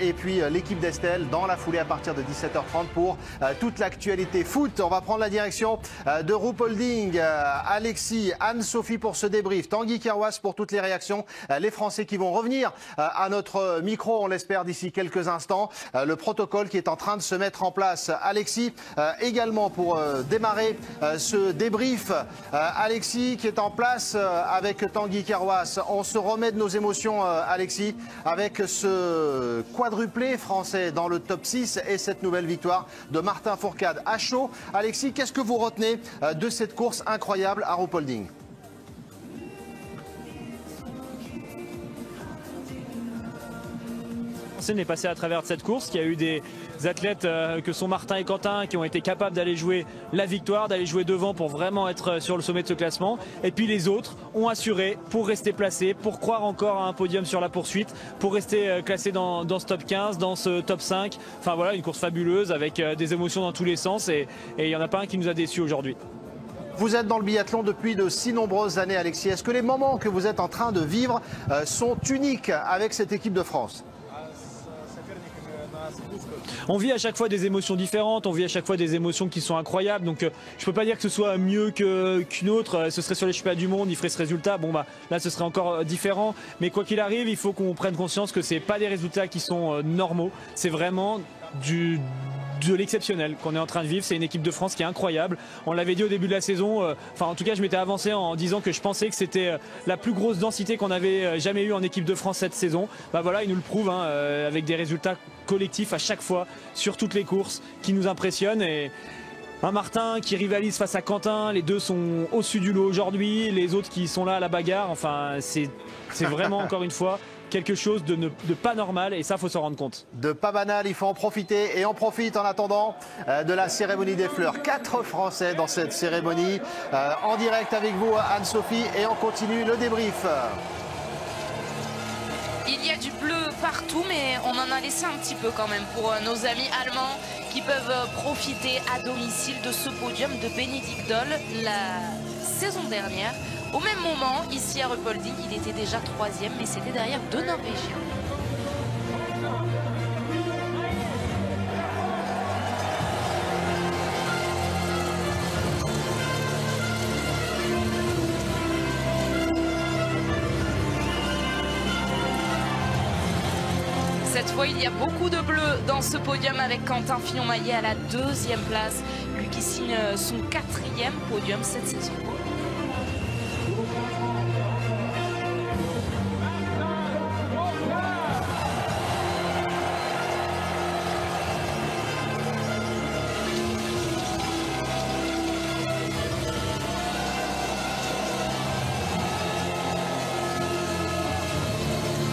Et puis l'équipe d'Estelle dans la foulée à partir de 17h30 pour toute l'actualité foot. On va prendre la direction de Ruhpolding. Alexis, Anne-Sophie pour ce débrief. Tanguy Kerwas pour toutes les réactions. Les Français qui vont vont revenir à notre micro, on l'espère, d'ici quelques instants. Le protocole qui est en train de se mettre en place. Alexis, également pour démarrer ce débrief. Alexis qui est en place avec Tanguy Carwas. On se remet de nos émotions, Alexis, avec ce quadruplé français dans le top 6 et cette nouvelle victoire de Martin Fourcade. À chaud, Alexis, qu'est-ce que vous retenez de cette course incroyable à Ruhpolding? Est passé à travers de cette course, qu'il y a eu des athlètes que sont Martin et Quentin qui ont été capables d'aller jouer la victoire, d'aller jouer devant pour vraiment être sur le sommet de ce classement. Et puis les autres ont assuré pour rester placés, pour croire encore à un podium sur la poursuite, pour rester classés dans ce top 15, dans ce top 5. Enfin voilà, une course fabuleuse avec des émotions dans tous les sens et il n'y en a pas un qui nous a déçus aujourd'hui. Vous êtes dans le biathlon depuis de si nombreuses années, Alexis. Est-ce que les moments que vous êtes en train de vivre sont uniques avec cette équipe de France? On vit à chaque fois des émotions différentes, on vit à chaque fois des émotions qui sont incroyables. Donc je peux pas dire que ce soit mieux qu'une autre. Ce serait sur les championnats du monde, il ferait ce résultat. Bon bah là ce serait encore différent. Mais quoi qu'il arrive, il faut qu'on prenne conscience que c'est pas des résultats qui sont normaux. C'est vraiment de l'exceptionnel qu'on est en train de vivre. C'est une équipe de France qui est incroyable. On l'avait dit au début de la saison, enfin en tout cas je m'étais avancé en disant que je pensais que c'était la plus grosse densité qu'on avait jamais eu en équipe de France cette saison. Bah voilà, ils nous le prouvent hein, avec des résultats collectifs à chaque fois sur toutes les courses qui nous impressionnent. Et un Martin qui rivalise face à Quentin, les deux sont au-dessus du lot aujourd'hui, les autres qui sont là à la bagarre, enfin c'est vraiment encore une fois quelque chose de pas normal et ça faut s'en rendre compte. De pas banal, il faut en profiter et on profite en attendant de la cérémonie des fleurs. 4 Français dans cette cérémonie, en direct avec vous Anne-Sophie et on continue le débrief. Il y a du bleu partout, mais on en a laissé un petit peu quand même pour nos amis allemands qui peuvent profiter à domicile de ce podium de Bénédicte Doll la saison dernière. Au même moment, ici à Ruhpolding, il était déjà 3e, mais c'était derrière 2 Norvégiens. Cette fois, il y a beaucoup de bleu dans ce podium avec Quentin Fillon-Maillet à la 2e place. Lui qui signe son 4e podium cette saison.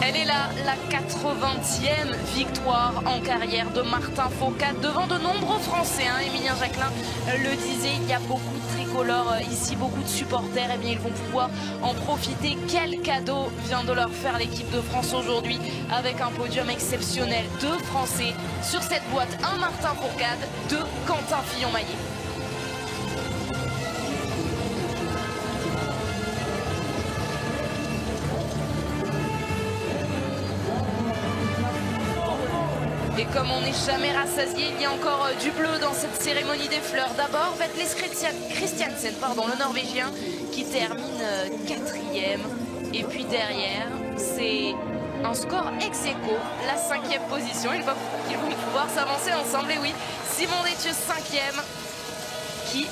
Elle est là, la 80e victoire en carrière de Martin Fourcade devant de nombreux Français. Emilien Jacquelin le disait, il y a beaucoup de tricolores ici, beaucoup de supporters. Eh bien, ils vont pouvoir en profiter. Quel cadeau vient de leur faire l'équipe de France aujourd'hui avec un podium exceptionnel. 2 Français sur cette boîte, un Martin Fourcade, 2 Quentin Fillon-Maillet. Et comme on n'est jamais rassasié, il y a encore du bleu dans cette cérémonie des fleurs. D'abord, Vetless Christiansen, le Norvégien, qui termine 4e. Et puis derrière, c'est un score ex aequo, la 5e position. Ils vont pouvoir s'avancer ensemble. Et oui, Simon Détieux 5e, qui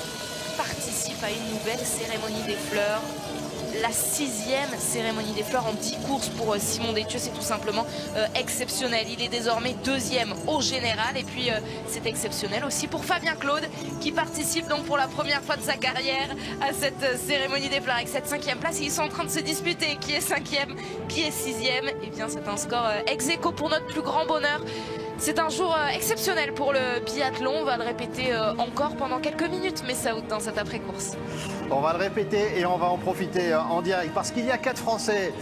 participe à une nouvelle cérémonie des fleurs. La 6e cérémonie des fleurs en 10 courses pour Simon Détieux, c'est tout simplement exceptionnel. Il est désormais 2e au général et puis c'est exceptionnel aussi pour Fabien Claude qui participe donc pour la première fois de sa carrière à cette cérémonie des fleurs avec cette 5e place. Ils sont en train de se disputer qui est 5e, qui est 6e. Et bien c'est un score ex aequo pour notre plus grand bonheur. C'est un jour exceptionnel pour le biathlon. On va le répéter encore pendant quelques minutes, mais ça dans cette après-course. On va le répéter et on va en profiter en direct parce qu'il y a 4 Français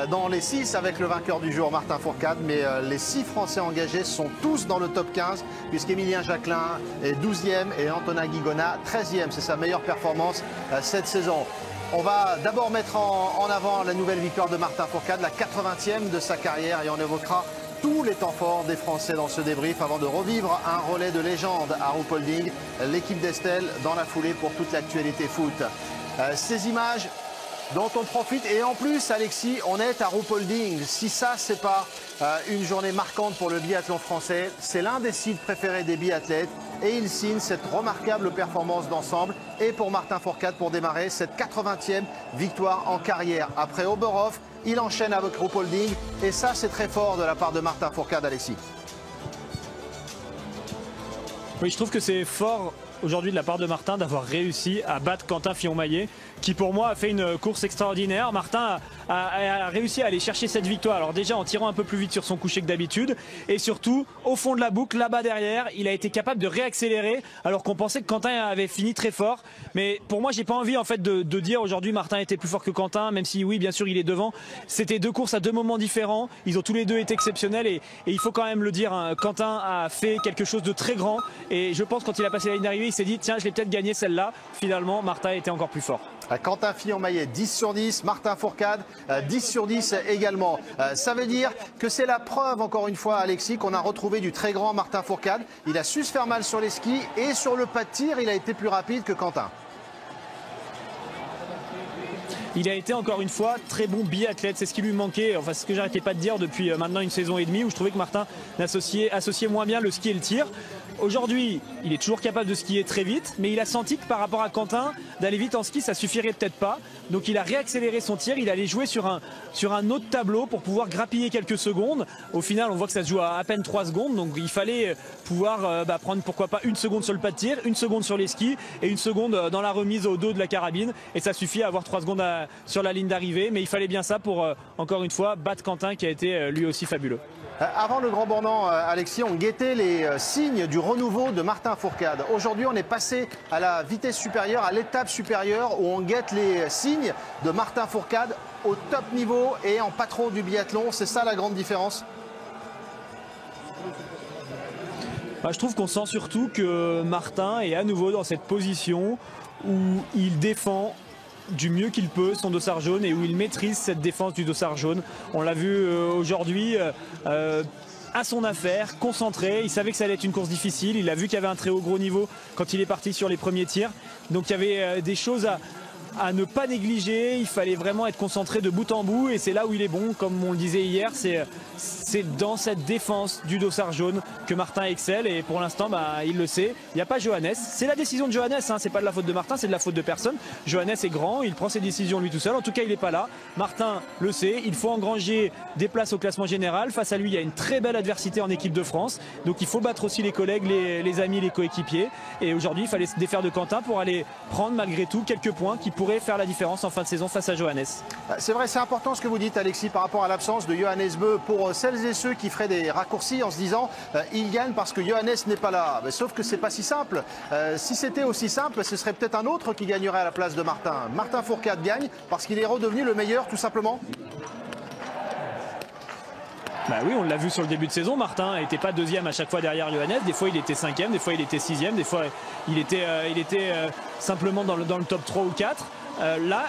dans les 6 avec le vainqueur du jour Martin Fourcade, mais les 6 Français engagés sont tous dans le top 15 puisqu'Emilien Jacquelin est 12e et Antonin Guigona 13e. C'est sa meilleure performance cette saison. On va d'abord mettre en avant la nouvelle victoire de Martin Fourcade, la 80e de sa carrière et on évoquera tous les temps forts des Français dans ce débrief avant de revivre un relais de légende à Ruhpolding. L'équipe d'Estelle dans la foulée pour toute l'actualité foot. Ces images dont on profite. Et en plus, Alexis, on est à Ruhpolding. Si ça, c'est pas une journée marquante pour le biathlon français, c'est l'un des sites préférés des biathlètes. Et il signe cette remarquable performance d'ensemble. Et pour Martin Fourcade, pour démarrer cette 80e victoire en carrière. Après Oberhof, il enchaîne avec Ruhpolding. Et ça, c'est très fort de la part de Martin Fourcade, Alexis. Oui, je trouve que c'est fort aujourd'hui de la part de Martin d'avoir réussi à battre Quentin Fillon-Maillet, qui pour moi a fait une course extraordinaire. Martin a réussi à aller chercher cette victoire. Alors déjà en tirant un peu plus vite sur son coucher que d'habitude, et surtout au fond de la boucle, là-bas derrière, il a été capable de réaccélérer alors qu'on pensait que Quentin avait fini très fort. Mais pour moi, j'ai pas envie en fait de dire aujourd'hui Martin était plus fort que Quentin, même si oui, bien sûr, il est devant. C'était deux courses à deux moments différents. Ils ont tous les deux été exceptionnels et il faut quand même le dire, hein, Quentin a fait quelque chose de très grand et je pense quand il a passé la ligne d'arrivée, il s'est dit tiens, je l'ai peut-être gagné celle-là. Finalement, Martin était encore plus fort. Quentin Fillon-Maillet 10 sur 10, Martin Fourcade 10 sur 10 également. Ça veut dire que c'est la preuve encore une fois, Alexis, qu'on a retrouvé du très grand Martin Fourcade. Il a su se faire mal sur les skis et sur le pas de tir, il a été plus rapide que Quentin. Il a été encore une fois très bon biathlète, c'est ce qui lui manquait, enfin c'est ce que j'arrêtais pas de dire depuis maintenant une saison et demie où je trouvais que Martin associait moins bien le ski et le tir. Aujourd'hui, il est toujours capable de skier très vite, mais il a senti que par rapport à Quentin, d'aller vite en ski, ça suffirait peut-être pas. Donc il a réaccéléré son tir, il allait jouer sur un autre tableau pour pouvoir grappiller quelques secondes. Au final, on voit que ça se joue à peine 3 secondes, donc il fallait pouvoir prendre pourquoi pas 1 seconde sur le pas de tir, 1 seconde sur les skis et 1 seconde dans la remise au dos de la carabine. Et ça suffit à avoir 3 secondes sur la ligne d'arrivée, mais il fallait bien ça pour, encore une fois, battre Quentin qui a été lui aussi fabuleux. Avant le Grand Bornand, Alexis, on guettait les signes du renouveau de Martin Fourcade. Aujourd'hui, on est passé à la vitesse supérieure, à l'étape supérieure, où on guette les signes de Martin Fourcade au top niveau et en patron du biathlon. C'est ça la grande différence? Je trouve qu'on sent surtout que Martin est à nouveau dans cette position où il défend du mieux qu'il peut son dossard jaune et où il maîtrise cette défense du dossard jaune. On l'a vu aujourd'hui à son affaire, concentré. Il savait que ça allait être une course difficile. Il a vu qu'il y avait un très haut gros niveau quand il est parti sur les premiers tirs. Donc il y avait des choses à ne pas négliger. Il fallait vraiment être concentré de bout en bout et c'est là où il est bon, comme on le disait hier, c'est dans cette défense du dossard jaune que Martin excelle et pour l'instant il le sait. Il n'y a pas Johannes, c'est la décision de Johannes, hein. C'est pas de la faute de Martin, c'est de la faute de personne. Johannes est grand, il prend ses décisions lui tout seul, en tout cas il n'est pas là. Martin le sait, il faut engranger des places au classement général. Face à lui il y a une très belle adversité en équipe de France, donc il faut battre aussi les collègues, les amis, les coéquipiers et aujourd'hui il fallait se défaire de Quentin pour aller prendre malgré tout quelques points qui pourrait faire la différence en fin de saison face à Johannes. C'est vrai, c'est important ce que vous dites, Alexis, par rapport à l'absence de Johannes Beu. Pour celles et ceux qui feraient des raccourcis en se disant il gagne parce que Johannes n'est pas là. Mais sauf que c'est pas si simple. Si c'était aussi simple, ce serait peut-être un autre qui gagnerait à la place de Martin. Martin Fourcade gagne parce qu'il est redevenu le meilleur, tout simplement. Oui, on l'a vu sur le début de saison. Martin n'était pas deuxième à chaque fois derrière Johannes. Des fois, il était cinquième, des fois, il était sixième, des fois, il était simplement dans le top 3 ou 4. Là,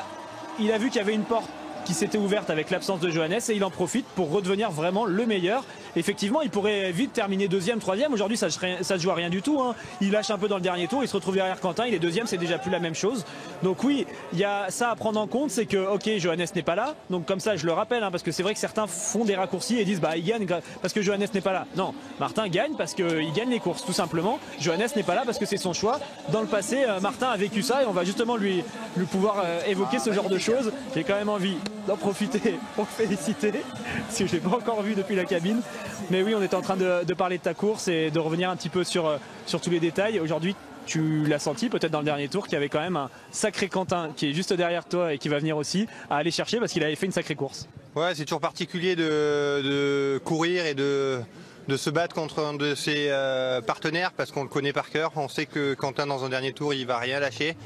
il a vu qu'il y avait une porte qui s'était ouverte avec l'absence de Johannes et il en profite pour redevenir vraiment le meilleur. Effectivement, il pourrait vite terminer deuxième, troisième. Aujourd'hui, ça se joue à rien du tout, hein. Il lâche un peu dans le dernier tour, il se retrouve derrière Quentin, il est deuxième, c'est déjà plus la même chose. Donc oui, il y a ça à prendre en compte, c'est que ok, Johannes n'est pas là. Donc comme ça, je le rappelle, hein, parce que c'est vrai que certains font des raccourcis et disent il gagne parce que Johannes n'est pas là. Non, Martin gagne parce qu'il gagne les courses, tout simplement. Johannes n'est pas là parce que c'est son choix. Dans le passé, Martin a vécu ça et on va justement lui pouvoir évoquer ce genre de choses. J'ai quand même envie d'en profiter pour le féliciter, parce que je l'ai pas encore vu depuis la cabine. Mais oui, on était en train de parler de ta course et de revenir un petit peu sur tous les détails. Aujourd'hui, tu l'as senti peut-être dans le dernier tour qu'il y avait quand même un sacré Quentin qui est juste derrière toi et qui va venir aussi à aller chercher parce qu'il avait fait une sacrée course. Ouais, c'est toujours particulier de courir et de se battre contre un de ses partenaires parce qu'on le connaît par cœur. On sait que Quentin dans un dernier tour il va rien lâcher,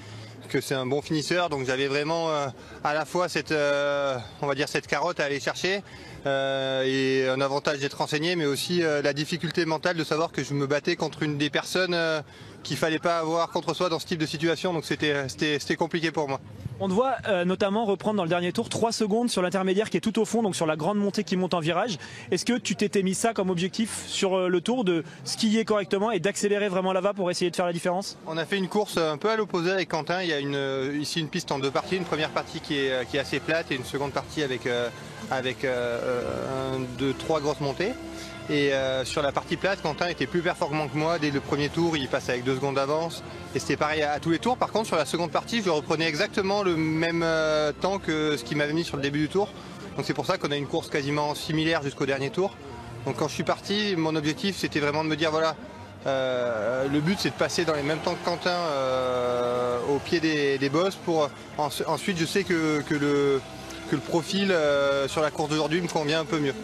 que c'est un bon finisseur, donc j'avais vraiment à la fois cette carotte à aller chercher et un avantage d'être renseigné, mais aussi la difficulté mentale de savoir que je me battais contre une des personnes qu'il fallait pas avoir contre soi dans ce type de situation, donc c'était compliqué pour moi. On te voit notamment reprendre dans le dernier tour 3 secondes sur l'intermédiaire qui est tout au fond, donc sur la grande montée qui monte en virage. Est-ce que tu t'étais mis ça comme objectif sur le tour, de skier correctement et d'accélérer vraiment là-bas pour essayer de faire la différence? On a fait une course un peu à l'opposé avec Quentin. Il y a ici une piste en 2 parties. Une première partie qui est assez plate et une seconde partie avec 3 grosses montées. Et sur la partie plate, Quentin était plus performant que moi. Dès le premier tour, il passe avec 2 secondes d'avance. Et c'était pareil à tous les tours. Par contre, sur la seconde partie, je reprenais exactement le même temps que ce qu'il m'avait mis sur le début du tour. Donc c'est pour ça qu'on a une course quasiment similaire jusqu'au dernier tour. Donc quand je suis parti, mon objectif, c'était vraiment de me dire, voilà, le but, c'est de passer dans les mêmes temps que Quentin au pied des bosses. Pour ensuite, je sais que le profil sur la course d'aujourd'hui me convient un peu mieux.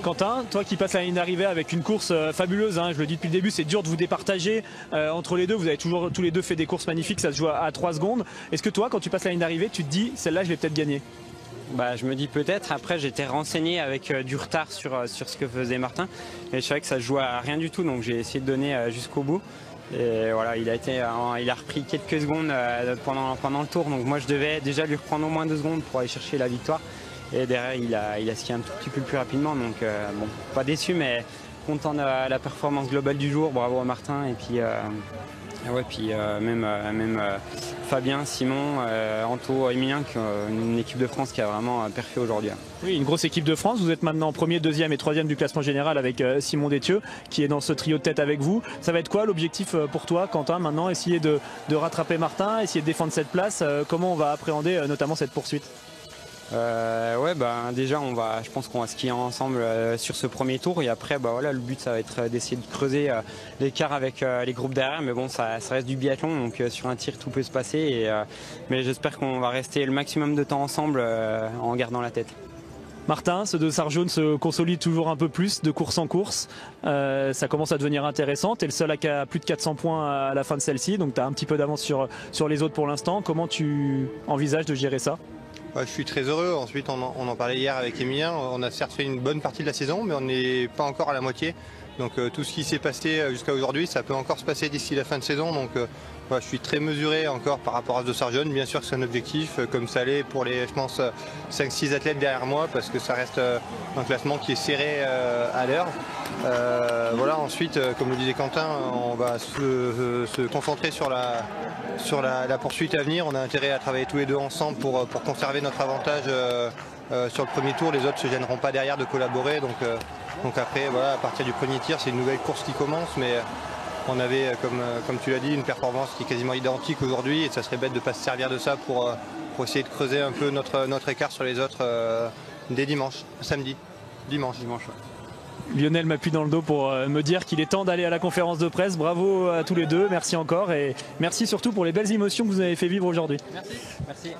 Quentin, toi qui passes la ligne d'arrivée avec une course fabuleuse, hein, je le dis depuis le début, c'est dur de vous départager entre les deux. Vous avez toujours tous les deux fait des courses magnifiques, ça se joue à 3 secondes. Est-ce que toi, quand tu passes la ligne d'arrivée, tu te dis, celle-là, je vais peut-être gagner? Bah, je me dis peut-être. Après, j'étais renseigné avec du retard sur ce que faisait Martin. Et je savais que ça se jouait à rien du tout, donc j'ai essayé de donner jusqu'au bout. Et voilà, il a repris quelques secondes pendant le tour. Donc moi, je devais déjà lui reprendre au moins 2 secondes pour aller chercher la victoire. Et derrière, il a skié un tout petit peu plus rapidement. Donc bon, pas déçu, mais content de la performance globale du jour. Bravo à Martin. Et puis, même Fabien, Simon, Anto, Emilien, une équipe de France qui a vraiment perfé aujourd'hui. Oui, une grosse équipe de France. Vous êtes maintenant premier, deuxième et troisième du classement général avec Simon Détieux qui est dans ce trio de tête avec vous. Ça va être quoi l'objectif pour toi, Quentin, maintenant? Essayer de rattraper Martin, essayer de défendre cette place. Comment on va appréhender notamment cette poursuite? Déjà je pense qu'on va skier ensemble sur ce premier tour, et après le but ça va être d'essayer de creuser l'écart avec les groupes derrière, mais bon ça reste du biathlon, donc sur un tir tout peut se passer, mais j'espère qu'on va rester le maximum de temps ensemble en gardant la tête. Martin, ce dossard jaune se consolide toujours un peu plus de course en course. Ça commence à devenir intéressant. Tu es le seul à plus de 400 points à la fin de celle-ci, donc tu as un petit peu d'avance sur les autres pour l'instant. Comment tu envisages de gérer ça? Je suis très heureux. Ensuite, on en parlait hier avec Emilien. On a certes fait une bonne partie de la saison, mais on n'est pas encore à la moitié. Donc tout ce qui s'est passé jusqu'à aujourd'hui, ça peut encore se passer d'ici la fin de saison. Donc je suis très mesuré encore par rapport à ce dossard jaune. Bien sûr que c'est un objectif, comme ça l'est pour les, je pense, 5-6 athlètes derrière moi, parce que ça reste un classement qui est serré à l'heure. Ensuite, comme le disait Quentin, on va se concentrer sur la poursuite à venir. On a intérêt à travailler tous les deux ensemble pour conserver notre avantage sur le premier tour. Les autres ne se gêneront pas derrière de collaborer. Donc après, à partir du premier tir, c'est une nouvelle course qui commence. Mais on avait, comme tu l'as dit, une performance qui est quasiment identique aujourd'hui. Et ça serait bête de ne pas se servir de ça pour essayer de creuser un peu notre écart sur les autres dès dimanche, dimanche. Lionel m'appuie dans le dos pour me dire qu'il est temps d'aller à la conférence de presse. Bravo à tous les deux, merci encore, et merci surtout pour les belles émotions que vous avez fait vivre aujourd'hui. Merci.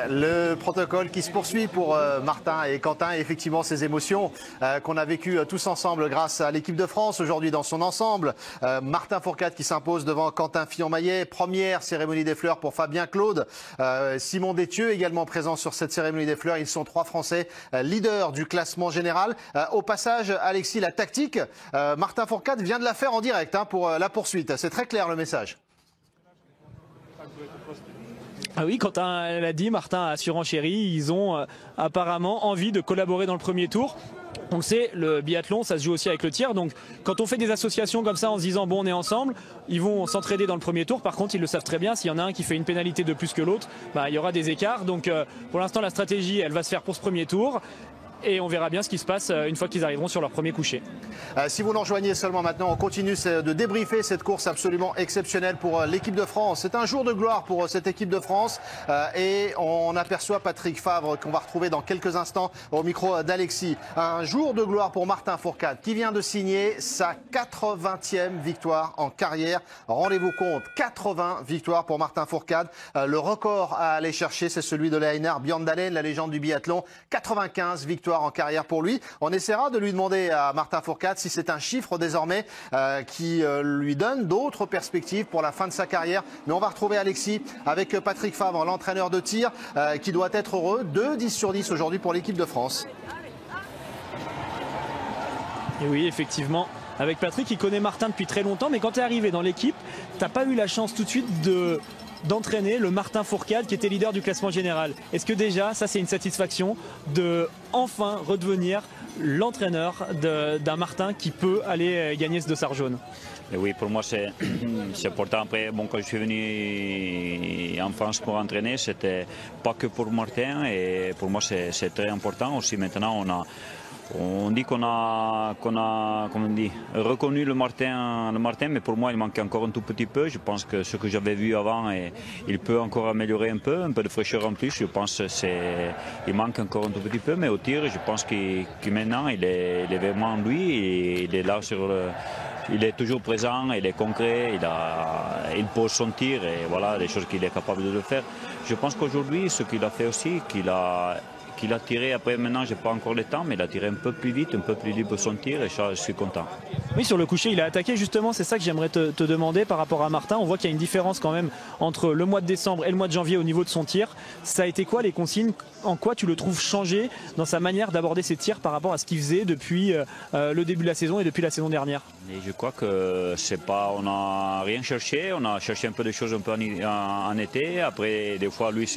Le protocole qui se poursuit pour Martin et Quentin, et effectivement ces émotions qu'on a vécues tous ensemble grâce à l'équipe de France aujourd'hui dans son ensemble. Martin Fourcade qui s'impose devant Quentin Fillon-Maillet, première cérémonie des fleurs pour Fabien Claude. Simon Détieux également présent sur cette cérémonie des fleurs. Ils sont 3 Français leaders du classement général. Au passage, Alexis, la tactique, Martin Fourcade vient de la faire en direct pour la poursuite. C'est très clair le message. Ah oui, Quentin l'a dit, Martin a surenchéri, ils ont apparemment envie de collaborer dans le premier tour. On le sait, le biathlon, ça se joue aussi avec le tir. Donc quand on fait des associations comme ça en se disant bon, on est ensemble, ils vont s'entraider dans le premier tour. Par contre, ils le savent très bien, s'il y en a un qui fait une pénalité de plus que l'autre, il y aura des écarts. Donc pour l'instant, la stratégie, elle va se faire pour ce premier tour. Et on verra bien ce qui se passe une fois qu'ils arriveront sur leur premier coucher. Si vous nous rejoignez seulement maintenant, on continue de débriefer cette course absolument exceptionnelle pour l'équipe de France. C'est un jour de gloire pour cette équipe de France et on aperçoit Patrick Favre qu'on va retrouver dans quelques instants au micro d'Alexis. Un jour de gloire pour Martin Fourcade qui vient de signer sa 80e victoire en carrière. Rendez-vous compte, 80 victoires pour Martin Fourcade. Le record à aller chercher, c'est celui de Einar Bjørndalen, la légende du biathlon. 95 victoires en carrière pour lui. On essaiera de lui demander à Martin Fourcade si c'est un chiffre désormais qui lui donne d'autres perspectives pour la fin de sa carrière. Mais on va retrouver Alexis avec Patrick Favre, l'entraîneur de tir, qui doit être heureux. 2 10/10 aujourd'hui pour l'équipe de France. Et oui, effectivement, avec Patrick, il connaît Martin depuis très longtemps, mais quand tu es arrivé dans l'équipe, tu n'as pas eu la chance tout de suite de d'entraîner le Martin Fourcade qui était leader du classement général. Est-ce que déjà, ça c'est une satisfaction de enfin redevenir l'entraîneur d'un Martin qui peut aller gagner ce dossard jaune? Et oui, pour moi c'est important. Après, bon, quand je suis venu en France pour entraîner, c'était pas que pour Martin, et pour moi c'est très important aussi. Maintenant, on dit qu'on a comment on dit, reconnu le Martin, mais pour moi il manque encore un tout petit peu. Je pense que ce que j'avais vu avant, il peut encore améliorer un peu de fraîcheur en plus. Je pense qu'il manque encore un tout petit peu, mais au tir, je pense que maintenant il est vraiment lui, et il est là il est toujours présent, il est concret, il pose son tir, et voilà les choses qu'il est capable de le faire. Je pense qu'aujourd'hui, ce qu'il a fait aussi, qu'il a tiré, après maintenant j'ai pas encore le temps, mais il a tiré un peu plus vite, un peu plus libre son tir, et ça, je suis content. Oui, sur le coucher il a attaqué justement, c'est ça que j'aimerais te demander par rapport à Martin. On voit qu'il y a une différence quand même entre le mois de décembre et le mois de janvier au niveau de son tir. Ça a été quoi les consignes? En quoi tu le trouves changé dans sa manière d'aborder ses tirs par rapport à ce qu'il faisait depuis le début de la saison et depuis la saison dernière? Et je crois que on n'a rien cherché, on a cherché un peu des choses un peu en été. Après, des fois, lui,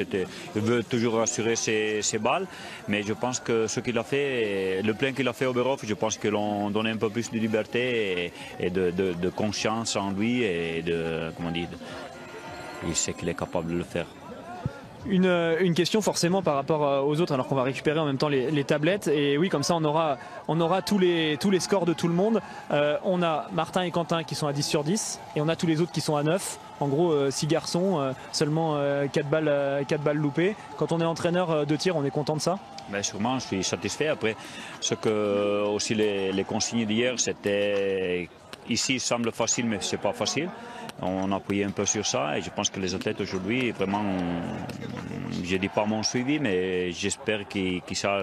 il veut toujours assurer ses balles. Mais je pense que ce qu'il a fait, le plein qu'il a fait au Oberhof, je pense que l'on donnait un peu plus de liberté et de confiance en lui, et comment dire, il sait qu'il est capable de le faire. Une question forcément par rapport aux autres, alors qu'on va récupérer en même temps les tablettes, et oui, comme ça on aura tous les scores de tout le monde. On a Martin et Quentin qui sont à 10 sur 10, et on a tous les autres qui sont à 9. En gros 6 garçons, seulement 4 balles loupées. Quand on est entraîneur de tir, on est content de ça? Ben sûrement, je suis satisfait. Après, ce que aussi les consignes d'hier, c'était ici il semble facile, mais c'est pas facile. On a appuyé un peu sur ça, et je pense que les athlètes aujourd'hui, vraiment, je ne dis pas mon suivi, mais j'espère que ça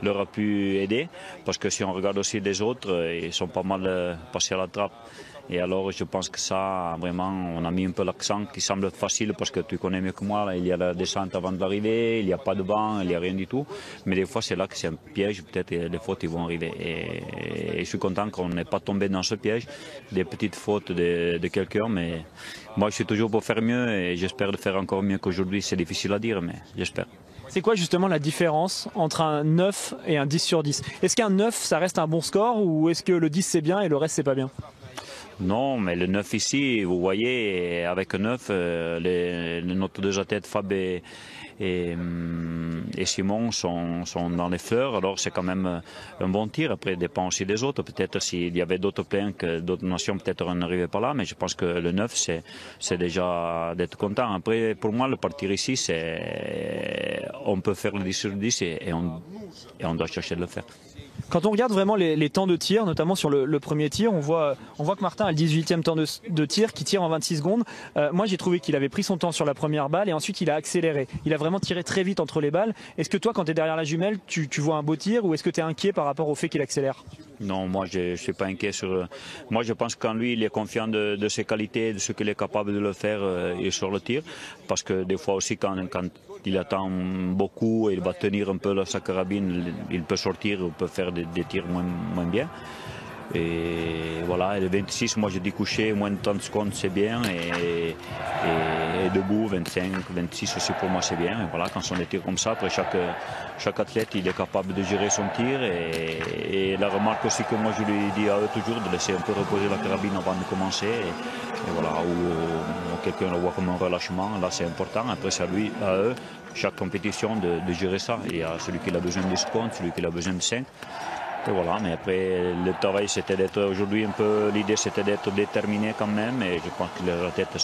leur a pu aider, parce que si on regarde aussi les autres, ils sont pas mal passés à la trappe. Et alors je pense que ça, vraiment, on a mis un peu l'accent qui semble facile, parce que tu connais mieux que moi, là, il y a la descente avant de l'arrivée, il n'y a pas de banc, il n'y a rien du tout. Mais des fois c'est là que c'est un piège, peut-être les fautes ils vont arriver. Et je suis content qu'on n'ait pas tombé dans ce piège, des petites fautes de quelqu'un, mais moi je suis toujours pour faire mieux, et j'espère de faire encore mieux qu'aujourd'hui. C'est difficile à dire, mais j'espère. C'est quoi justement la différence entre un 9 et un 10 sur 10? Est-ce qu'un 9 ça reste un bon score, ou est-ce que le 10 c'est bien et le reste c'est pas bien? Non, mais le 9 ici, vous voyez, avec un 9, nos deux athlètes, Fab et Simon, sont dans les fleurs. Alors c'est quand même un bon tir. Après, il dépend aussi des autres. Peut-être s'il y avait d'autres pleins, que d'autres nations, peut-être on n'arrivait pas là. Mais je pense que le 9, c'est déjà d'être content. Après, pour moi, le partir ici, on peut faire le 10 sur 10, et on doit chercher de le faire. Quand on regarde vraiment les temps de tir, notamment sur le premier tir, on voit que Martin a le 18e temps de tir, qui tire en 26 secondes. Moi j'ai trouvé qu'il avait pris son temps sur la première balle, et ensuite il a accéléré. Il a vraiment tiré très vite entre les balles. Est-ce que toi, quand tu es derrière la jumelle, tu vois un beau tir, ou est-ce que tu es inquiet par rapport au fait qu'il accélère? Non, moi je ne suis pas inquiet. Moi je pense qu'en lui, il est confiant de ses qualités, de ce qu'il est capable de le faire et sur le tir. Parce que des fois aussi, quand il attend beaucoup et il va tenir un peu sa carabine, il peut sortir, il peut faire des tirs moins bien. Et voilà, et le 26, moi je dis coucher, moins de 30 secondes c'est bien, et debout, 25, 26 aussi pour moi c'est bien. Et voilà, quand on des tirs comme ça, après chaque athlète il est capable de gérer son tir, et la remarque aussi que moi je lui dis à eux toujours, de laisser un peu reposer la carabine avant de commencer, et voilà, ou quelqu'un le voit comme un relâchement, là c'est important. Après c'est à eux, chaque compétition de gérer ça. Il y a celui qui a besoin de secondes, celui qui a besoin de 5. Et voilà, mais après le travail c'était d'être aujourd'hui un peu, l'idée c'était d'être déterminé quand même, et je pense que les athlètes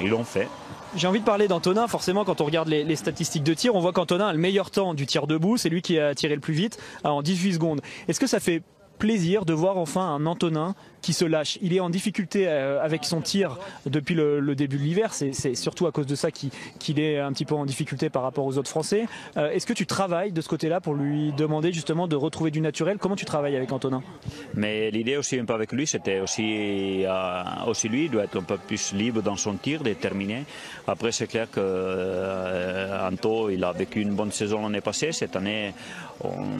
ils l'ont fait. J'ai envie de parler d'Antonin. Forcément, quand on regarde les statistiques de tir, on voit qu'Antonin a le meilleur temps du tir debout, c'est lui qui a tiré le plus vite, en 18 secondes. Est-ce que ça fait plaisir de voir enfin un Antonin qui se lâche? Il est en difficulté avec son tir depuis le début de l'hiver, c'est surtout à cause de ça qu'il est un petit peu en difficulté par rapport aux autres Français. Est-ce que tu travailles de ce côté-là pour lui demander justement de retrouver du naturel? Comment tu travailles avec Antonin? Mais l'idée aussi un peu avec lui, c'était aussi lui, il doit être un peu plus libre dans son tir, déterminé. Après c'est clair que Anto, il a vécu une bonne saison l'année passée. Cette année,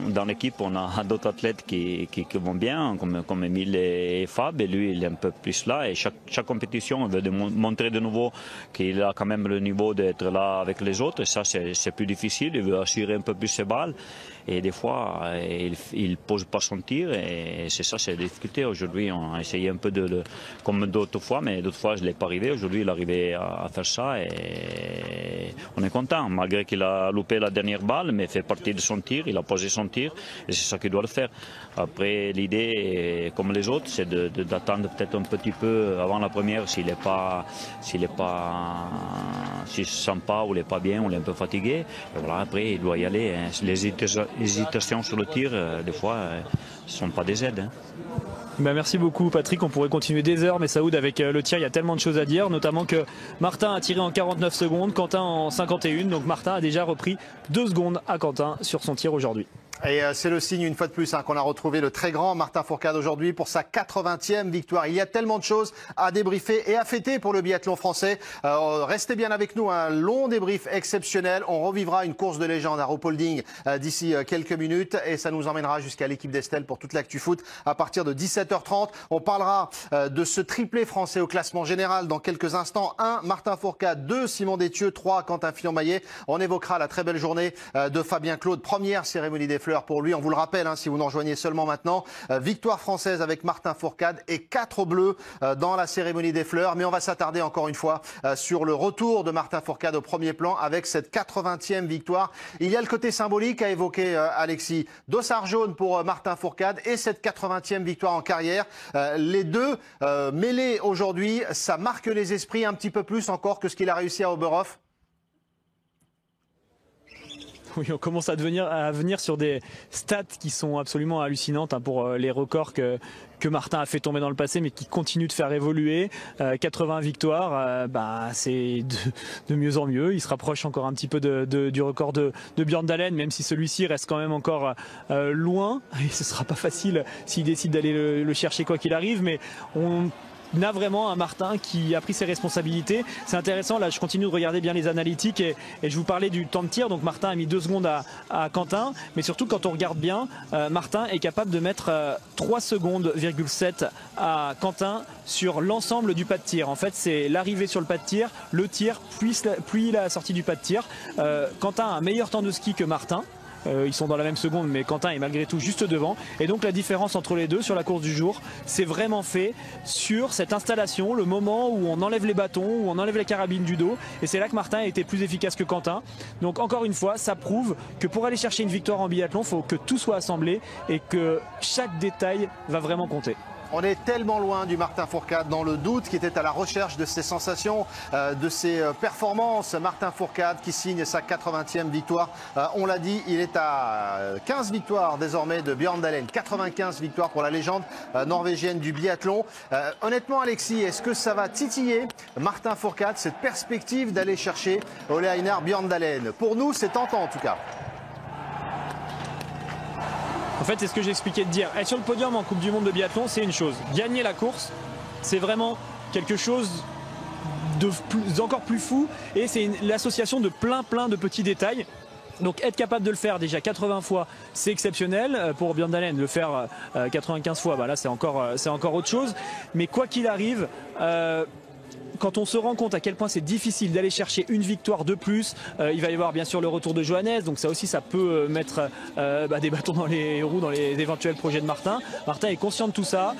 dans l'équipe, on a d'autres athlètes qui qui vont bien, comme Emile et Fab, et lui il est un peu plus là, et chaque compétition il veut montrer de nouveau qu'il a quand même le niveau d'être là avec les autres, et ça c'est plus difficile, il veut assurer un peu plus ses balles, et des fois il pose pas son tir, et c'est ça, c'est la difficulté. Aujourd'hui on a essayé un peu comme d'autres fois, mais d'autres fois je ne l'ai pas arrivé, aujourd'hui il est arrivé à faire ça, et on est content, malgré qu'il a loupé la dernière balle, mais fait partie de son tir, il a posé son tir, et c'est ça qu'il doit le faire. Après l'idée, comme les autres, c'est d'attendre peut-être un petit peu avant la première s'il se sent pas ou il n'est pas bien ou il est un peu fatigué. Et voilà, après il doit y aller. Hein. Les hésitations sur le tir, des fois, ne sont pas des aides. Hein. Ben merci beaucoup Patrick, on pourrait continuer des heures, mais Saoud, avec le tir il y a tellement de choses à dire, notamment que Martin a tiré en 49 secondes, Quentin en 51, donc Martin a déjà repris 2 secondes à Quentin sur son tir aujourd'hui. Et c'est le signe une fois de plus qu'on a retrouvé le très grand Martin Fourcade aujourd'hui pour sa 80e victoire. Il y a tellement de choses à débriefer et à fêter pour le biathlon français. Restez bien avec nous, un long débrief exceptionnel. On revivra une course de légende à Ruhpolding d'ici quelques minutes et ça nous emmènera jusqu'à l'équipe d'Estelle pour toute l'actu foot à partir de 17h30. On parlera de ce triplé français au classement général dans quelques instants. 1, Martin Fourcade, 2, Simon Détieux, 3, Quentin Fillon-Maillet. On évoquera la très belle journée de Fabien Claude, première cérémonie des fleurs pour lui. On vous le rappelle, si vous nous rejoignez seulement maintenant, victoire française avec Martin Fourcade et 4 bleus dans la cérémonie des fleurs. Mais on va s'attarder encore une fois sur le retour de Martin Fourcade au premier plan avec cette 80e victoire. Il y a le côté symbolique à évoquer, Alexis. Dossard jaune pour Martin Fourcade et cette 80e victoire en carrière. Les deux mêlés aujourd'hui, ça marque les esprits un petit peu plus encore que ce qu'il a réussi à Oberhof. Oui, on commence à venir sur des stats qui sont absolument hallucinantes pour les records que Martin a fait tomber dans le passé, mais qui continue de faire évoluer. 80 victoires, c'est de mieux en mieux. Il se rapproche encore un petit peu du record de Björn Dahlén, même si celui-ci reste quand même encore loin. Et ce sera pas facile s'il décide d'aller le chercher quoi qu'il arrive, mais on a vraiment un Martin qui a pris ses responsabilités. C'est intéressant, là je continue de regarder bien les analytiques et je vous parlais du temps de tir. Donc Martin a mis 2 secondes à Quentin, mais surtout quand on regarde bien, Martin est capable de mettre 3,7 secondes à Quentin sur l'ensemble du pas de tir. En fait c'est l'arrivée sur le pas de tir, le tir, puis la sortie du pas de tir. Quentin a un meilleur temps de ski que Martin. Ils sont dans la même seconde, mais Quentin est malgré tout juste devant. Et donc la différence entre les deux sur la course du jour, c'est vraiment fait sur cette installation, le moment où on enlève les bâtons, où on enlève les carabines du dos. Et c'est là que Martin a été plus efficace que Quentin. Donc encore une fois, ça prouve que pour aller chercher une victoire en biathlon, il faut que tout soit assemblé et que chaque détail va vraiment compter. On est tellement loin du Martin Fourcade dans le doute, qui était à la recherche de ses sensations, de ses performances. Martin Fourcade qui signe sa 80e victoire. On l'a dit, il est à 15 victoires désormais de Björn Dahlén. 95 victoires pour la légende norvégienne du biathlon. Honnêtement, Alexis, est-ce que ça va titiller Martin Fourcade, cette perspective d'aller chercher Ole Einar Björn Dahlén? Pour nous, c'est tentant en tout cas. En fait, c'est ce que j'expliquais de dire. Être sur le podium en Coupe du Monde de biathlon, c'est une chose. Gagner la course, c'est vraiment quelque chose d'encore plus fou. Et c'est l'association de plein de petits détails. Donc être capable de le faire déjà 80 fois, c'est exceptionnel. Pour Björn Dahlén, le faire 95 fois, là c'est encore autre chose. Mais quoi qu'il arrive, quand on se rend compte à quel point c'est difficile d'aller chercher une victoire de plus, il va y avoir bien sûr le retour de Johannes, donc ça aussi ça peut mettre des bâtons dans les roues dans les éventuels projets de Martin. Martin est conscient de tout ça.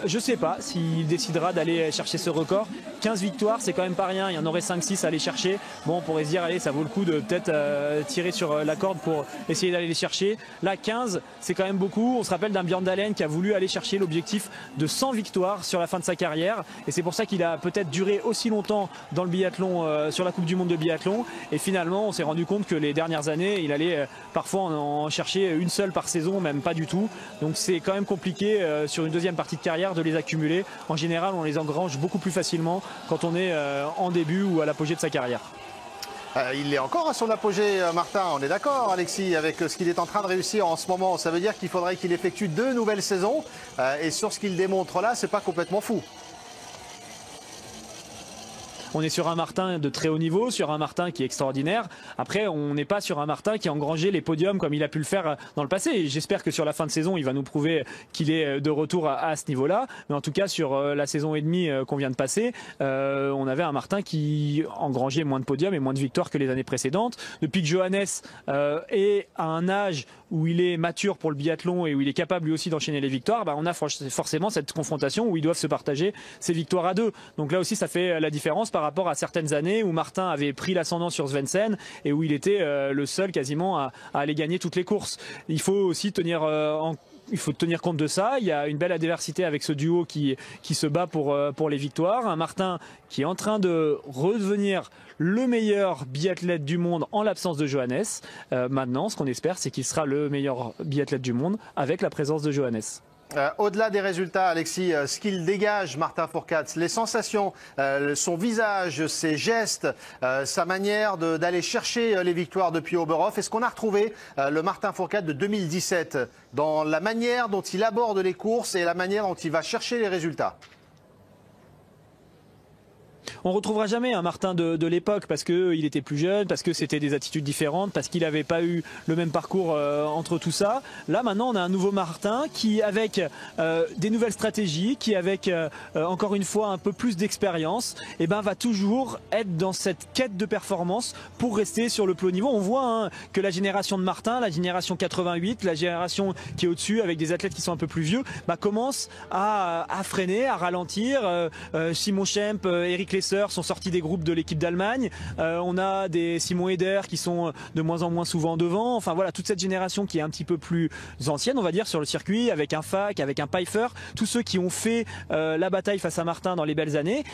Je ne sais pas s'il décidera d'aller chercher ce record. 15 victoires, c'est quand même pas rien, il y en aurait 5-6 à aller chercher. Bon, on pourrait se dire, allez, ça vaut le coup de peut-être tirer sur la corde pour essayer d'aller les chercher. Là, 15, c'est quand même beaucoup. On se rappelle d'un Björn Dahlén qui a voulu aller chercher l'objectif de 100 victoires sur la fin de sa carrière, et c'est pour ça qu'il a peut-être duré aussi longtemps dans le biathlon, sur la Coupe du Monde de biathlon, et finalement on s'est rendu compte que les dernières années il allait parfois en chercher une seule par saison, même pas du tout. Donc c'est quand même compliqué sur une deuxième partie de carrière de les accumuler. En général on les engrange beaucoup plus facilement quand on est en début ou à l'apogée de sa carrière. Il est encore à son apogée, Martin, on est d'accord, Alexis, avec ce qu'il est en train de réussir en ce moment. Ça veut dire qu'il faudrait qu'il effectue 2 nouvelles saisons, et sur ce qu'il démontre là, c'est pas complètement fou. on est sur un Martin de très haut niveau, sur un Martin qui est extraordinaire. Après, on n'est pas sur un Martin qui a engrangé les podiums comme il a pu le faire dans le passé. Et j'espère que sur la fin de saison, il va nous prouver qu'il est de retour à ce niveau-là. Mais en tout cas, sur la saison et demie qu'on vient de passer, on avait un Martin qui engrangeait moins de podiums et moins de victoires que les années précédentes. Depuis que Johannes est à un âge où il est mature pour le biathlon et où il est capable lui aussi d'enchaîner les victoires, on a forcément cette confrontation où ils doivent se partager ses victoires à deux. Donc là aussi, ça fait la différence par rapport à certaines années où Martin avait pris l'ascendant sur Svensson et où il était le seul quasiment à aller gagner toutes les courses. Il faut aussi tenir compte de ça. Il y a une belle adversité avec ce duo qui se bat pour les victoires. Un Martin qui est en train de redevenir le meilleur biathlète du monde en l'absence de Johannes. Maintenant, ce qu'on espère, c'est qu'il sera le meilleur biathlète du monde avec la présence de Johannes. Au-delà des résultats, Alexis, ce qu'il dégage, Martin Fourcade, les sensations, son visage, ses gestes, sa manière d'aller chercher les victoires depuis Oberhof, est-ce qu'on a retrouvé le Martin Fourcade de 2017 dans la manière dont il aborde les courses et la manière dont il va chercher les résultats? On ne retrouvera jamais un Martin de l'époque parce qu'il était plus jeune, parce que c'était des attitudes différentes, parce qu'il n'avait pas eu le même parcours entre tout ça. Là maintenant on a un nouveau Martin qui avec des nouvelles stratégies, qui avec encore une fois un peu plus d'expérience, va toujours être dans cette quête de performance pour rester sur le plus haut niveau. On voit que la génération de Martin, la génération 88, la génération qui est au-dessus avec des athlètes qui sont un peu plus vieux, commence à freiner, à ralentir. Simon Schemp, Eric Lesser sont sortis des groupes de l'équipe d'Allemagne. On a des Simon Eder qui sont de moins en moins souvent devant. Enfin voilà, toute cette génération qui est un petit peu plus ancienne, on va dire, sur le circuit, avec un Fak, avec un Pfeiffer, tous ceux qui ont fait la bataille face à Martin dans les belles années,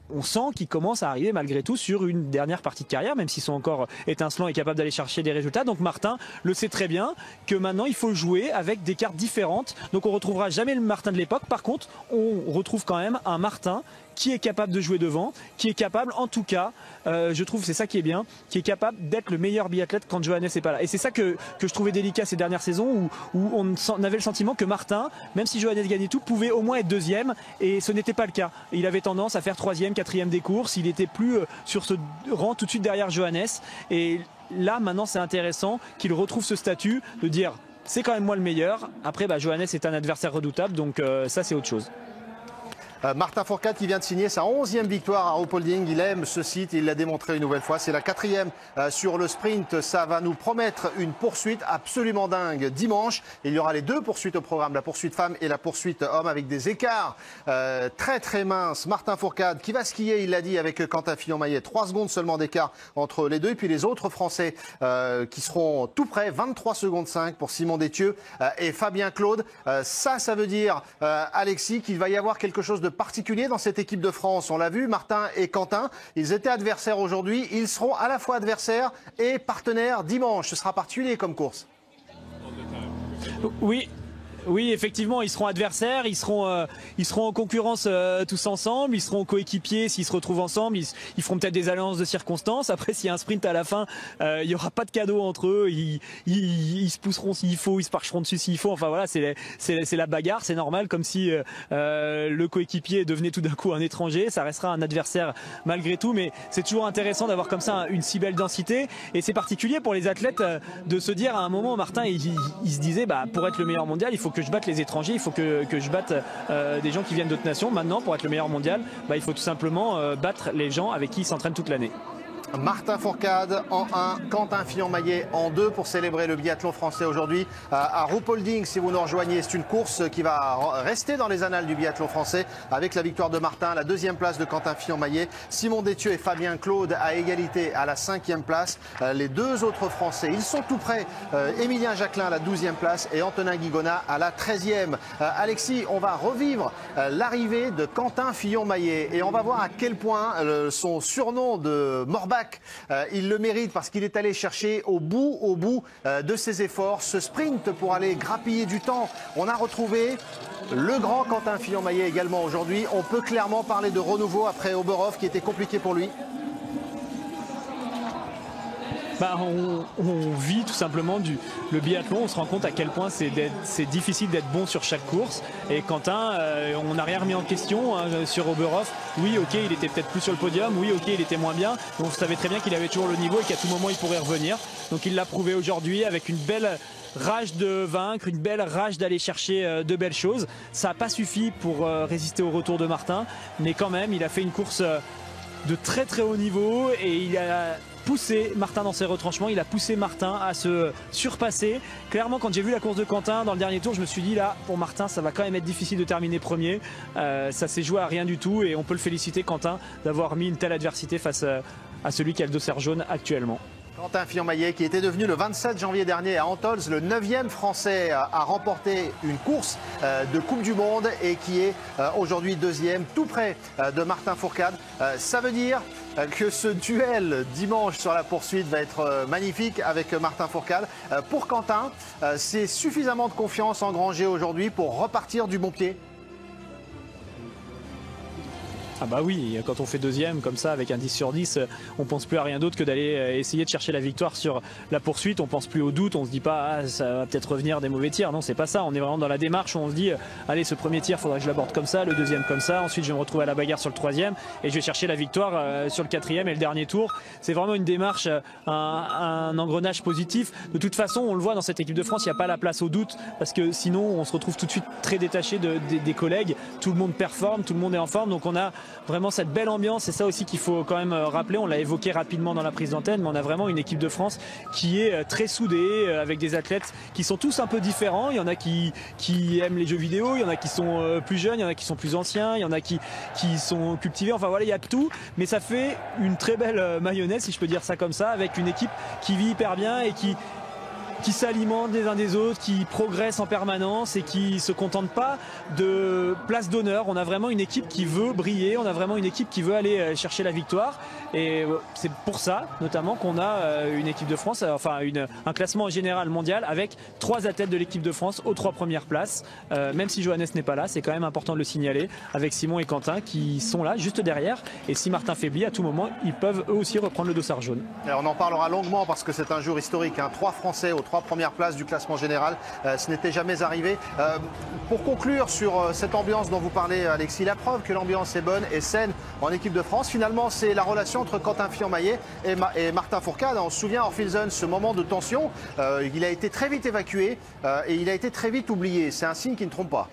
on sent qu'ils commencent à arriver malgré tout sur une dernière partie de carrière, même s'ils sont encore étincelants et capables d'aller chercher des résultats. Donc Martin le sait très bien que maintenant il faut jouer avec des cartes différentes. Donc on retrouvera jamais le Martin de l'époque. Par contre, on retrouve quand même un Martin qui est capable de jouer devant, qui est capable, en tout cas, je trouve c'est ça qui est bien, qui est capable d'être le meilleur biathlète quand Johannes n'est pas là. Et c'est ça que je trouvais délicat ces dernières saisons où on avait le sentiment que Martin, même si Johannes gagnait tout, pouvait au moins être deuxième et ce n'était pas le cas. Il avait tendance à faire troisième, quatrième des courses, il était plus sur ce rang tout de suite derrière Johannes. Et là maintenant c'est intéressant qu'il retrouve ce statut de dire c'est quand même moi le meilleur. Après Johannes est un adversaire redoutable, donc ça c'est autre chose. Martin Fourcade qui vient de signer sa 11e victoire à Ruhpolding. Il aime ce site, il l'a démontré une nouvelle fois. C'est la 4e sur le sprint. Ça va nous promettre une poursuite absolument dingue dimanche. Il y aura les deux poursuites au programme, la poursuite femme et la poursuite homme, avec des écarts très très minces. Martin Fourcade qui va skier, il l'a dit, avec Quentin Fillon-Maillet. 3 secondes seulement d'écart entre les deux. Et puis les autres Français qui seront tout près, 23 secondes 5 pour Simon Détieux et Fabien Claude. Ça veut dire, Alexis, qu'il va y avoir quelque chose de particulier dans cette équipe de France. On l'a vu, Martin et Quentin, ils étaient adversaires aujourd'hui, ils seront à la fois adversaires et partenaires dimanche. Ce sera particulier comme course. Oui, effectivement, ils seront adversaires, ils seront en concurrence tous ensemble, ils seront coéquipiers s'ils se retrouvent ensemble, ils feront peut-être des alliances de circonstances. Après, s'il y a un sprint à la fin, il n'y aura pas de cadeau entre eux, ils se pousseront s'il faut, ils se marcheront dessus s'il faut. Enfin voilà, c'est la bagarre, c'est normal, comme si le coéquipier devenait tout d'un coup un étranger. Ça restera un adversaire malgré tout, mais c'est toujours intéressant d'avoir comme ça une si belle densité. Et c'est particulier pour les athlètes de se dire à un moment, Martin, il se disait, pour être le meilleur mondial, il faut que je batte les étrangers, il faut que je batte des gens qui viennent d'autres nations. Maintenant, pour être le meilleur mondial, il faut tout simplement battre les gens avec qui il s'entraîne toute l'année. Martin Fourcade en 1, Quentin Fillon-Maillet en 2 pour célébrer le biathlon français aujourd'hui à Ruhpolding. Si vous nous rejoignez, c'est une course qui va rester dans les annales du biathlon français avec la victoire de Martin, la 2e place de Quentin Fillon-Maillet, Simon Détieux et Fabien Claude à égalité à la 5e place. Les deux autres Français, ils sont tout près. Emilien Jacquelin à la 12e place et Antonin Guigona à la 13e. Alexis, on va revivre l'arrivée de Quentin Fillon-Maillet et on va voir à quel point son surnom de Morbac, il le mérite parce qu'il est allé chercher au bout de ses efforts ce sprint pour aller grappiller du temps. On a retrouvé le grand Quentin Fillon-Maillet également aujourd'hui. On peut clairement parler de renouveau après Oberhof qui était compliqué pour lui. On vit tout simplement le biathlon, on se rend compte à quel point c'est difficile d'être bon sur chaque course. Et Quentin, on n'a rien remis en question sur Oberhof. Oui, ok, il était peut-être plus sur le podium, oui, ok, il était moins bien. Donc on savait très bien qu'il avait toujours le niveau et qu'à tout moment il pourrait revenir. Donc il l'a prouvé aujourd'hui avec une belle rage de vaincre, une belle rage d'aller chercher de belles choses. Ça n'a pas suffi pour résister au retour de Martin, mais quand même il a fait une course de très très haut niveau et il a poussé Martin dans ses retranchements, il a poussé Martin à se surpasser. Clairement, quand j'ai vu la course de Quentin dans le dernier tour, je me suis dit là, pour Martin, ça va quand même être difficile de terminer premier. Ça s'est joué à rien du tout et on peut le féliciter, Quentin, d'avoir mis une telle adversité face à celui qui a le dossard jaune actuellement. Quentin Fillon-Maillet, qui était devenu le 27 janvier dernier à Antholz le 9e Français à remporter une course de Coupe du Monde et qui est aujourd'hui 2e, tout près de Martin Fourcade. Ça veut dire que ce duel dimanche sur la poursuite va être magnifique avec Martin Fourcade. Pour Quentin, c'est suffisamment de confiance engrangée aujourd'hui pour repartir du bon pied? Ah bah oui, quand on fait 2e comme ça avec un 10 sur 10, on pense plus à rien d'autre que d'aller essayer de chercher la victoire sur la poursuite. On pense plus au doute, on se dit pas ça va peut-être revenir des mauvais tirs. Non, c'est pas ça. On est vraiment dans la démarche où on se dit allez, ce premier tir, faudra que je l'aborde comme ça, le 2e comme ça. Ensuite, je vais me retrouver à la bagarre sur le 3e et je vais chercher la victoire sur le 4e et le dernier tour. C'est vraiment une démarche, un engrenage positif. De toute façon, on le voit dans cette équipe de France, il n'y a pas la place au doute parce que sinon, on se retrouve tout de suite très détaché des collègues. Tout le monde performe, tout le monde est en forme, donc on a vraiment cette belle ambiance. C'est ça aussi qu'il faut quand même rappeler. On l'a évoqué rapidement dans la prise d'antenne, mais on a vraiment une équipe de France qui est très soudée avec des athlètes qui sont tous un peu différents. Il y en a qui aiment les jeux vidéo, il y en a qui sont plus jeunes, il y en a qui sont plus anciens, il y en a qui sont cultivés. Enfin voilà, il y a tout, mais ça fait une très belle mayonnaise, si je peux dire ça comme ça, avec une équipe qui vit hyper bien et qui s'alimentent les uns des autres, qui progressent en permanence et qui ne se contentent pas de place d'honneur. On a vraiment une équipe qui veut briller, on a vraiment une équipe qui veut aller chercher la victoire. Et c'est pour ça, notamment, qu'on a une équipe de France, enfin un classement général mondial avec 3 athlètes de l'équipe de France aux 3 premières places. Même si Johannes n'est pas là, c'est quand même important de le signaler, avec Simon et Quentin qui sont là, juste derrière. Et si Martin faiblit, à tout moment, ils peuvent eux aussi reprendre le dossard jaune. Alors on en parlera longuement parce que c'est un jour historique. 3 Français aux 3 premières places du classement général, ce n'était jamais arrivé. Pour conclure sur cette ambiance dont vous parlez, Alexis, la preuve que l'ambiance est bonne et saine en équipe de France, finalement, c'est la relation entre Quentin Fillon-Maillet et Martin Fourcade. On se souvient, Orphilsen, ce moment de tension, il a été très vite évacué et il a été très vite oublié. C'est un signe qui ne trompe pas.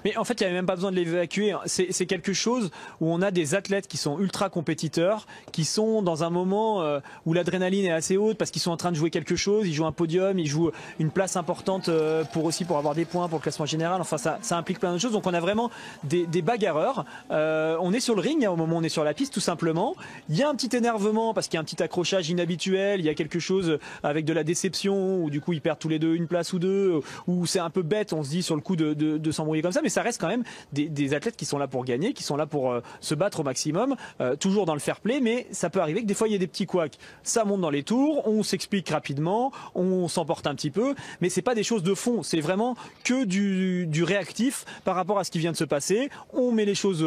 Mais en fait, il n'y avait même pas besoin de l'évacuer. C'est quelque chose où on a des athlètes qui sont ultra compétiteurs, qui sont dans un moment où l'adrénaline est assez haute parce qu'ils sont en train de jouer quelque chose. Ils jouent un podium, ils jouent une place importante pour avoir des points pour le classement général. Enfin, ça implique plein de choses. Donc on a vraiment des bagarreurs. On est sur le ring au moment où on est sur la piste, tout simplement. Il y a un petit énervement parce qu'il y a un petit accrochage inhabituel. Il y a quelque chose avec de la déception où du coup ils perdent tous les deux une place ou deux, où c'est un peu bête, on se dit, sur le coup de s'embrouiller comme ça. Mais ça reste quand même des athlètes qui sont là pour gagner, qui sont là pour se battre au maximum, toujours dans le fair play, mais ça peut arriver que des fois il y ait des petits couacs. Ça monte dans les tours, on s'explique rapidement, on s'emporte un petit peu, mais c'est pas des choses de fond, c'est vraiment que du réactif par rapport à ce qui vient de se passer. On met les choses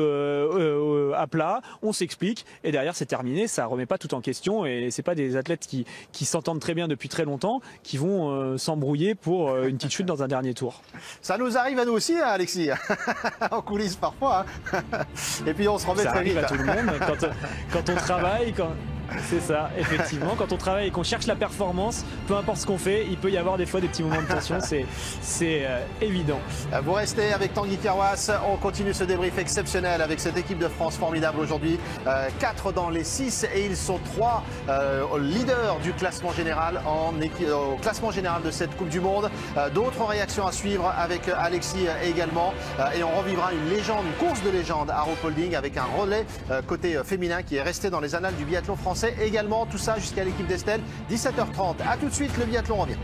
à plat, on s'explique et derrière c'est terminé, ça remet pas tout en question et c'est pas des athlètes qui s'entendent très bien depuis très longtemps qui vont s'embrouiller pour une petite chute dans un dernier tour. Ça nous arrive à nous aussi, hein, Alexis, en coulisses parfois. Hein. Et puis on se remet très vite. Ça arrive à tout le monde quand on travaille. C'est ça, effectivement. Quand on travaille et qu'on cherche la performance, peu importe ce qu'on fait, il peut y avoir des fois des petits moments de tension, c'est évident. Vous restez avec Tanguy Carwas, on continue ce débrief exceptionnel avec cette équipe de France formidable aujourd'hui. 4 dans les 6 et ils sont 3 leaders du classement général au classement général de cette Coupe du Monde. D'autres réactions à suivre avec Alexis également. Et on revivra une course de légende à Ruhpolding avec un relais côté féminin qui est resté dans les annales du biathlon français. Également, tout ça jusqu'à l'équipe d'Estelle, 17h30. A tout de suite, le biathlon revient.